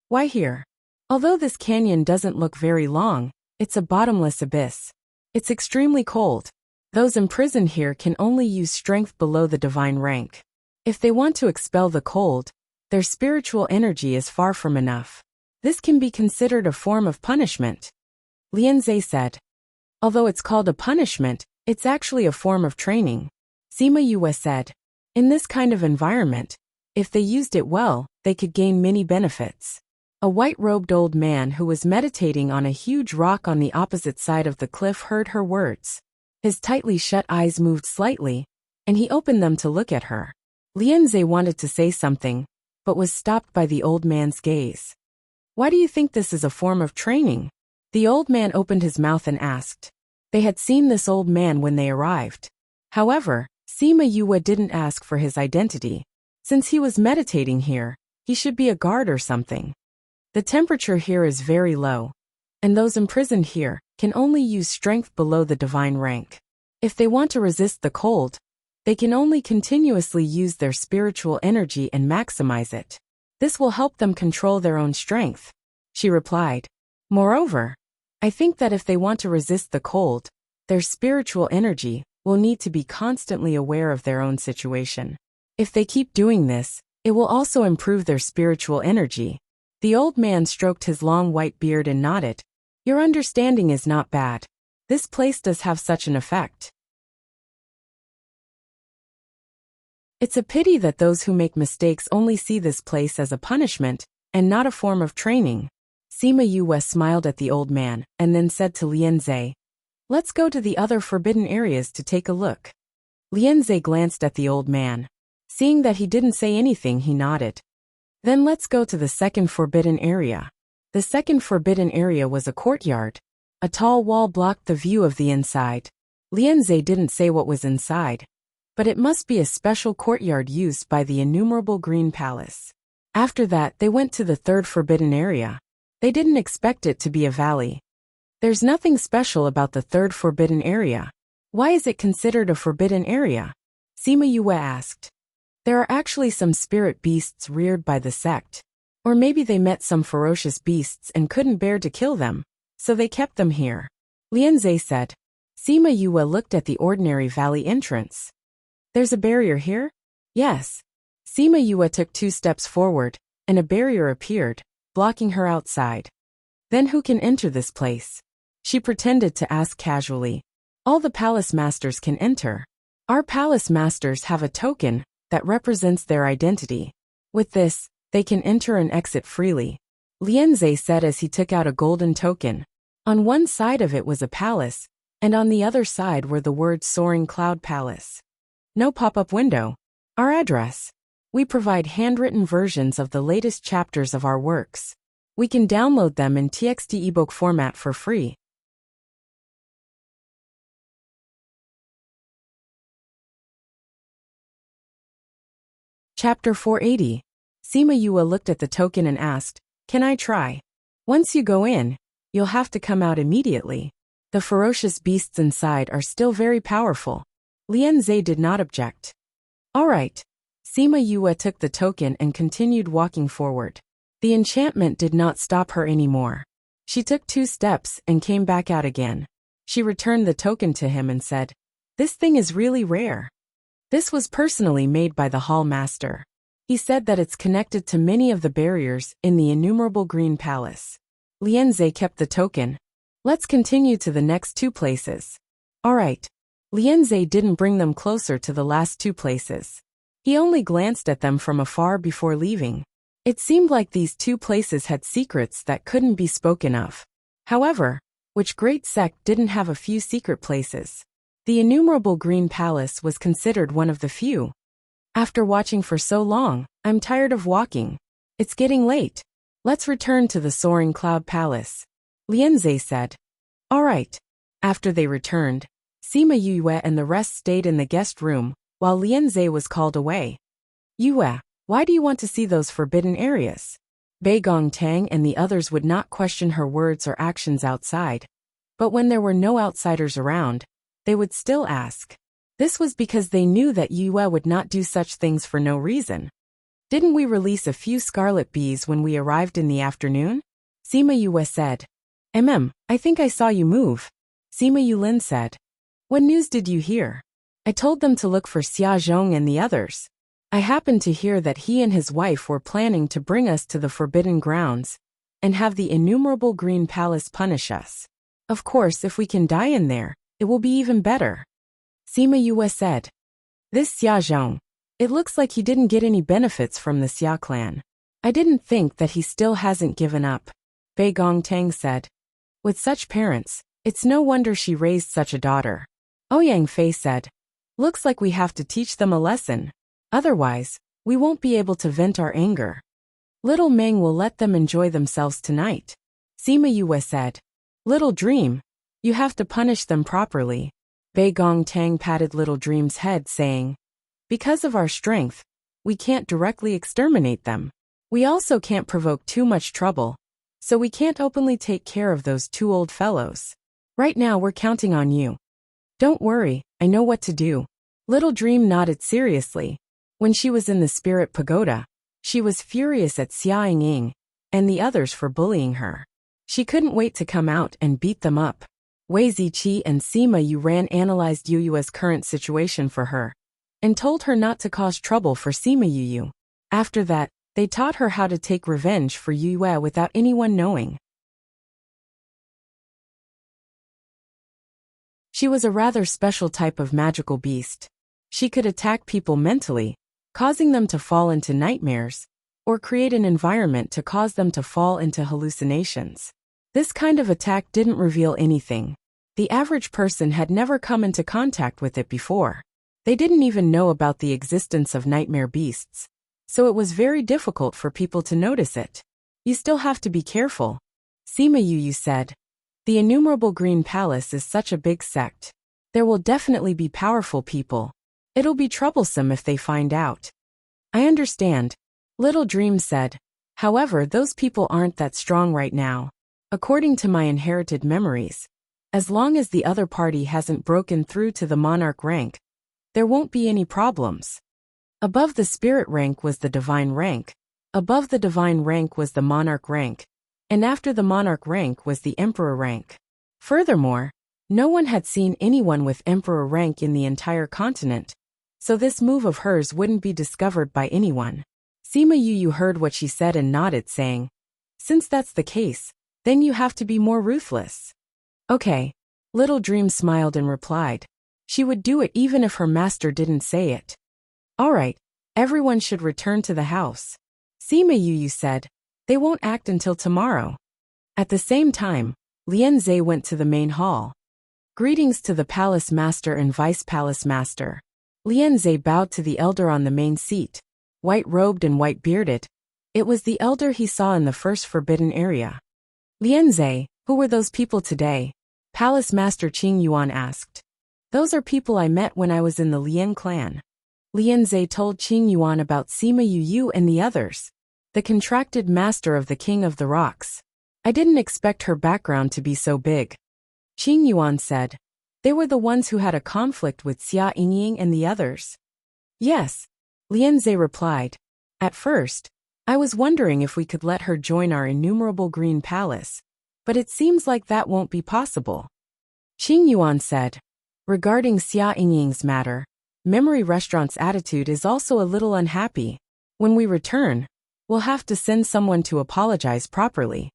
Why here? Although this canyon doesn't look very long, it's a bottomless abyss. It's extremely cold. Those imprisoned here can only use strength below the divine rank. If they want to expel the cold, their spiritual energy is far from enough. This can be considered a form of punishment. Lian Zhe said. Although it's called a punishment, it's actually a form of training. Sima Yue said. In this kind of environment, if they used it well, they could gain many benefits. A white-robed old man who was meditating on a huge rock on the opposite side of the cliff heard her words. His tightly shut eyes moved slightly, and he opened them to look at her. Lian Zhe wanted to say something, but was stopped by the old man's gaze. Why do you think this is a form of training? The old man opened his mouth and asked. They had seen this old man when they arrived. However, Sima Yue didn't ask for his identity. Since he was meditating here, he should be a guard or something. The temperature here is very low, and those imprisoned here can only use strength below the divine rank. If they want to resist the cold, they can only continuously use their spiritual energy and maximize it. This will help them control their own strength, she replied. Moreover, I think that if they want to resist the cold, their spiritual energy will need to be constantly aware of their own situation. If they keep doing this, it will also improve their spiritual energy. The old man stroked his long white beard and nodded. Your understanding is not bad. This place does have such an effect. It's a pity that those who make mistakes only see this place as a punishment, and not a form of training. Sima Yue smiled at the old man, and then said to Lianze, let's go to the other forbidden areas to take a look. Lianze glanced at the old man. Seeing that he didn't say anything, he nodded. Then let's go to the second forbidden area. The second forbidden area was a courtyard. A tall wall blocked the view of the inside. Lianze didn't say what was inside, but it must be a special courtyard used by the innumerable green palace. After that, they went to the third forbidden area. They didn't expect it to be a valley. There's nothing special about the third forbidden area. Why is it considered a forbidden area? Sima Yue asked. There are actually some spirit beasts reared by the sect. Or maybe they met some ferocious beasts and couldn't bear to kill them, so they kept them here. Lianze said. Sima Yue looked at the ordinary valley entrance. There's a barrier here? Yes. Sima Yue took 2 steps forward, and a barrier appeared, blocking her outside. Then who can enter this place? She pretended to ask casually. All the palace masters can enter. Our palace masters have a token that represents their identity. With this, they can enter and exit freely. Lianze said as he took out a golden token. On one side of it was a palace, and on the other side were the words Soaring Cloud Palace. No pop-up window. Our address. We provide handwritten versions of the latest chapters of our works. We can download them in TXT ebook format for free. Chapter 480. Sima Yue looked at the token and asked, Can I try? Once you go in, you'll have to come out immediately. The ferocious beasts inside are still very powerful. Lianze did not object. All right. Sima Yue took the token and continued walking forward. The enchantment did not stop her anymore. She took 2 steps and came back out again. She returned the token to him and said, This thing is really rare. This was personally made by the hall master. He said that it's connected to many of the barriers in the innumerable green palace. Lianze kept the token. Let's continue to the next 2 places. All right. Lianze didn't bring them closer to the last 2 places. He only glanced at them from afar before leaving. It seemed like these 2 places had secrets that couldn't be spoken of. However, which great sect didn't have a few secret places? The innumerable green palace was considered one of the few. After watching for so long, I'm tired of walking. It's getting late. Let's return to the Soaring Cloud Palace. Lianze said. All right. After they returned, Sima Yue and the rest stayed in the guest room, while Lianze was called away. Yue, why do you want to see those forbidden areas? Bei Gongtang and the others would not question her words or actions outside. But when there were no outsiders around, they would still ask. This was because they knew that Yue would not do such things for no reason. Didn't we release a few scarlet bees when we arrived in the afternoon? Sima Yue said. I think I saw you move. Sima Yulin said. What news did you hear? I told them to look for Xia Zhong and the others. I happened to hear that he and his wife were planning to bring us to the Forbidden Grounds and have the innumerable green palace punish us. Of course, if we can die in there, it will be even better. Sima Yue said. This Xia Zhong. It looks like he didn't get any benefits from the Xia clan. I didn't think that he still hasn't given up. Bei Gongtang said. With such parents, it's no wonder she raised such a daughter. Ouyang Fei said. Looks like we have to teach them a lesson. Otherwise, we won't be able to vent our anger. Little Meng will let them enjoy themselves tonight. Sima Yue said. Little Dream, you have to punish them properly. Bei Gongtang patted Little Dream's head saying. Because of our strength, we can't directly exterminate them. We also can't provoke too much trouble, so we can't openly take care of those 2 old fellows. Right now we're counting on you. Don't worry, I know what to do. Little Dream nodded seriously. When she was in the Spirit Pagoda, she was furious at Xia Ying and the others for bullying her. She couldn't wait to come out and beat them up. Wei Ziqi and Sima Yuran analyzed Yu Yu's current situation for her and told her not to cause trouble for Sima Yu. After that, they taught her how to take revenge for Yu Yue without anyone knowing. She was a rather special type of magical beast. She could attack people mentally, causing them to fall into nightmares, or create an environment to cause them to fall into hallucinations. This kind of attack didn't reveal anything. The average person had never come into contact with it before. They didn't even know about the existence of nightmare beasts, so it was very difficult for people to notice it. You still have to be careful, Sima Yu said. The Innumerable Green Palace is such a big sect. There will definitely be powerful people. It'll be troublesome if they find out. I understand, Little Dream said. However, those people aren't that strong right now. According to my inherited memories, as long as the other party hasn't broken through to the monarch rank, there won't be any problems. Above the spirit rank was the divine rank, above the divine rank was the monarch rank, and after the monarch rank was the emperor rank. Furthermore, no one had seen anyone with emperor rank in the entire continent, so this move of hers wouldn't be discovered by anyone. Sima Yu heard what she said and nodded, saying, "Since that's the case, then you have to be more ruthless." Okay, Little Dream smiled and replied. She would do it even if her master didn't say it. Alright, everyone should return to the house. Sima Yu said. They won't act until tomorrow. At the same time, Lian Zhe went to the main hall. Greetings to the palace master and vice palace master. Lian Zhe bowed to the elder on the main seat, white-robed and white-bearded. It was the elder he saw in the first forbidden area. Lian Zhe, who were those people today? Palace Master Qing Yuan asked. Those are people I met when I was in the Lian clan. Lian Zhe told Qing Yuan about Sima Yu and the others, the contracted master of the King of the Rocks. I didn't expect her background to be so big. Qing Yuan said. They were the ones who had a conflict with Xia Yingying and the others. Yes, Lian Zhe replied. At first, I was wondering if we could let her join our innumerable green palace, but it seems like that won't be possible. Qing Yuan said. Regarding Xia Yingying's matter, Memory Restaurant's attitude is also a little unhappy. When we return, we'll have to send someone to apologize properly.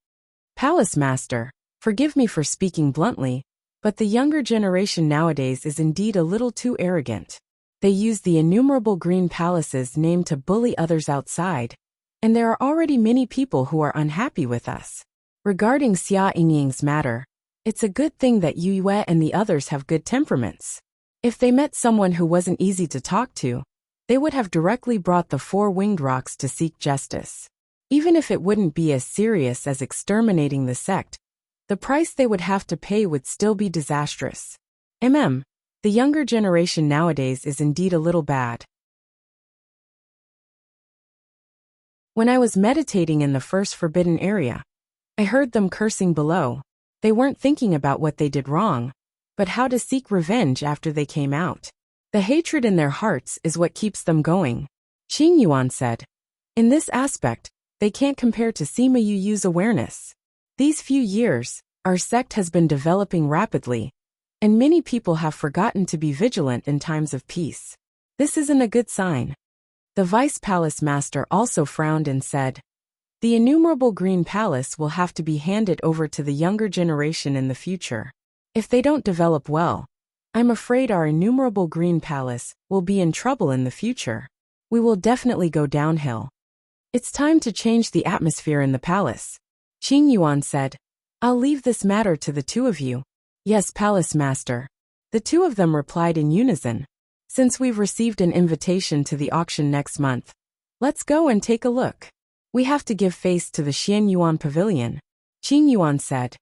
Palace Master, forgive me for speaking bluntly, but the younger generation nowadays is indeed a little too arrogant. They use the innumerable green palace's name to bully others outside, and there are already many people who are unhappy with us. Regarding Xia Yingying's matter, it's a good thing that Yu Yue and the others have good temperaments. If they met someone who wasn't easy to talk to, they would have directly brought the four-winged rocks to seek justice. Even if it wouldn't be as serious as exterminating the sect, the price they would have to pay would still be disastrous. The younger generation nowadays is indeed a little bad. When I was meditating in the first forbidden area, I heard them cursing below. They weren't thinking about what they did wrong, but how to seek revenge after they came out. The hatred in their hearts is what keeps them going, Qing Yuan said. In this aspect, they can't compare to Sima Yu's awareness. These few years, our sect has been developing rapidly, and many people have forgotten to be vigilant in times of peace. This isn't a good sign. The Vice Palace Master also frowned and said, the innumerable green palace will have to be handed over to the younger generation in the future. If they don't develop well, I'm afraid our innumerable green palace will be in trouble in the future. We will definitely go downhill. It's time to change the atmosphere in the palace, Qing Yuan said. I'll leave this matter to the two of you. Yes, Palace Master. The two of them replied in unison. Since we've received an invitation to the auction next month, let's go and take a look. We have to give face to the Xian Yuan Pavilion, Qing Yuan said.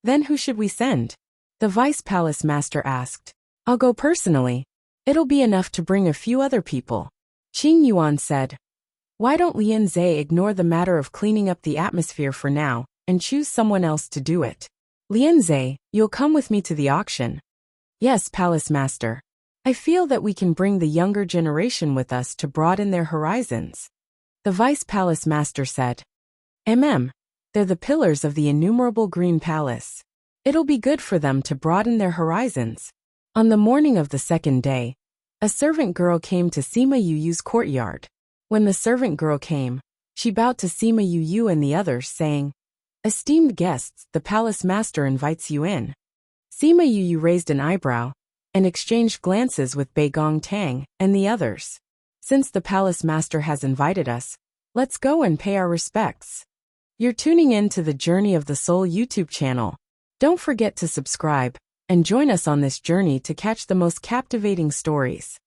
Then who should we send? The Vice Palace Master asked. I'll go personally. It'll be enough to bring a few other people, Qing Yuan said. Why don't Lian Zhe ignore the matter of cleaning up the atmosphere for now and choose someone else to do it? Lian Zhe, you'll come with me to the auction. Yes, Palace Master. I feel that we can bring the younger generation with us to broaden their horizons. The Vice Palace Master said. They're the pillars of the innumerable green palace. It'll be good for them to broaden their horizons. On the morning of the second day, a servant girl came to Sima Yuyu's courtyard. When the servant girl came, she bowed to Sima Yuyu and the others, saying, "Esteemed guests, the palace master invites you in." Sima Yuyu raised an eyebrow and exchanged glances with Bei Gong Tang and the others. "Since the palace master has invited us, let's go and pay our respects." You're tuning in to the Journey of the Soul YouTube channel. Don't forget to subscribe and join us on this journey to catch the most captivating stories.